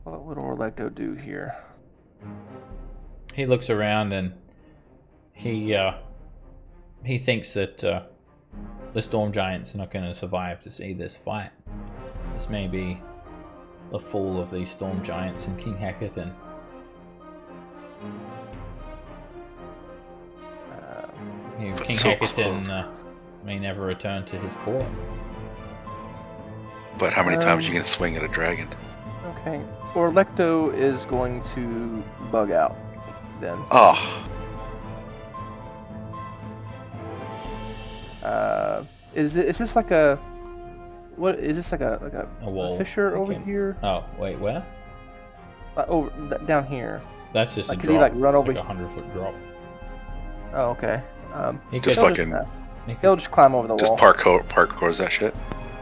What would Orlecto do here? He looks around and he thinks that the storm giant's not going to survive to see this fight. This may be the fall of these storm giants and King Hecatan. King so Hecatan may never return to his court. But how many times are you going to swing at a dragon? Okay. Orlecto is going to bug out then. Oh, Is this like a what is this like a wall. fissure over Okay. here? Oh, wait, where? Down here. That's just Like, a could he, drop. like, run It's over- like a 100-foot drop. Oh, okay. He Just could- fucking- He'll just climb over the just wall. parkours that shit.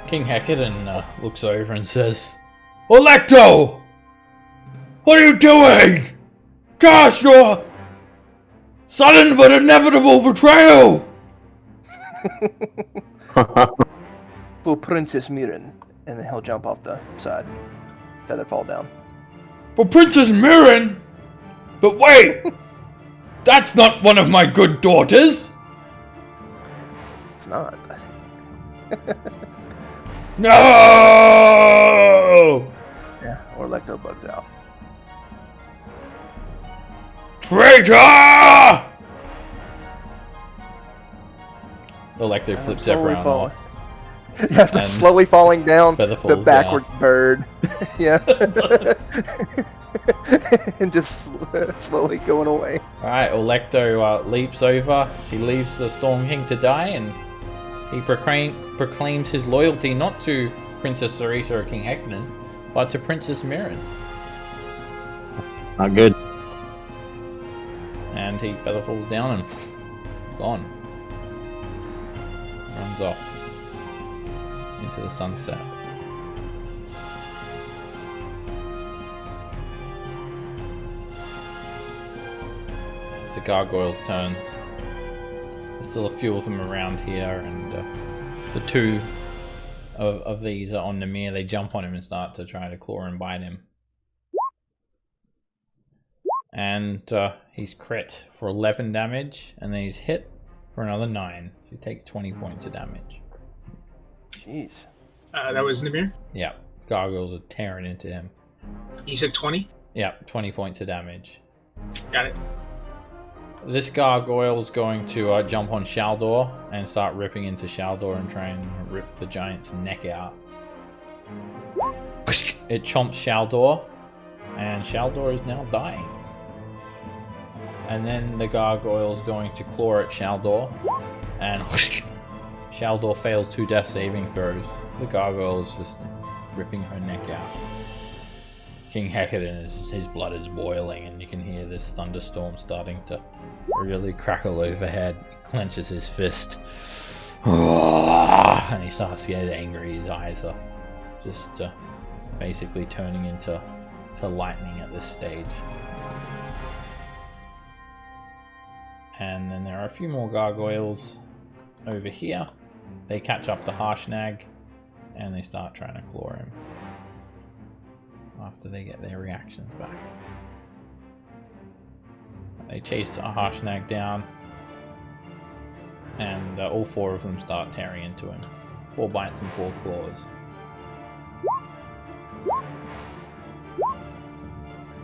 King Hecatan looks over and says, Olecto! What are you doing? Gosh, your sudden but inevitable betrayal! For Princess Mirren, and then he'll jump off the side. Feather fall down. For Princess Mirren? But wait! That's not one of my good daughters! It's not. No! Yeah, Orlecto bugs out. Traitor! Olecto flips slowly everyone falling. off. Yeah, And slowly falling down. feather The falls backward bird. Yeah. And just slowly going away. Alright, Olecto leaps over. He leaves the Storm King to die, and he proclaims his loyalty not to Princess Sarisa or King Hecatan, but to Princess Mirren. Not good. And he feather falls down and gone. Runs off into the sunset. It's the gargoyles' turn. There's still a few of them around here, and the two of these are on Namir. They jump on him and start to try to claw and bite him. And he's crit for 11 damage, and then he's hit for another 9. So he takes 20 points of damage. Jeez. That was Namir. Yeah, gargoyles are tearing into him. You said 20? Yeah, 20 points of damage. Got it. This gargoyle's going to jump on Shaldor and start ripping into Shaldor and try and rip the giant's neck out. It chomps Shaldor, and Shaldor is now dying. And then the gargoyle's going to claw at Shaldor, and Shaldor fails 2 death saving throws. The gargoyle is just ripping her neck out. King Hecate, his blood is boiling, and you can hear this thunderstorm starting to really crackle overhead. He clenches his fist, and he starts to get angry. His eyes are just basically turning into lightning at this stage. And then there are a few more gargoyles over here. They catch up to Harshnag, and they start trying to claw him after they get their reactions back. They chase Harshnag down, and all 4 of them start tearing into him. 4 bites and 4 claws.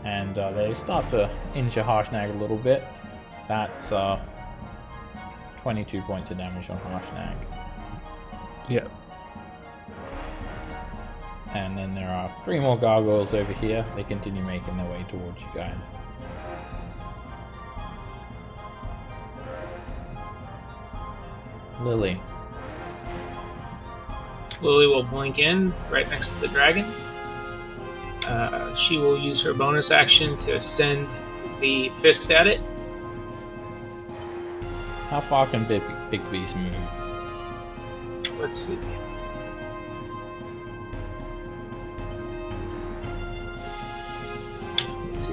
And they start to injure Harshnag a little bit. That's 22 points of damage on Harshnag. Yeah. And then there are 3 more gargoyles over here. They continue making their way towards you guys. Lily. Lily will blink in right next to the dragon. She will use her bonus action to send the fist at it. How far can Big Beast move? Let's see.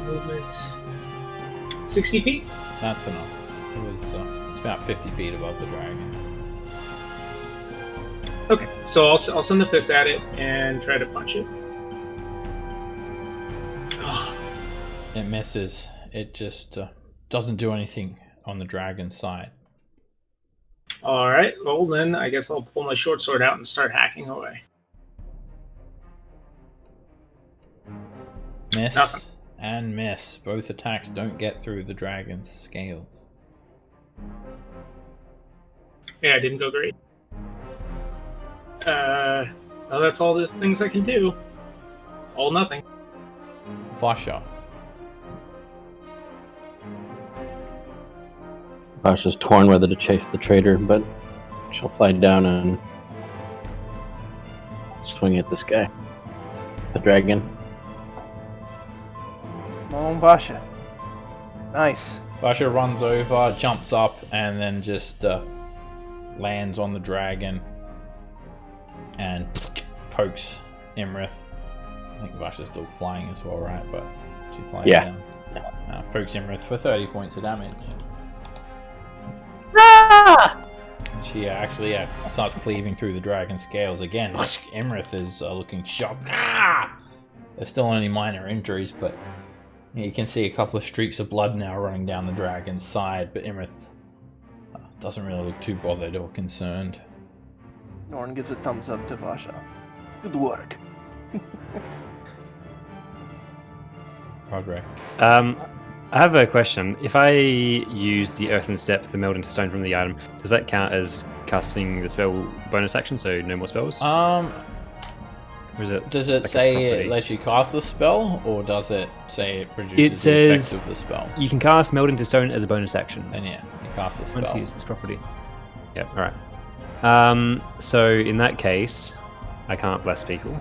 Movement 60 feet. That's enough. It's about 50 feet above the dragon. Okay, so I'll send the fist at it and try to punch it. It misses. It just doesn't do anything on the dragon's side. All right. Well, then I guess I'll pull my short sword out and start hacking away. Miss. Nothing. And miss. Both attacks don't get through the dragon's scales. Yeah, it didn't go great. Well, that's all the things I can do. All nothing. Vasha. Vasha's torn whether to chase the traitor, but she'll fly down and swing at this guy. The dragon. Come on, Vasha. Nice. Vasha runs over, jumps up, and then just lands on the dragon and pokes Imrith. I think Vasha's still flying as well, right? But she flies down. Pokes Imrith for 30 points of damage. And she actually starts cleaving through the dragon's scales again. Imrith is looking shocked. There's still only minor injuries, but you can see a couple of streaks of blood now running down the dragon's side, but Imrith doesn't really look too bothered or concerned. Norn gives a thumbs up to Vasha. Good work. Roderick. I have a question. If I use the Earthen Steps to meld into stone from the item, does that count as casting the spell bonus action, so no more spells? Or is it does it like say it lets you cast the spell, or does it say it produces It the says effect of the spell? you can cast meld into stone as a bonus action. Then yeah, you cast the I want to spell. use this property. Yep, alright. So in that case, I can't bless people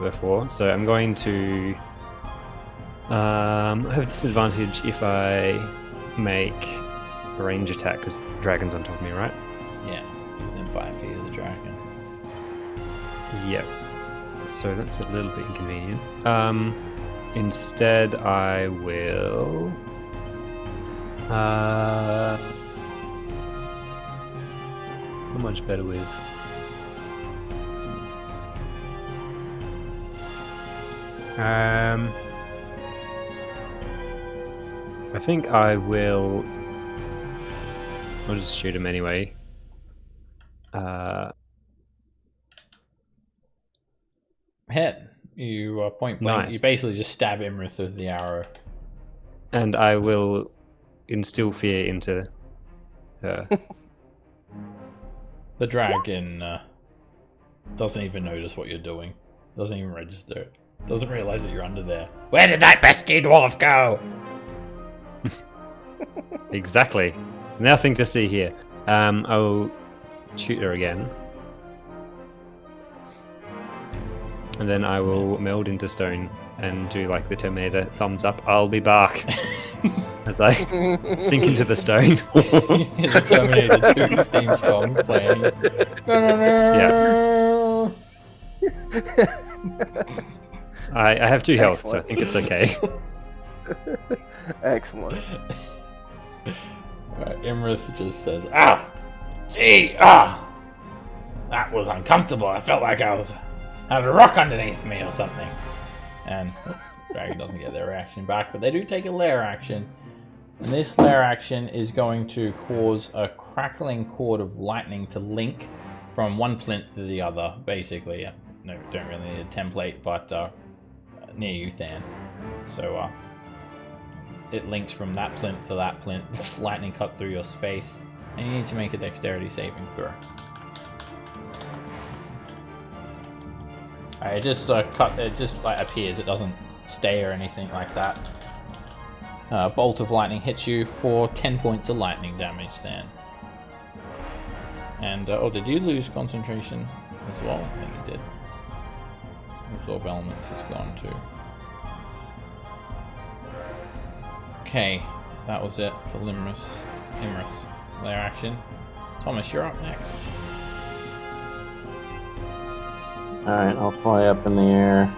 before, so I'm going to have a disadvantage if I make a range attack because the dragon's on top of me, right? Yeah, within 5 feet of the dragon. Yep. So that's a little bit inconvenient. Instead, I will. How much better with? I think I will. I'll just shoot him anyway. Hit. You point blank. Nice. You basically just stab Imrith with the arrow. And I will instill fear into her. The dragon doesn't even notice what you're doing. Doesn't even register it. Doesn't realize that you're under there. Where did that pesky dwarf go? Exactly. Nothing to see here. I'll shoot her again. And then I will meld into stone and do like the Terminator thumbs up. I'll be back. As I sink into the stone. The Terminator 2 theme song playing. Yeah. I have 2 health, so I think it's okay. Excellent. Imrith just says, "Ah! Gee! Ah! That was uncomfortable. I felt like I had a rock underneath me or something." And oops, dragon doesn't get their reaction back, but they do take a lair action. And this lair action is going to cause a crackling cord of lightning to link from one plinth to the other, basically. No, don't really need a template, but near you, Than. So it links from that plinth to that plinth. Lightning cuts through your space, and you need to make a dexterity saving throw. It just it just like appears. It doesn't stay or anything like that. Bolt of lightning hits you for 10 points of lightning damage then. And oh, did you lose concentration as well? I think you did. Absorb elements is gone too. Okay, that was it for Imrith. Lair action. Thomas, you're up next. Alright, I'll fly up in the air.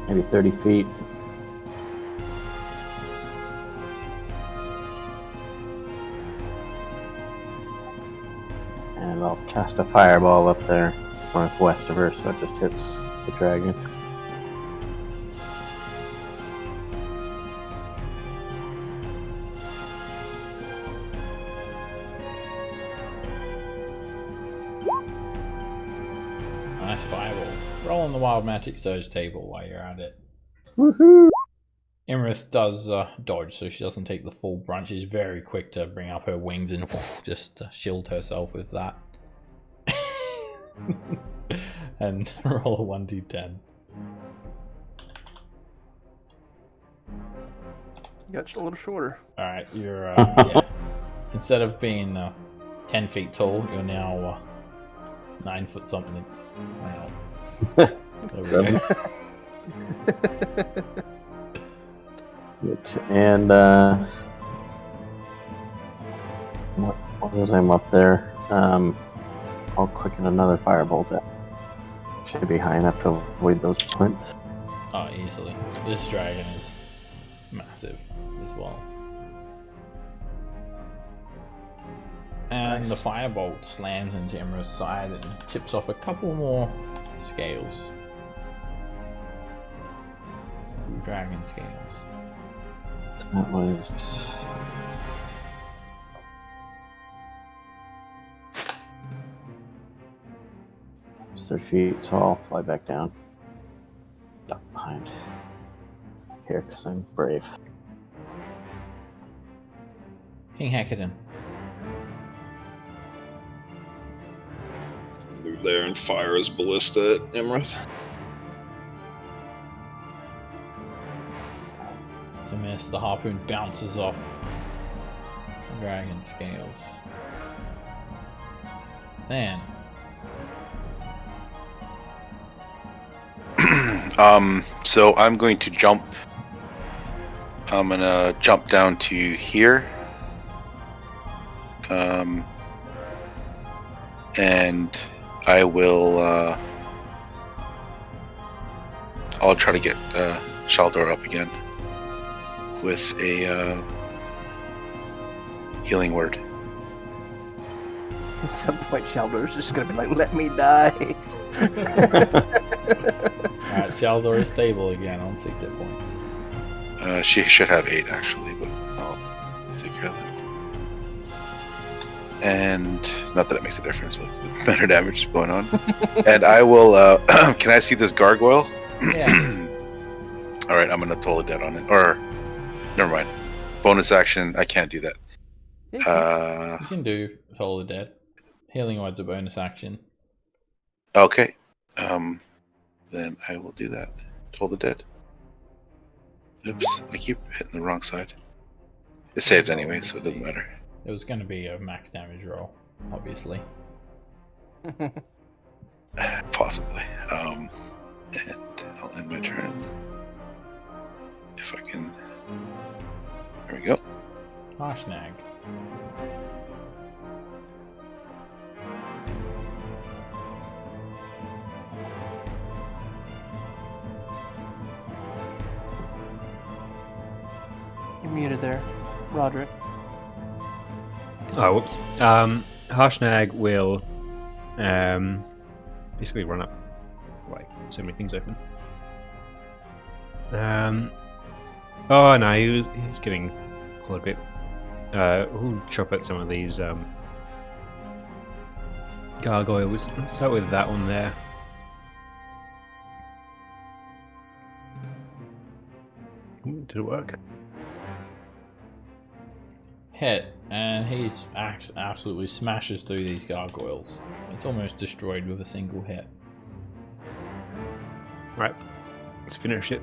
Maybe 30 feet. And I'll cast a fireball up there, northwest of her, so it just hits the dragon. Nice fireball. Roll on the Wild Magic Surge table while you're at it. Woohoo! Imrith does dodge, so she doesn't take the full brunt. She's very quick to bring up her wings and just shield herself with that. And roll a 1d10. Got you a little shorter. Alright, you're, yeah. Instead of being 10 feet tall, you're now 9 foot something. Wow. There we go. And as I'm up there, I'll quicken another firebolt out. Should be high enough to avoid those plinths. Oh, easily. This dragon is massive as well. And Nice. the firebolt slams into Imra's side and chips off a couple more scales. Dragon scales. That was... It's 30 feet, so I'll fly back down. Duck behind. Here, because I'm brave. King Hecadon. Move there and fire his ballista at Imrith. To miss, the harpoon bounces off the dragon scales. Then, So I'm going to jump. I'm gonna jump down to here. And I will. I'll try to get Shaldor up again with a healing word. At some point, Shaldor's just gonna be like, "Let me die." alright, Shaldor is stable again on 6 hit points. She should have 8 actually, but I'll take care of that. And not that it makes a difference with the amount of damage going on. And I will. Can I see this gargoyle? Yeah. All right, I'm gonna toll a dead on it. Or never mind. Bonus action. I can't do that. You can do Toll the Dead. Healing word's a bonus action. Okay. Then I will do that. Toll the dead. Oops, I keep hitting the wrong side. It saves anyway, so it doesn't matter. It was going to be a max damage roll, obviously. Possibly. And I'll end my turn. If I can. There we go. Harshnag. You're muted there, Roderick. Oh, whoops. Harshnag will basically run up. Like, so many things open. Oh no, he's getting a little bit. We'll chop at some of these gargoyles. Let's start with that one there. Ooh, did it work? Hit, and he absolutely smashes through these gargoyles. It's almost destroyed with a single hit. Right, let's finish it.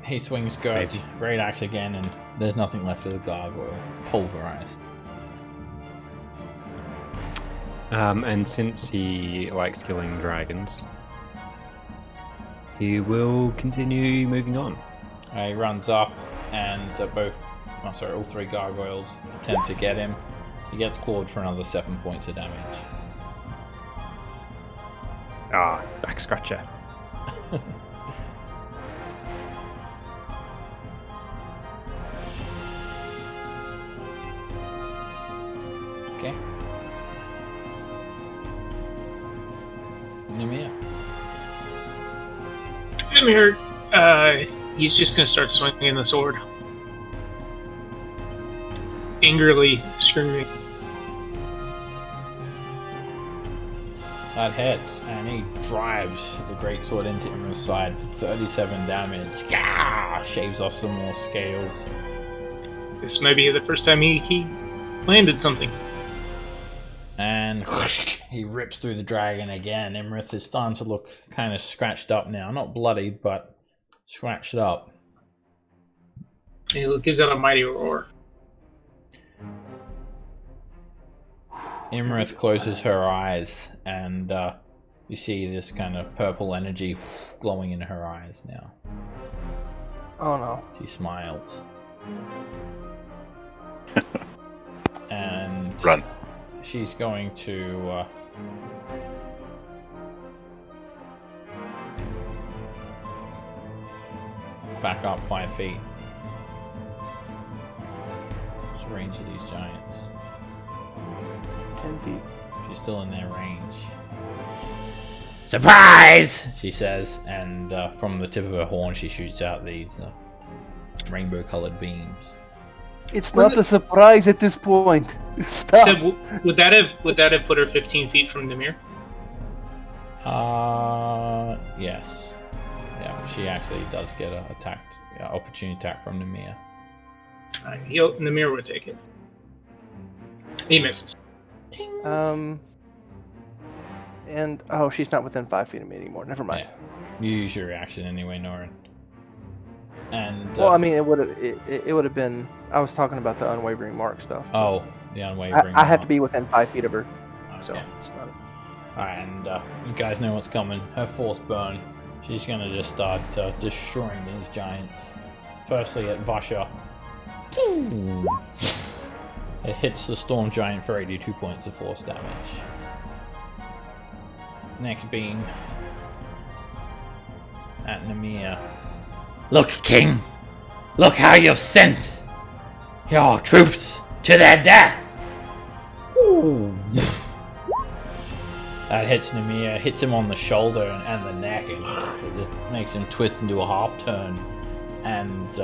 He swings Great Axe again, and there's nothing left of the gargoyle. It's pulverized. And since he likes killing dragons, he will continue moving on. He runs up, and all three gargoyles attempt to get him. He gets clawed for another 7 points of damage. Ah, back scratcher. Okay. Nimir. Nimir, he's just gonna start swinging the sword. Angrily screaming. That hits, and he drives the greatsword into Imra's side for 37 damage. Gah! Shaves off some more scales. This might be the first time he landed something. And he rips through the dragon again. Imrith is starting to look kind of scratched up now. Not bloodied, but scratched up. And he gives out a mighty roar. Imrith closes her eyes, and you see this kind of purple energy glowing in her eyes now. Oh no. She smiles. And Run. she's going to back up 5 feet. What's the range of these giants? 10 feet. She's still in their range. Surprise! She says, and from the tip of her horn she shoots out these rainbow-colored beams. It's not a surprise at this point. Stop. So would that have put her 15 feet from Nimir? Yes. Yeah, she actually does get an opportunity attack from Nimir. Nimir would take it. He misses. And oh, she's not within 5 feet of me anymore. Never mind. Yeah. You use your reaction anyway, Norin. And well, I mean, it would have been. I was talking about the unwavering mark stuff. Oh, the unwavering. I have to be within 5 feet of her, okay. so it's not. Alright, and you guys know what's coming. Her force burn. She's gonna just start destroying these giants. Firstly at Vasha. It hits the storm giant for 82 points of force damage. Next being at Nimir. Look, King. Look how you've sent your troops to their death. That hits Nimir, hits him on the shoulder and the neck, and it just makes him twist into a half turn, and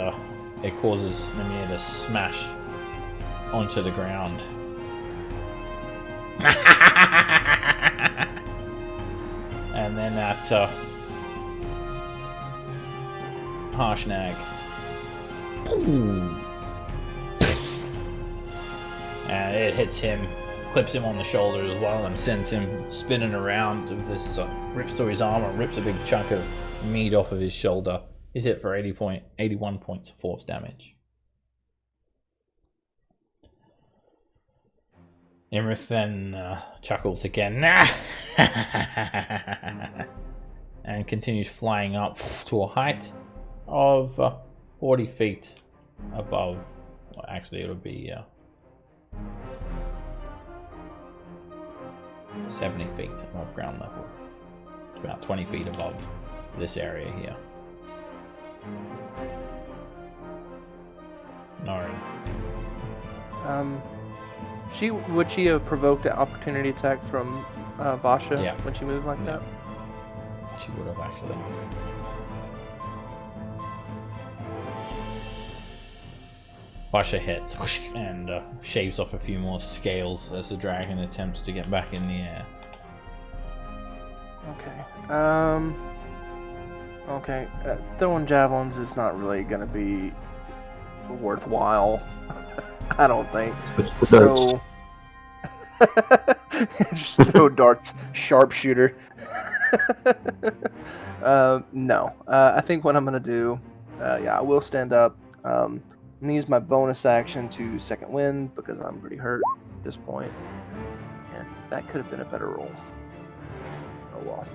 it causes Nimir to smash onto the ground. And then at Harshnag. And it hits him, clips him on the shoulder as well, and sends him spinning around. This rips through his armor, rips a big chunk of meat off of his shoulder, He's hit for 81 points of force damage. Imrith then chuckles again and continues flying up to a height of 40 feet above. Well, actually, it'll be 70 feet above ground level. It's about 20 feet above this area here. Norin. Would she have provoked an opportunity attack from Vasha when she moved like that? She would have actually. Vasha hits and shaves off a few more scales as the dragon attempts to get back in the air. Okay. Okay. Throwing javelins is not really going to be worthwhile. I don't think. So. Just throw darts. Sharpshooter. No. I think what I'm going to do. I will stand up. I'm going to use my bonus action to second wind because I'm pretty hurt at this point. And that could have been a better roll. Oh well.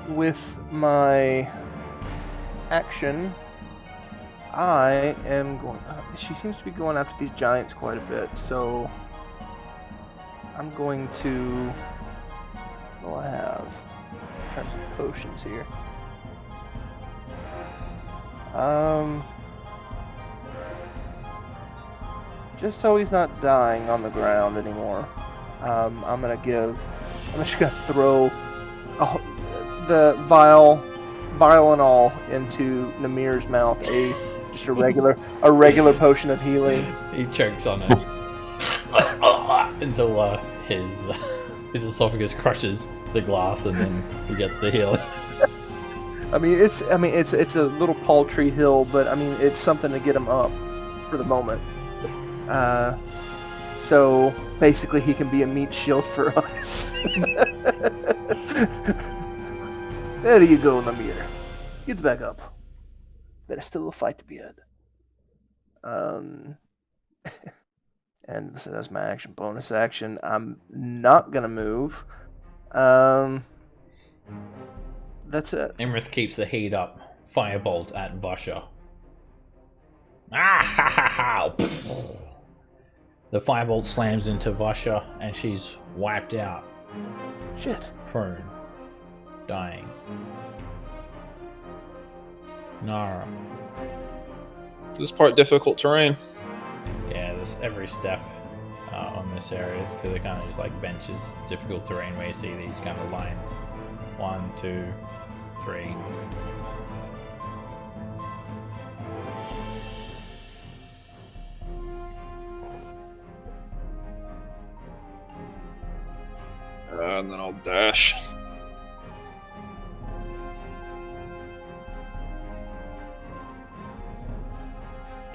With my action, I am going. She seems to be going after these giants quite a bit, so I'm going to. What do I have in terms of potions here? Just so he's not dying on the ground anymore. I'm just gonna throw the vial and all into Namir's mouth. Just a regular potion of healing. He chokes on it until his esophagus crushes the glass, and then he gets the healing. It's a little paltry hill, but it's something to get him up for the moment. So basically, he can be a meat shield for us. There you go, Namir. Get back up. There's still a fight to be had. And so that's my action. Bonus action. I'm not gonna move. That's it. Imrith keeps the heat up. Firebolt at Vasha. Ah ha ha ha! The firebolt slams into Vasha, and she's wiped out. Shit. Prone. Dying. Nara. This is part difficult terrain. Yeah, there's every step on this area, because they're kind of just like benches. Difficult terrain where you see these kind of lines. 1, 2, 3. And then I'll dash.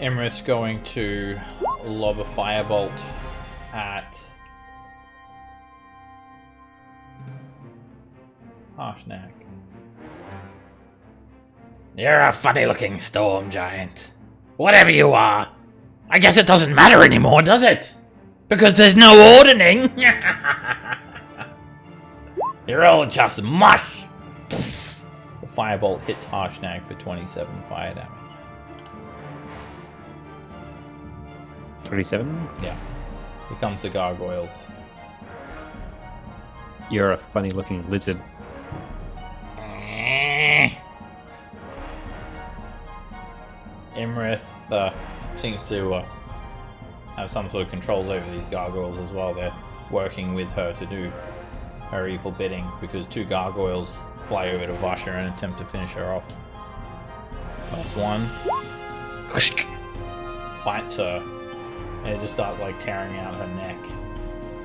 Imrith's going to lob a firebolt at Harshnag. You're a funny-looking storm giant. Whatever you are. I guess it doesn't matter anymore, does it? Because there's no ordering. You're all just mush. The firebolt hits Harshnag for 27 fire damage. 27? Yeah. Here comes the gargoyles. You're a funny-looking lizard. Imrith seems to have some sort of controls over these gargoyles as well. They're working with her to do her evil bidding, because 2 gargoyles fly over to Vasha and attempt to finish her off. First one bites her, and it just starts like tearing out her neck.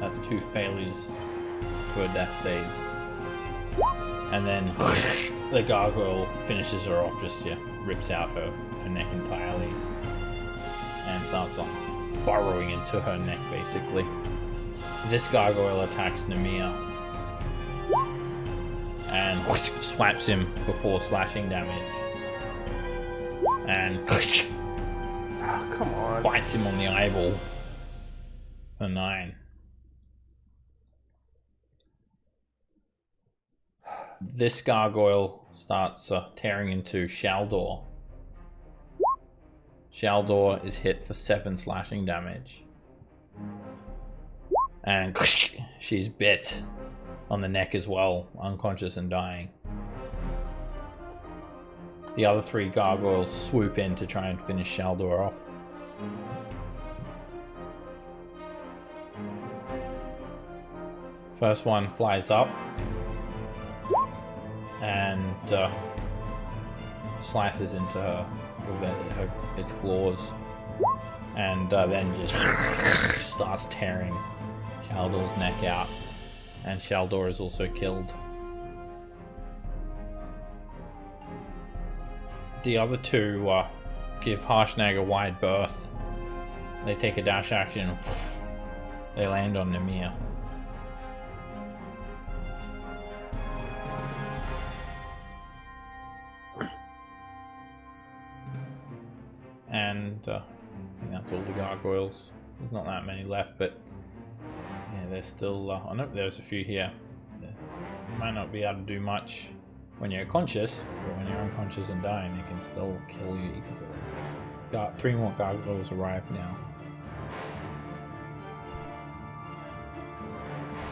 That's 2 failures to her death saves. And then the gargoyle finishes her off, just rips out her neck entirely and starts burrowing into her neck basically. This gargoyle attacks Namir and swipes him for 4 slashing damage. And Oh, come on. bites him on the eyeball for 9. This gargoyle starts tearing into Shaldor. Shaldor is hit for 7 slashing damage. And she's bit on the neck as well, unconscious and dying. The other 3 gargoyles swoop in to try and finish Shaldor off. First one flies up and slices into her with its claws, and then just starts tearing Shaldor's neck out, and Shaldor is also killed. The other 2 give Harshnag a wide berth. They take a dash action. They land on Nemir. And I think that's all the gargoyles. There's not that many left, but yeah, there's still. I know there's a few here. You might not be able to do much when you're conscious, but when you're unconscious and dying, they can still kill you easily. Got 3 more gargoyles arrive now.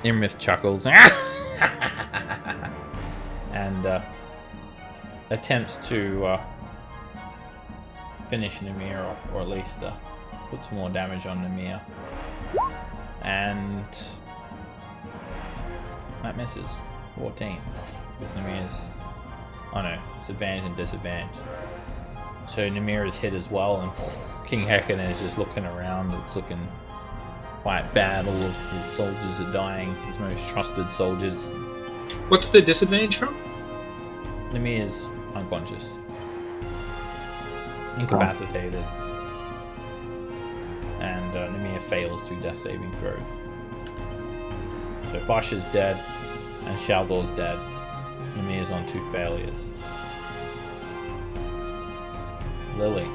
Imrith chuckles and attempts to finish Nemir off, or at least put some more damage on Nemir. And that misses. 14. Because Nemir's... Oh no, it's advantage and disadvantage. So Nemir is hit as well, and King Hekanen is just looking around. It's looking quite bad. All of his soldiers are dying. His most trusted soldiers. What's the disadvantage from? Nemir's unconscious. Incapacitated. And Nemir fails 2 death saving throws. So Vosh is dead, and Shaldor's dead. Nemir's on 2 failures. Lily.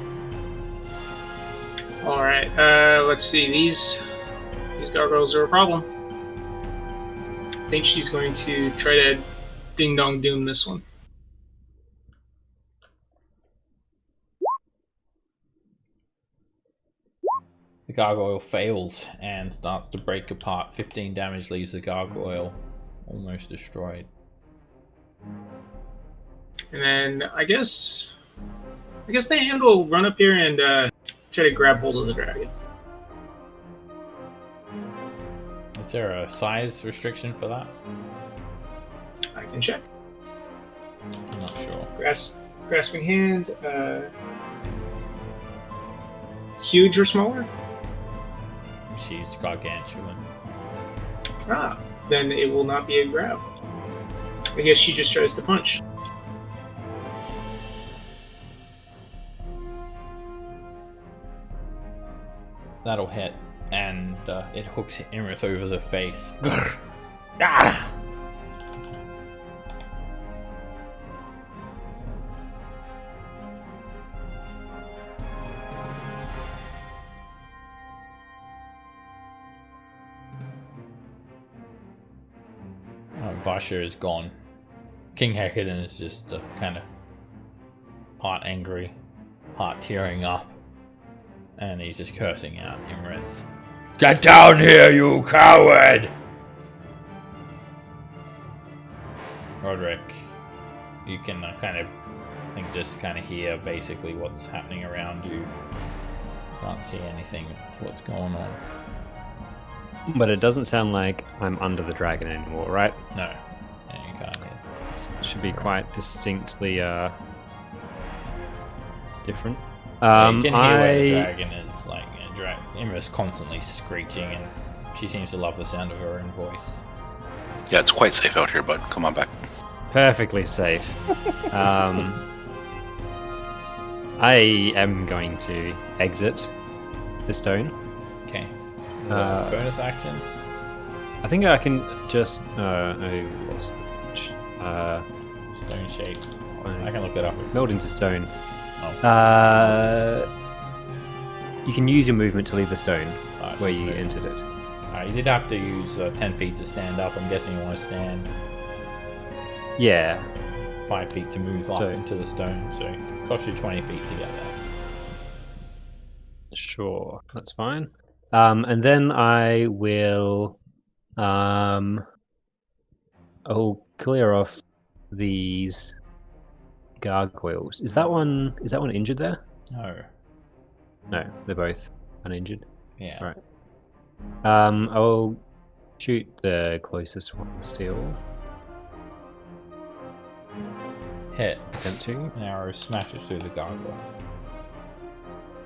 Alright, let's see. These gargoyles are a problem. I think she's going to try to ding dong doom this one. The gargoyle fails and starts to break apart. 15 damage leaves the gargoyle almost destroyed. And then I guess the hand will run up here and try to grab hold of the dragon. Is there a size restriction for that? I can check. I'm not sure. Grasping hand. Huge or smaller? She's gargantuan. Ah, then it will not be a grab. I guess she just tries to punch. That'll hit, and it hooks Imrith over the face. Ah! Vasha is gone. King Hekaden is just kind of part angry, part tearing up, and he's just cursing out Imrith. Get down here, you coward! Roderick, you can just hear basically what's happening around you. Can't see anything, what's going on. But it doesn't sound like I'm under the dragon anymore, right? No, you can't hear. It should be quite distinctly different. You can hear where the dragon is. Like, Imra's constantly screeching, and she seems to love the sound of her own voice. Yeah, it's quite safe out here, bud. Come on back. Perfectly safe. I am going to exit the stone. Okay. Bonus action? I think I can just... I lost... Stone shape. I can look it up. Meld into stone. Oh. You can use your movement to leave the stone It's where just you movement. entered it. Alright, you did have to use 10 feet to stand up. I'm guessing you want to stand Yeah. 5 feet to move up So- into the stone, so it costs you 20 feet to get there. Sure, that's fine. And then I will, I'll clear off these gargoyles. Is that one injured there? No. No, they're both uninjured. Yeah. Right. I'll shoot the closest one still. Hit. Attempt to. An arrow smashes through the gargoyle.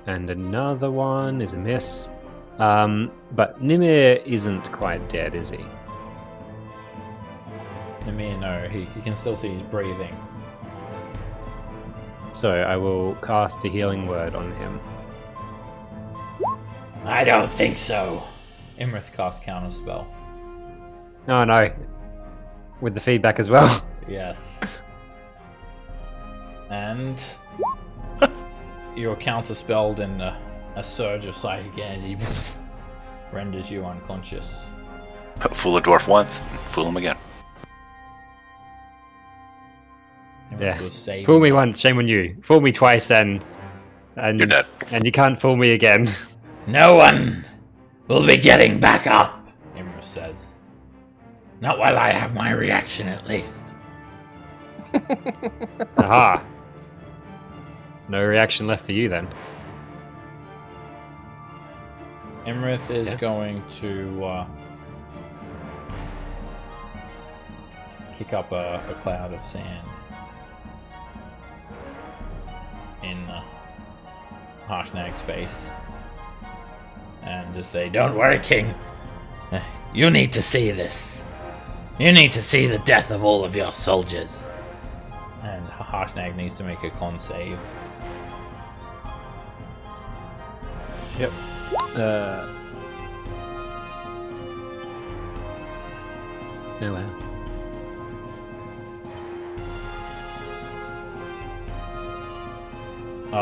And another one is a miss. But Nimir isn't quite dead, is he? Namir, no, he can still see he's breathing. So I will cast a healing word on him. I don't think so. Imrith casts counterspell. Oh no. With the feedback as well. Yes. And you're counterspelled, and a surge of psychic energy renders you unconscious. Fool a dwarf once, and fool him again. Imrith Yeah. was saving. Fool me once, shame on you. Fool me twice, and You're dead. and you can't fool me again. No one will be getting back up. Imrith says. Not while I have my reaction, at least. Aha. No reaction left for you then. Imrith is Yeah. going to kick up a cloud of sand in Harshnag's face and just say, Don't worry, King. You need to see this. You need to see the death of all of your soldiers. and Harshnag needs to make a con save. Yep. Oh wow.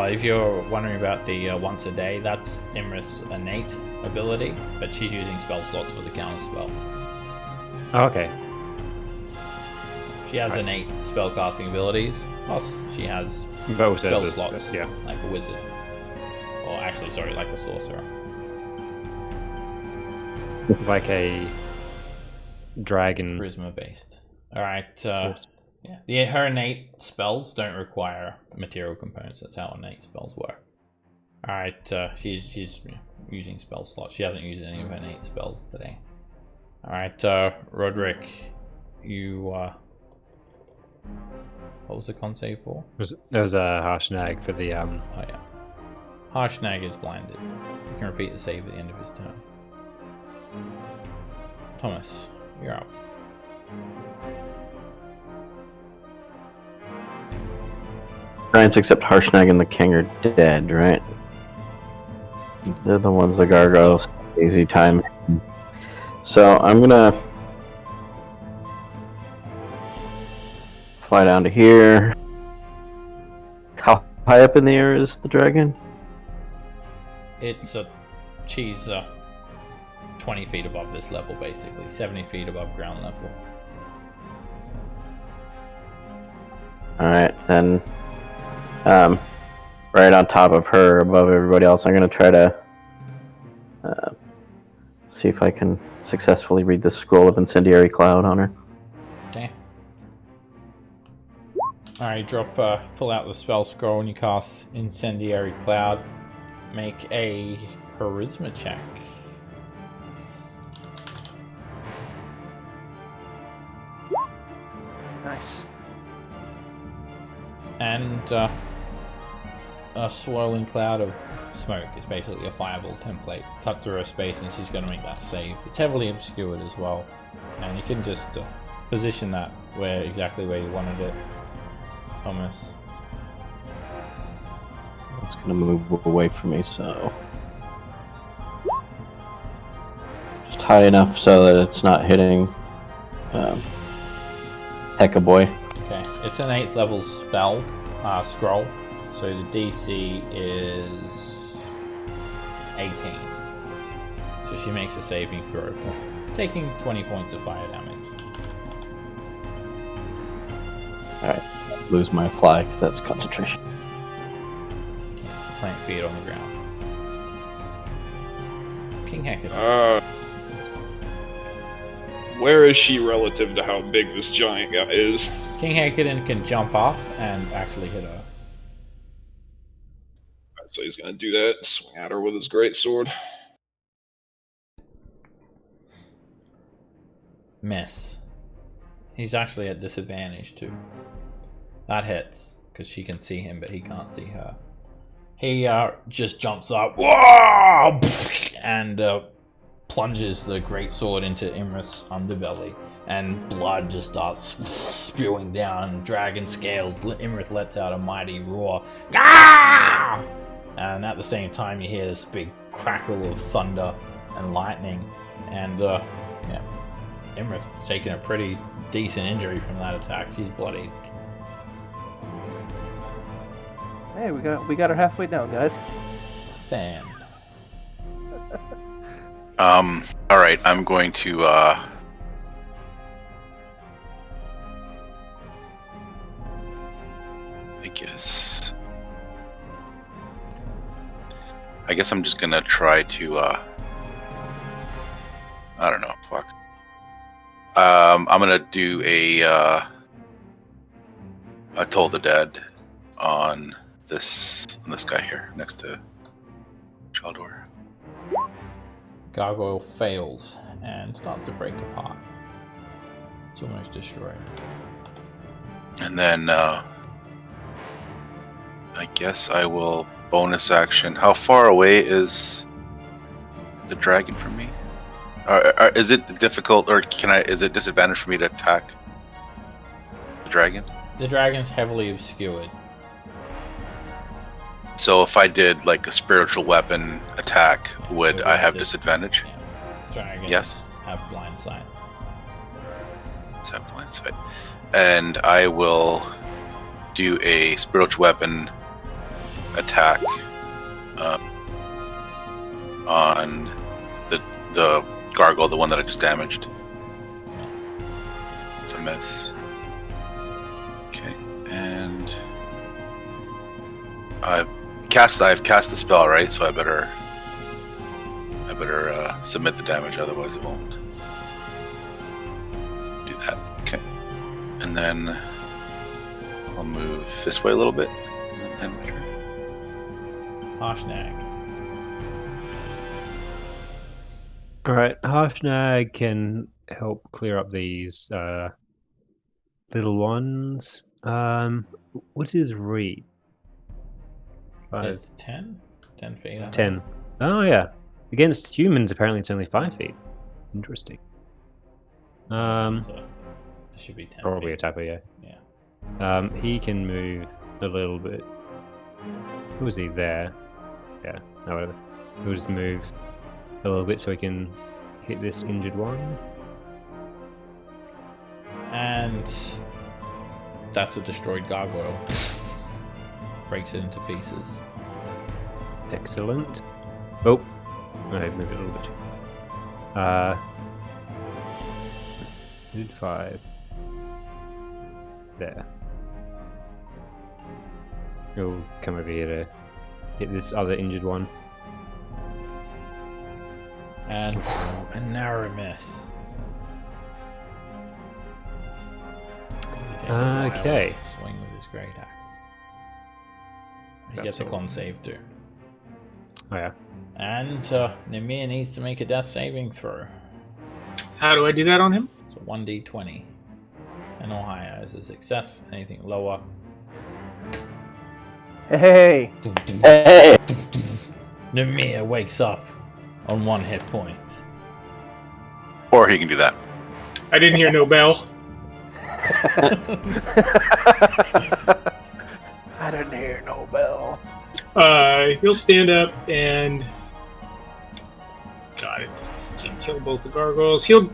If you're wondering about the once a day, that's Imrith's innate ability, but she's using spell slots for the counter spell. Oh, okay. She has Right. innate spell casting abilities, plus she has But also spell there's- slots yeah. like a wizard. Or actually, sorry, like a sorcerer. Like a dragon. Charisma based. Alright, source. yeah. Her innate spells don't require material components. That's how innate spells work. Alright, she's using spell slots. She hasn't used any of her innate spells today. Alright, Roderick, you, what was the con save for? There was a harsh nag for the Oh yeah. Harshnag is blinded. You can repeat the save at the end of his turn. Thomas, you're up. Giants except Harshnag and the King are dead, right? They're the ones, the gargoyles. Easy time. So I'm gonna fly down to here. How high up in the air is the dragon? She's 20 feet above this level, basically. 70 feet above ground level. Alright, then right on top of her, above everybody else, I'm gonna try to see if I can successfully read the scroll of incendiary cloud on her. Okay. Alright, pull out the spell scroll and you cast Incendiary Cloud. Make a charisma check. Nice. And a swirling cloud of smoke is basically a fireball template. Cut through her space and she's going to make that save. It's heavily obscured as well. And you can just position that exactly where you wanted it. Thomas. It's gonna move away from me, so just high enough so that it's not hitting Heck a boy. Okay, it's an 8th level spell, scroll, so the DC is 18. So she makes a saving throw, taking 20 points of fire damage. Alright, lose my fly because that's concentration. Plant feet on the ground. King Hecate. Where is she relative to how big this giant guy is? King Hecate can jump up and actually hit her. So he's gonna do that, swing at her with his greatsword. Miss. He's actually at disadvantage too. That hits, because she can see him, but he can't see her. He just jumps up, whoa! And plunges the greatsword into Imrith's underbelly, and blood just starts spewing down, and dragon scales. Imrith lets out a mighty roar. Ah! And at the same time, you hear this big crackle of thunder and lightning, and yeah, Imrith's taking a pretty decent injury from that attack. She's bloodied. Hey, we got her halfway down, guys. Fan. Alright, I'm going to I guess I'm just gonna try to I don't know, fuck. I'm gonna do a Toll the Dead on this guy here next to Chaldor. Gargoyle fails and starts to break apart. It's almost destroyed. And then I guess I will bonus action. How far away is the dragon from me? Is it difficult, or is it disadvantage for me to attack the dragon? The dragon's heavily obscured. So if I did like a spiritual weapon attack, would I have disadvantage? Yeah. Dragons Yes. have blind sight. Let's have blind sight. And I will do a spiritual weapon attack on the gargoyle, the one that I just damaged. It's a miss. Okay, and I've cast the spell, right? So I better submit the damage, otherwise it won't do that. Okay, and then I'll move this way a little bit. And Harshnag. Alright, Harshnag can help clear up these little ones. What's his read? It's 10? 10 feet. I think. 10. Oh, yeah. Against humans, apparently it's only 5 feet. Interesting. So it should be 10 Probably a feet. tapper, yeah. Yeah. He can move a little bit. Who was he there? Yeah, no, whatever. He'll just move a little bit so he can hit this injured one. And that's a destroyed gargoyle. Breaks it into pieces. Excellent. Oh, I moved it a little bit. Did 5. There. He'll come over here to hit this other injured one. And a narrow miss. He takes a wild Okay. swing with his great axe. He That's gets a all. con save too. Oh yeah. And Nemir needs to make a death saving throw. How do I do that on him? So 1d20. And all higher is a success. Anything lower. Hey, Hey! Nemir wakes up on 1 hit point. or he can do that. I didn't hear no bell. I didn't hear no bell. He'll stand up and God, it can't kill both the gargoyles. He'll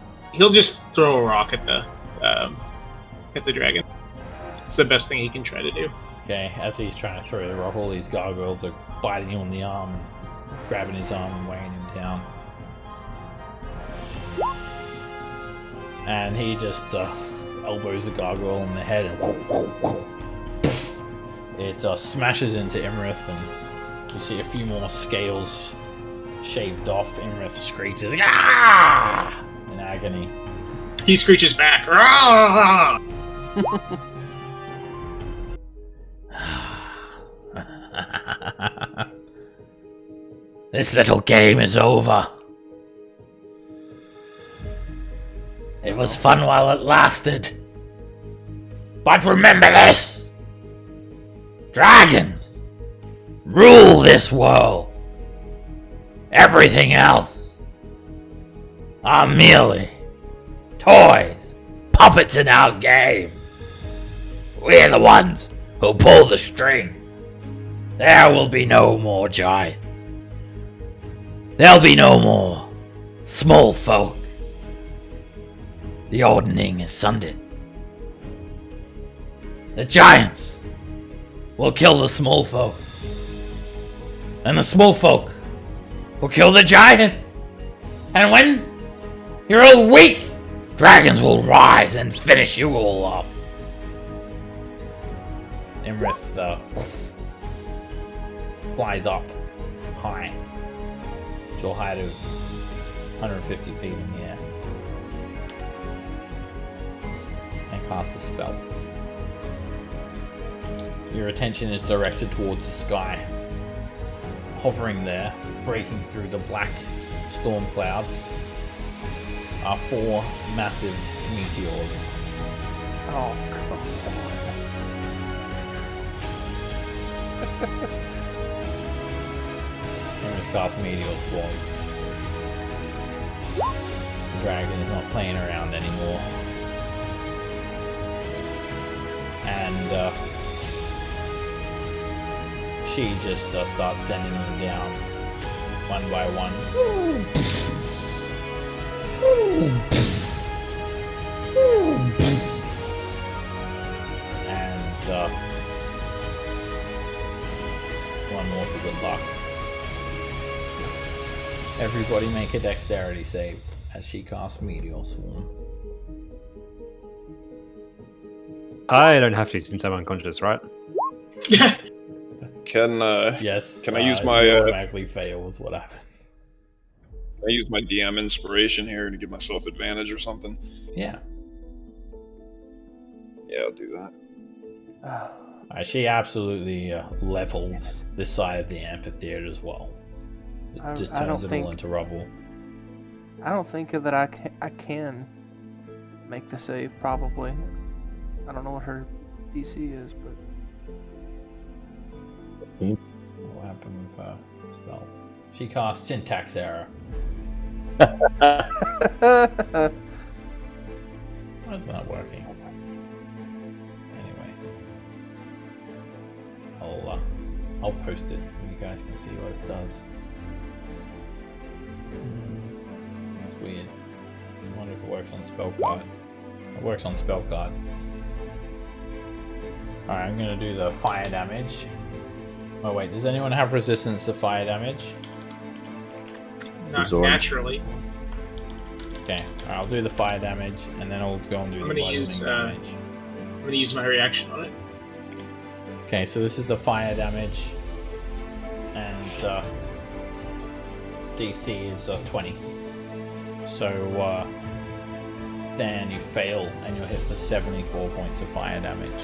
just throw a rock at the at the dragon. It's the best thing he can try to do. Okay, as he's trying to throw the rock, all these gargoyles are biting him on the arm, grabbing his arm and weighing him down. And he just elbows the gargoyle in the head and it smashes into Imrith, and you see a few more scales shaved off. Imrith screeches "Ah!" in agony. He screeches back. "Rah!" This little game is over. It was fun while it lasted. But remember this! Dragons rule this world. Everything else are merely toys, puppets in our game. We're the ones who pull the string. There will be no more giants. There'll be no more small folk. The ordning is sundered. The giants will kill the small folk. And the small folk will kill the giants. And when you're all weak, dragons will rise and finish you all up. Imrith flies up high to a height of 150 feet in the air and casts a spell. Your attention is directed towards the sky. Hovering there, breaking through the black storm clouds, are 4 massive meteors. Oh, come on. Imrith casts Meteor Swarm. The dragon is not playing around anymore. And she just starts sending them down one by one. And one more for good luck. Everybody make a dexterity save as she casts Meteor Swarm. I don't have to since I'm unconscious, right? Can Yes. Can I use my you automatically fails? What happens? I use my DM inspiration here to give myself advantage or something? Yeah. Yeah, I'll do that. She absolutely levels this side of the amphitheater as well. It just turns it all into rubble. I don't think that I can make the save, probably. I don't know what her DC is, but... What happened with her spell? She casts Syntax Error. Why is that working? Anyway. I'll post it and you guys can see what it does. That's weird. I wonder if it works on spell card. It works on spell card. Alright, I'm gonna do the fire damage. Oh wait, does anyone have resistance to fire damage? Not Absorb. naturally. Okay, I'll do the fire damage and then I'll go and do I'm the gonna bludgeoning use damage. I'm gonna use my reaction on it. Okay, so this is the fire damage, and DC is 20. So then you fail, and you're hit for 74 points of fire damage.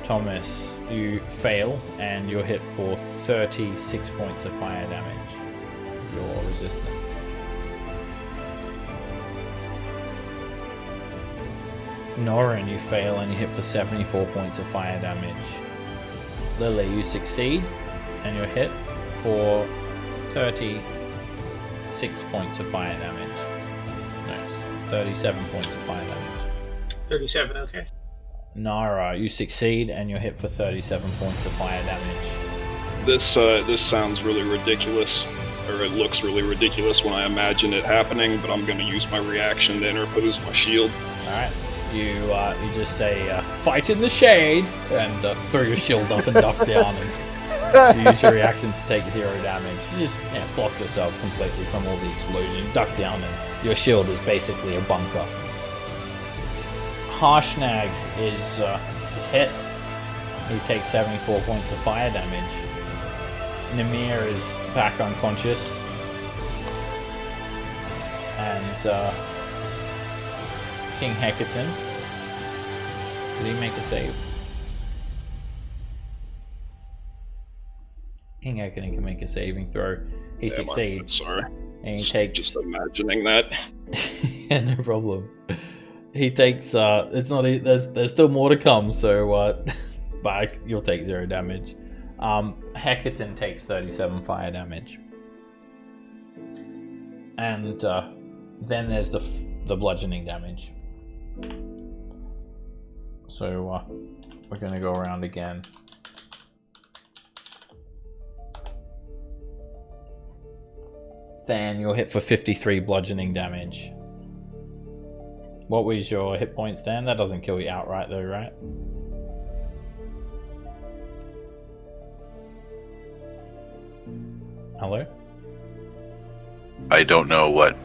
Thomas, you fail, and you're hit for 36 points of fire damage. Your resistance. Norin, you fail and you hit for 74 points of fire damage. Lily, you succeed and you're hit for 36 points of fire damage. No, 37 points of fire damage. 37, okay. Nara, you succeed and you're hit for 37 points of fire damage. This sounds really ridiculous, or it looks really ridiculous when I imagine it happening, but I'm going to use my reaction to interpose my shield. Alright. You just say, fight in the shade, and throw your shield up and duck down, and you use your reaction to take 0 damage. You just block yourself completely from all the explosion, duck down, and your shield is basically a bunker. Harshnag is hit. He takes 74 points of fire damage. Namir is back unconscious. And King Hecaton. Did he make a save? King Hecaton can make a saving throw. He succeeds. Sorry. And he takes... Just imagining that. Yeah, no problem. He takes... it's not... There's still more to come, so... but you'll take 0 damage. Hecaton takes 37 fire damage. And then there's the bludgeoning damage. So we're going to go around again. Then you'll hit for 53 bludgeoning damage. What was your hit points then? That doesn't kill you outright though, right? Hello? I don't know what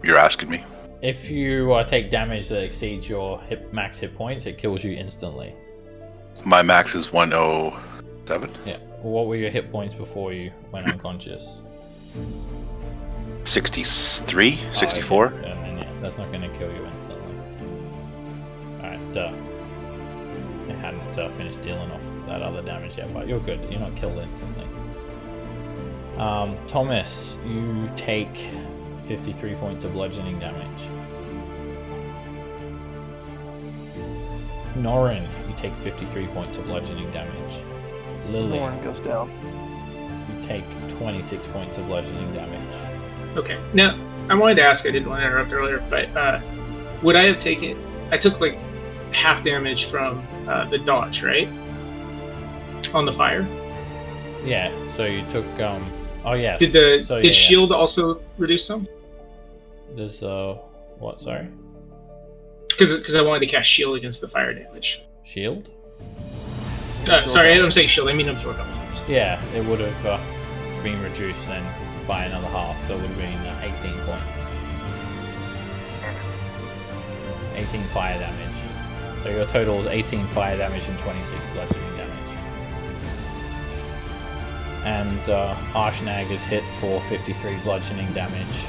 you're asking me. If you take damage that exceeds your max hit points, it kills you instantly. My max is 107. Yeah. What were your hit points before you went unconscious? 63? 64? And then, that's not going to kill you instantly. Alright, you hadn't finished dealing off that other damage yet, but you're good. You're not killed instantly. Thomas, you take 53 points of bludgeoning damage. Norin, you take 53 points of bludgeoning damage. Lily, Norin goes down. You take 26 points of bludgeoning damage. Okay. Now, I wanted to ask, I didn't want to interrupt earlier, but would I have taken... I took like half damage from the dodge, right? On the fire? Yeah, so you took... oh, yes. Did shield also reduce some? There's, what, sorry? Because I wanted to cast shield against the fire damage. Shield? Sorry, I'm saying shield, I mean absorb elements. Yeah, it would have been reduced then by another half, so it would have been 18 points. 18 fire damage. So your total is 18 fire damage and 26 bludgeoning damage. And Harshnag is hit for 53 bludgeoning damage.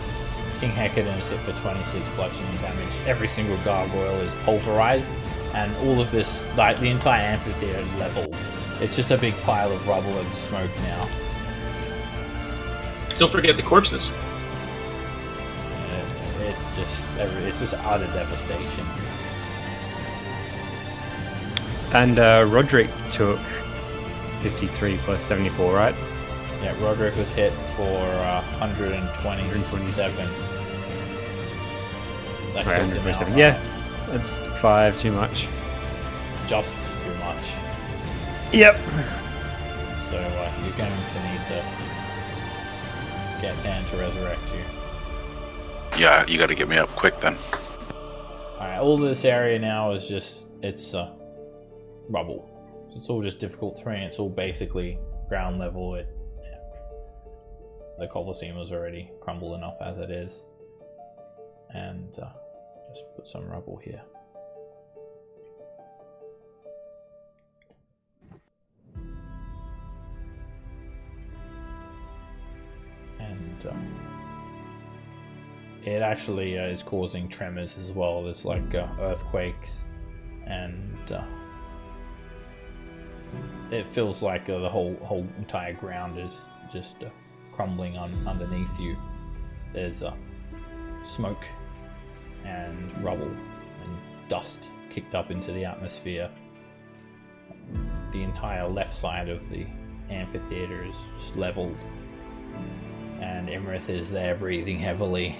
King Hecaton is hit for 26 bludgeoning damage. Every single gargoyle is pulverized, and all of this, like the entire amphitheater, is leveled. It's just a big pile of rubble and smoke now. Don't forget the corpses. It's just utter devastation. And Roderick took 53 plus 74, right? Yeah, Roderick was hit for 127. That Right, kills him 127. outright. Yeah, that's 5 too much. Just too much. Yep. So you're going to need to get Dan to resurrect you. Yeah, you gotta get me up quick then. Alright, all this area now is just, it's rubble. It's all just difficult terrain. It's all basically ground level. The Colosseum is already crumbled enough as it is. And just put some rubble here. And it actually is causing tremors as well. There's like earthquakes, and it feels like the whole entire ground is just crumbling underneath you. There's smoke and rubble and dust kicked up into the atmosphere. The entire left side of the amphitheater is just leveled, and Imrith is there breathing heavily,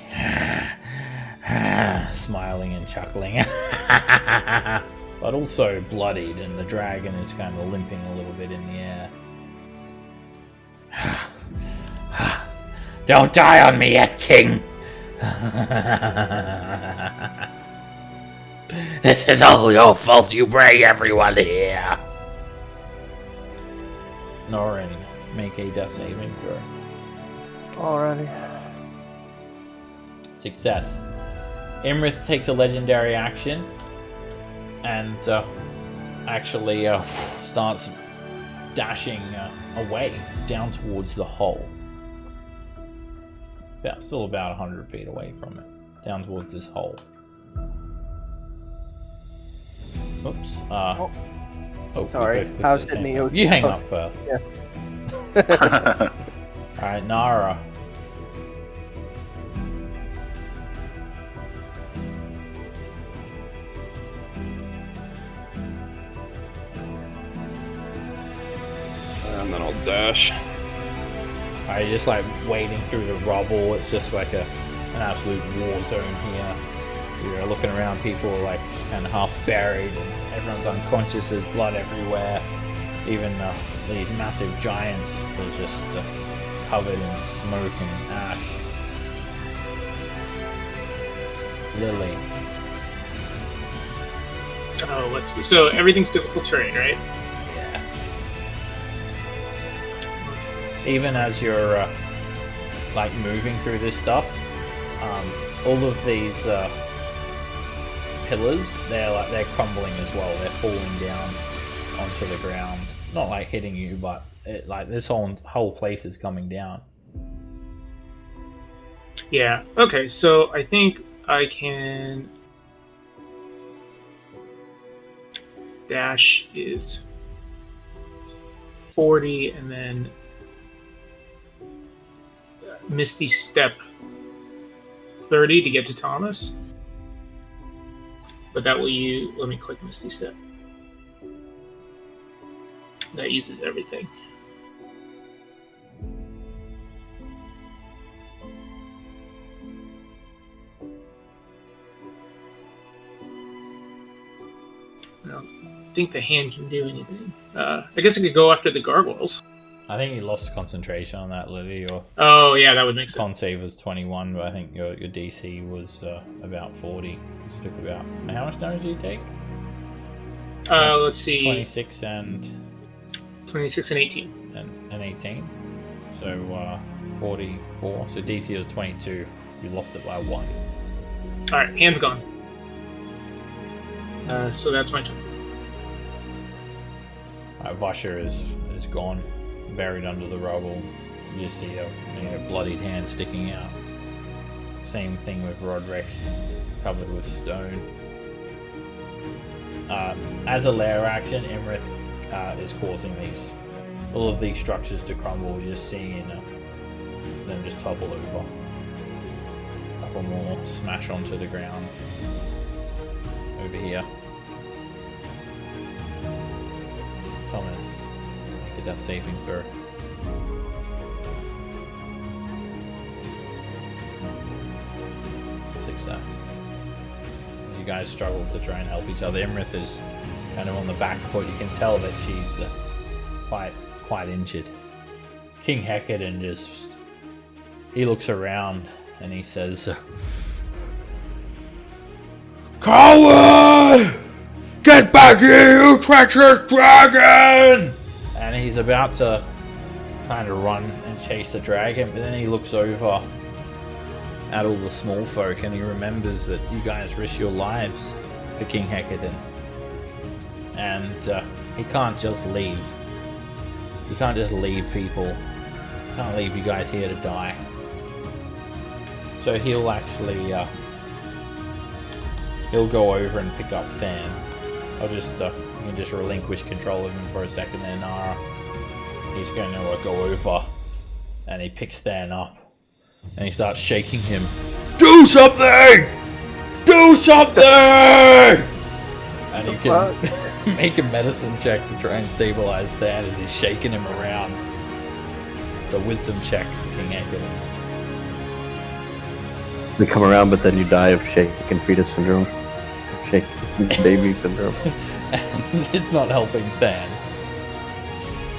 smiling and chuckling, but also bloodied, and the dragon is kind of limping a little bit in the air. Don't die on me yet, King. This is all your fault. You bring everyone here. Norin, make a death saving throw. Alrighty. Success. Imrith takes a legendary action and actually starts dashing away down towards the hole. Still about 100 feet away from it, down towards this hole. Oops. Oh, sorry. I was hitting the OG. You hang up first. Yeah. Alright, Nara. And then I'll dash. Alright, just like wading through the rubble. It's just like an absolute war zone here. You're looking around, people are like kind of half buried and everyone's unconscious. There's blood everywhere. Even these massive giants are just covered in smoke and ash. Lily. Oh, let's see. So everything's difficult terrain, right? Yeah. Even as you're like moving through this stuff, all of these pillars, they're crumbling as well. They're falling down onto the ground. Not like hitting you, but like this whole place is coming down. Yeah. Okay. So I think I can. Dash is 40, and then Misty Step 30 to get to Thomas. But that will use. Let me click Misty Step. That uses everything. No. I think the hand can do anything. I guess I could go after the gargoyles. I think you lost concentration on that, Lily. Your Oh yeah, that would make sense. con save was 21, but I think your DC was about 40. So you took about how much damage did you take? Let's see. 26 and 26 and 18. and 18. So 44. So DC was 22. You lost it by 1. Alright, hand's gone. So that's my turn. Vasher is gone, buried under the rubble. You see a bloodied hand sticking out. Same thing with Roderick, covered with stone. As a lair action, Imrith is causing all of these structures to crumble. You're just seeing them just topple over. A couple more smash onto the ground over here. Thomas, make a death saving throw. Success. You guys struggle to try and help each other. Imrith is kind of on the back foot. You can tell that she's quite injured. King Hecate he looks around and he says, "Coward! Get back here, you treacherous dragon!" And he's about to kind of run and chase the dragon, but then he looks over at all the small folk and he remembers that you guys risk your lives for King Hecate. And he can't just leave. He can't just leave people. He can't leave you guys here to die. So he'll actually he'll go over and pick up Than. I'll just you can just relinquish control of him for a second there, Nara. He's going to go over and he picks Than up and he starts shaking him. Do something! Do something! And he can make a medicine check to try and stabilize Than as he's shaking him around. It's a wisdom check, King Hecate. We come around, but then you die of shaken fetus syndrome. Shaken baby syndrome. It's not helping Than.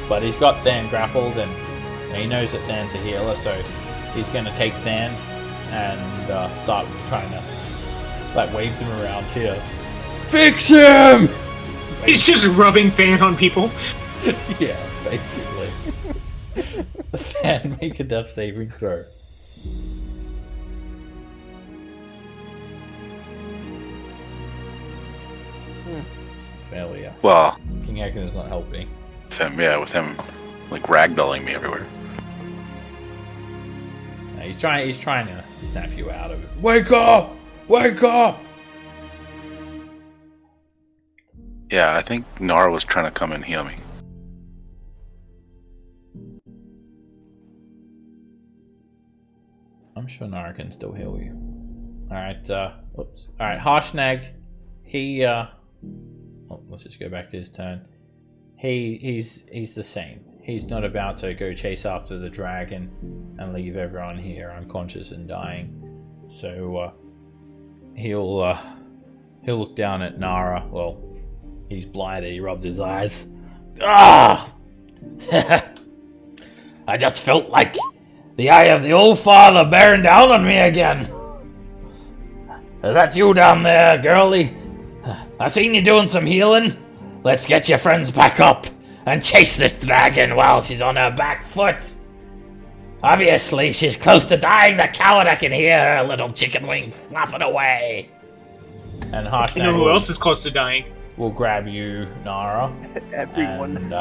But he's got Than grappled and he knows that Than's a healer, so he's going to take Than and start trying to, waves him around here. Fix him! He's just rubbing Fan on people. Yeah, basically. Fan, make a death saving throw. Failure. Well, King Ekon is not helping. with him like ragdolling me everywhere. He's trying to snap you out of it. Wake up! Wake up! Yeah, I think Nara was trying to come and heal me. I'm sure Nara can still heal you. Alright, oops. Alright, Harshnag, he, let's just go back to his turn. He's the same. He's not about to go chase after the dragon and leave everyone here unconscious and dying. So, he'll look down at Nara. Well, he's blinded, he rubs his eyes. Ah! I just felt like the eye of the old father bearing down on me again. Is that you down there, girlie? I seen you doing some healing. Let's get your friends back up and chase this dragon while she's on her back foot. Obviously, she's close to dying. The coward, I can hear her little chicken wing flopping away. And You Harshnag know who else is close to dying? will grab you, Nara. Everyone. And,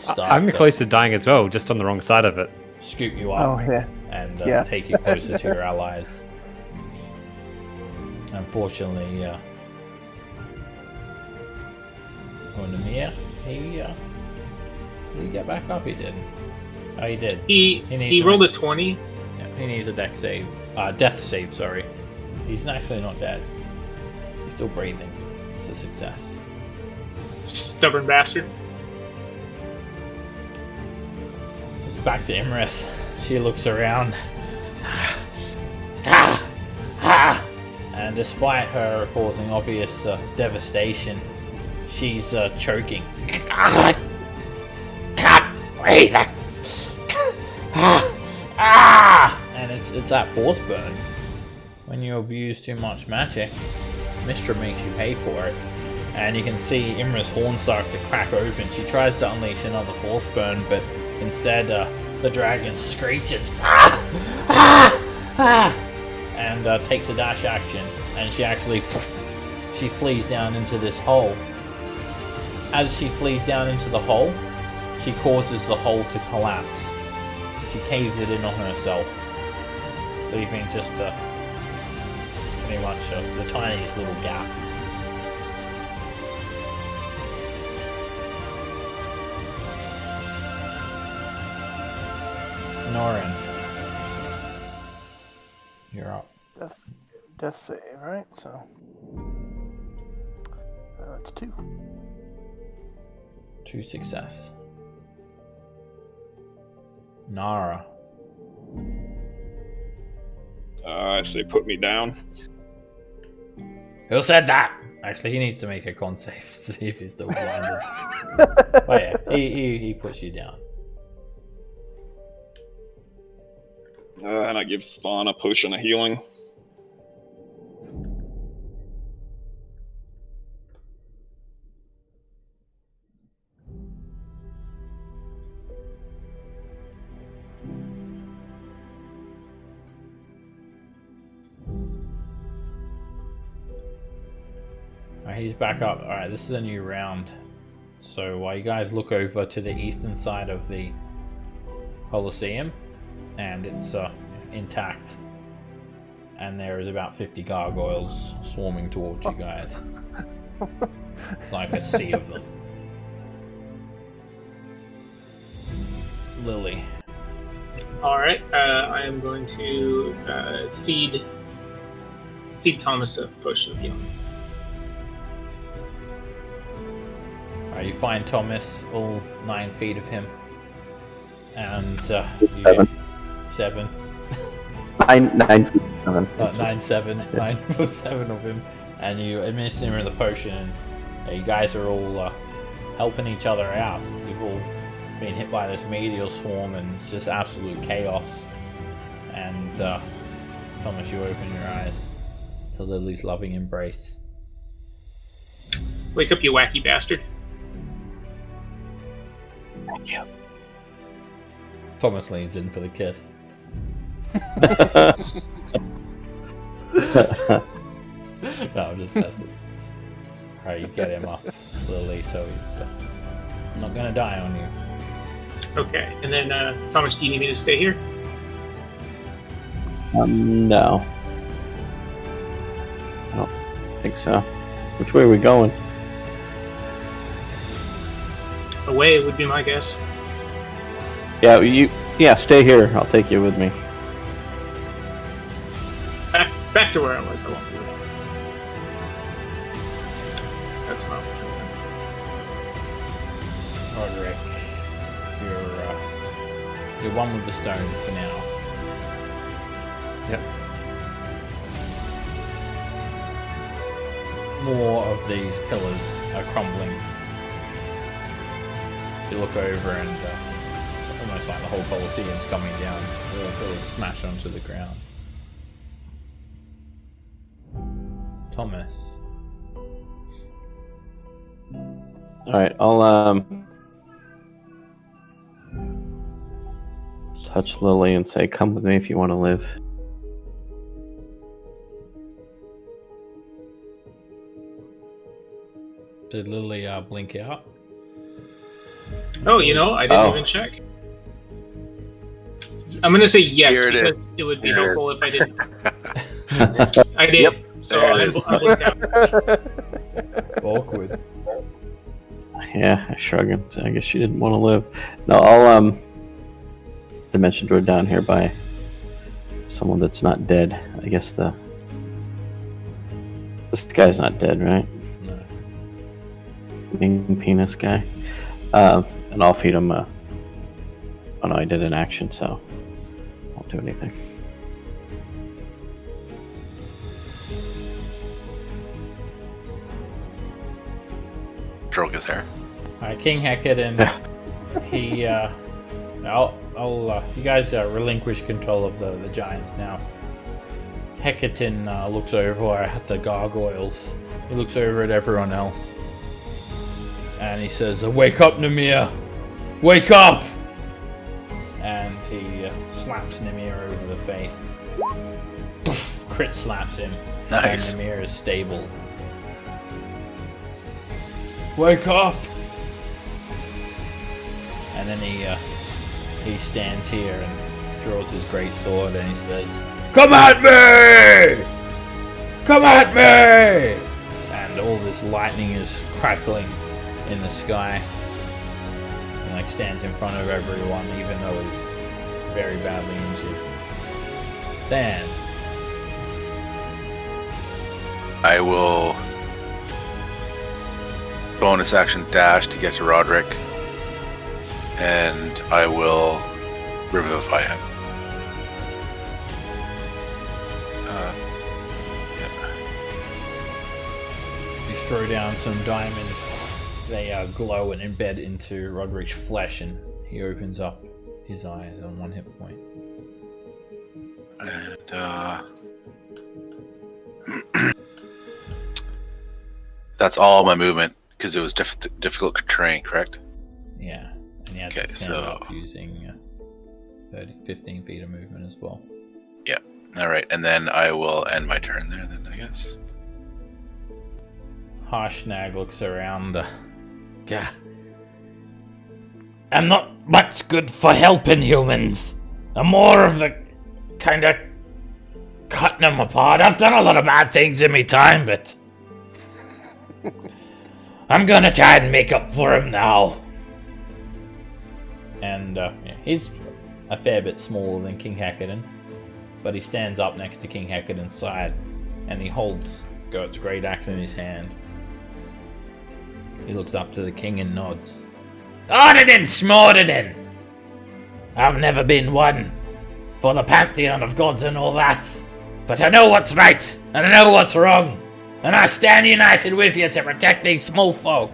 I'm close to dying as well, just on the wrong side of it. scoop you Oh, up yeah. and Yeah. take you closer to your allies. Unfortunately, Onamir, he got back up. He didn't. Oh, he did. He needs to rolled make- a 20. Yeah, he needs a death save. Sorry, he's actually not dead. He's still breathing. It's a success. Stubborn bastard. It's back to Imrith. She looks around. And despite her causing obvious devastation, she's choking. Can't breathe. And it's that force burn. When you abuse too much magic, Mistra makes you pay for it. And you can see Imra's horn start to crack open. She tries to unleash another force burn, but instead the dragon screeches and takes a dash action. And she actually flees down into this hole. As she flees down into the hole, she causes the hole to collapse. She caves it in on herself, leaving just pretty much the tiniest little gap. Norin, you're up. Death save, right? So that's 2. 2 success. Nara. I say put me down. Who said that? Actually, he needs to make a con save to see if he's still blinded. But yeah, he puts you down. And I give Fawn a potion of healing. Alright, he's back up. Alright, this is a new round. So while you guys look over to the eastern side of the Colosseum, and it's intact. And there is about 50 gargoyles swarming towards you guys. It's like a sea of them. Lily. Alright, I am going to feed Thomas a potion of healing. Alright, you find Thomas, all 9 feet of him. And you 7. 9 feet 7. 9 foot 7 of him, and you administer him the potion, and you guys are all helping each other out. You've all been hit by this meteor swarm, and it's just absolute chaos. And Thomas, you open your eyes to Lily's loving embrace. Wake up, you wacky bastard. Thank you. Thomas leans in for the kiss. No, I'm just messing. Alright, you get him up, Lily, so he's not gonna die on you. Okay, and then Thomas, do you need me to stay here? No. I don't think so. Which way are we going? Away would be my guess. Yeah, stay here. I'll take you with me. Back to where I was. I won't do that. That's my opportunity. Roderick, you're one with the stone for now. Yep. More of these pillars are crumbling. You look over and it's almost like the whole Colosseum's coming down. The pillars smash onto the ground. Thomas. Alright, I'll touch Lily and say, come with me if you want to live. Did Lily blink out? Oh, I didn't even check. I'm gonna say yes Here it because is. it would be Here it helpful if I didn't. I did. Yep, So there I it is. blinked out. Awkward. Yeah, I shrug and say, I guess she didn't want to live. No, I'll dimension door down here by someone that's not dead. I guess this guy's not dead, right? No. Wing penis guy. And I'll feed him oh no, I did an action, so I won't do anything. Stroke his hair. Alright, King Hecate, he you guys relinquish control of the giants now. Hecaton looks over at the gargoyles. He looks over at everyone else. And he says, "Wake up, Nemir! Wake up!" And he slaps Nemir over the face. Poof, crit slaps him. Nice. And Nemir is stable. Wake up! And then he stands here and draws his great sword and he says, "Come at me! Come at me!" And all this lightning is crackling in the sky. He stands in front of everyone, even though he's very badly injured. Then I will bonus action dash to get to Roderick, and I will revivify him. you throw down some diamonds. They glow and embed into Roderick's flesh, and he opens up his eyes on 1 hit point. And that's all my movement because it was difficult terrain, correct? Yeah, and you have Okay, to stand so- up using 15 feet of movement as well. All right, and then I will end my turn there. Then I guess. Harshnag looks around. Yeah. I'm not much good for helping humans. I'm more of the kind of cutting them apart. I've done a lot of bad things in my time, but I'm gonna try and make up for him now. And he's a fair bit smaller than King Hecate, but he stands up next to King Hecate's side, and he holds Gert's great axe in his hand. He looks up to the king and nods. Odin Smordin! I've never been one for the pantheon of gods and all that, but I know what's right and I know what's wrong, and I stand united with you to protect these small folk.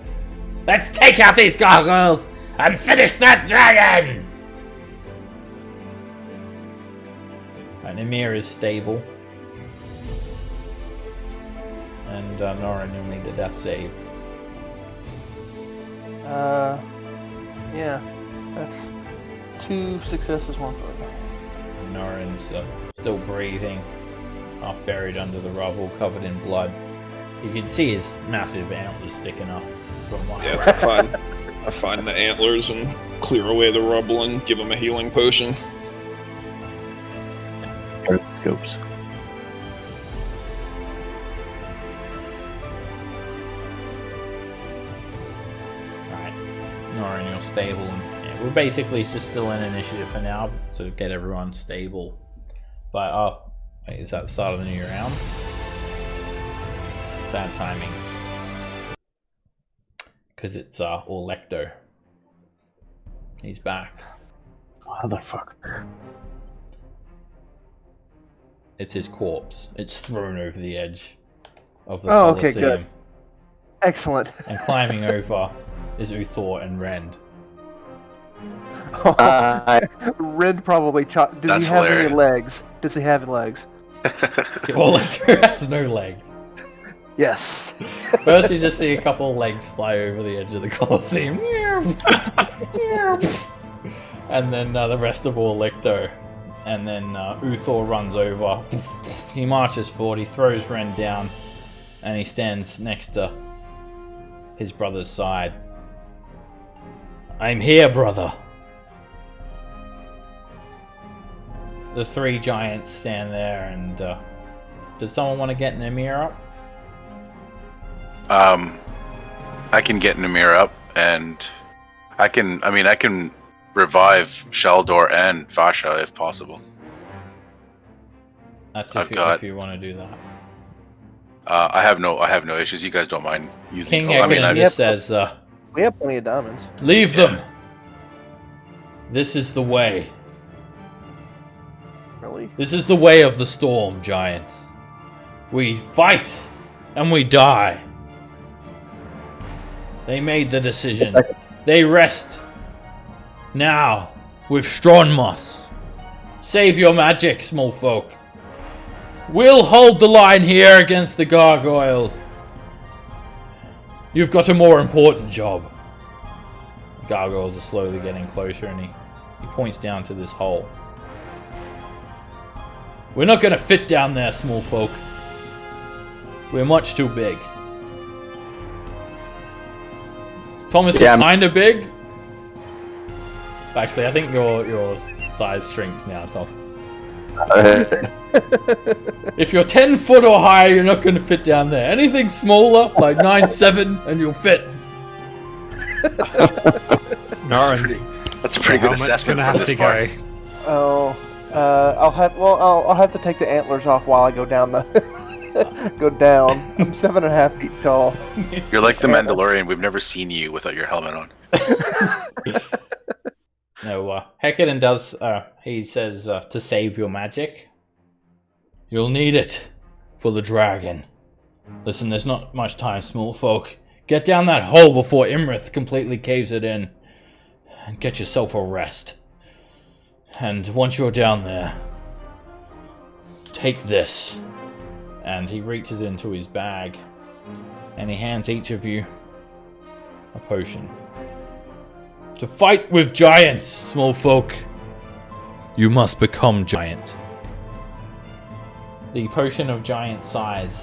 Let's take out these gargoyles and finish that dragon! And Emir is stable. And Nora, you'll need a death save. Yeah, that's 2 successes, 1 failure. Norin's still breathing, half buried under the rubble, covered in blood. You can see his massive antlers sticking up from one. Yeah, I find the antlers and clear away the rubble and give him a healing potion. Scopes. Right, Norin, you're stable. And, yeah, we're basically just still in initiative for now, to get everyone stable. But wait, is that the start of the new round? Bad timing. Because it's Orlecto. He's back. Motherfucker. It's his corpse. It's thrown over the edge of the Oh, okay, Colosseum. good. Excellent. And climbing over is Uthor and Rend. Red probably chopped. Does That's he have hilarious. any legs? Does he have legs? Orlecto has no legs. Yes. First you just see a couple of legs fly over the edge of the Colosseum. And then the rest of Orlecto. And then Uthor runs over. He marches forward, he throws Ren down, and he stands next to his brother's side. I'm here, brother. The 3 giants stand there, and does someone want to get Namir up? I can get Namir up, and I can revive Sheldor and Vasha if possible. That's I've if got- you want to do that. I have no issues. You guys don't mind using. King I mean, Ekinen just says, We have plenty of diamonds. leave them! This is the way. Really? This is the way of the storm, giants. We fight, and we die. They made the decision. They rest. Now, with Stronmos. Save your magic, small folk. We'll hold the line here against the gargoyles. You've got a more important job. The gargoyles are slowly getting closer, and he points down to this hole. We're not gonna fit down there, small folk. We're much too big. Thomas Yeah, is kinda big. Actually, I think your size shrinks now, Tom. If you're 10 foot or higher, you're not going to fit down there. Anything smaller, like 9'7", and you'll fit. That's a pretty good assessment for this part. Oh, I'll have to take the antlers off while I go down the go down. I'm 7.5 feet tall. You're like the Mandalorian. We've never seen you without your helmet on. No, Hecadon does, he says, to save your magic. You'll need it for the dragon. Listen, there's not much time, small folk. Get down that hole before Imrith completely caves it in. And get yourself a rest. And once you're down there, take this. And he reaches into his bag. And he hands each of you a potion. To fight with giants, small folk, you must become giant. The potion of giant size.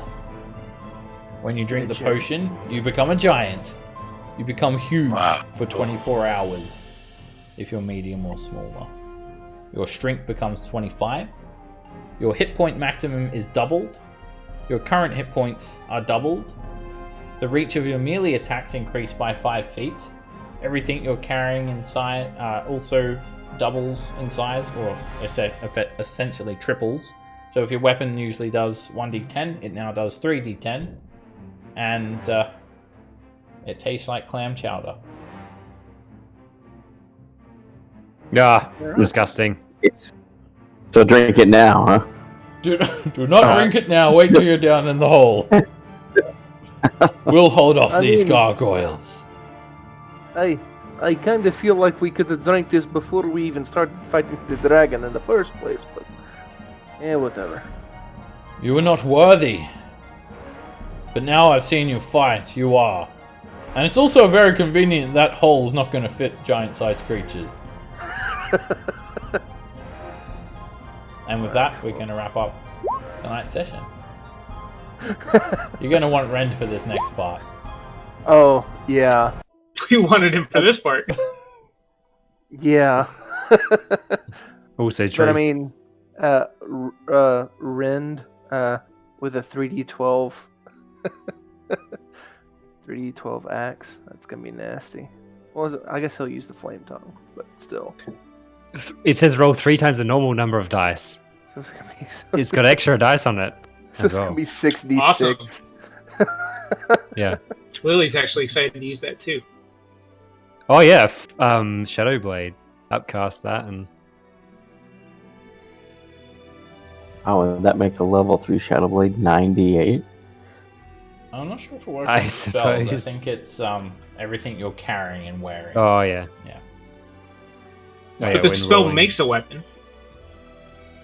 When you drink the potion, you become a giant. You become huge for 24 hours if you're medium or smaller. Your strength becomes 25. Your hit point maximum is doubled. Your current hit points are doubled. The reach of your melee attacks increased by 5 feet. Everything you're carrying inside also doubles in size, or essentially triples. So if your weapon usually does 1d10, it now does 3d10. And it tastes like clam chowder. Ah, disgusting. So drink it now, huh? Do not drink it now, wait till you're down in the hole. We'll hold off these gargoyles. I kind of feel like we could have drank this before we even started fighting the dragon in the first place, but yeah, whatever. You were not worthy. But now I've seen you fight, you are. And it's also very convenient that hole's not going to fit giant-sized creatures. And with that, we're going to wrap up tonight's session. You're going to want Ren for this next part. Oh, yeah. We wanted him for this part. Yeah. Also true. But I mean, Rend with a 3d12 3d12 axe. That's gonna be nasty. Well, I guess he'll use the flame tongue, but still. It says roll 3 times the normal number of dice. So it's gonna be. It's got extra dice on it. So it's gonna be 6d6. Awesome. Yeah. Lily's actually excited to use that too. Oh yeah. Shadow Blade. Upcast that and. Oh, would that make a level 3 Shadow Blade 98? I'm not sure if it works I on spells. I suppose. think it's everything you're carrying and wearing. Oh yeah. Yeah. Oh, yeah, But the when spell rolling. makes a weapon.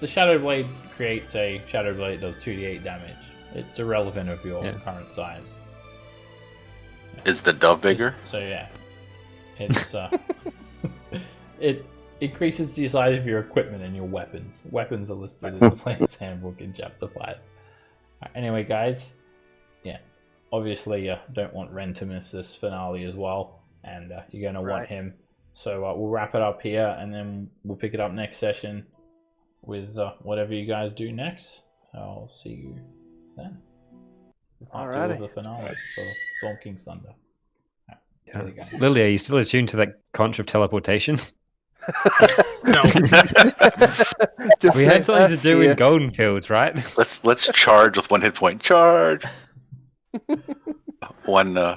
The Shadow Blade creates a Shadow Blade that does 2d8 damage. It's irrelevant of your Yeah. current size. Is the dove bigger? So yeah, it's it increases the size of your equipment and your weapons. Weapons are listed in the player's handbook in chapter 5. Alright, anyway, guys, yeah, obviously don't want Ren to miss this finale as well, and you're gonna want him. So we'll wrap it up here, and then we'll pick it up next session with whatever you guys do next. I'll see you then. Part 2 of the finale for Storm King's Thunder. Yeah. There you go. Lily, are you still attuned to that conch of teleportation? No. Just We say, had something to do "See ya." in Golden Fields, right? Let's charge with 1 hit point. Charge. One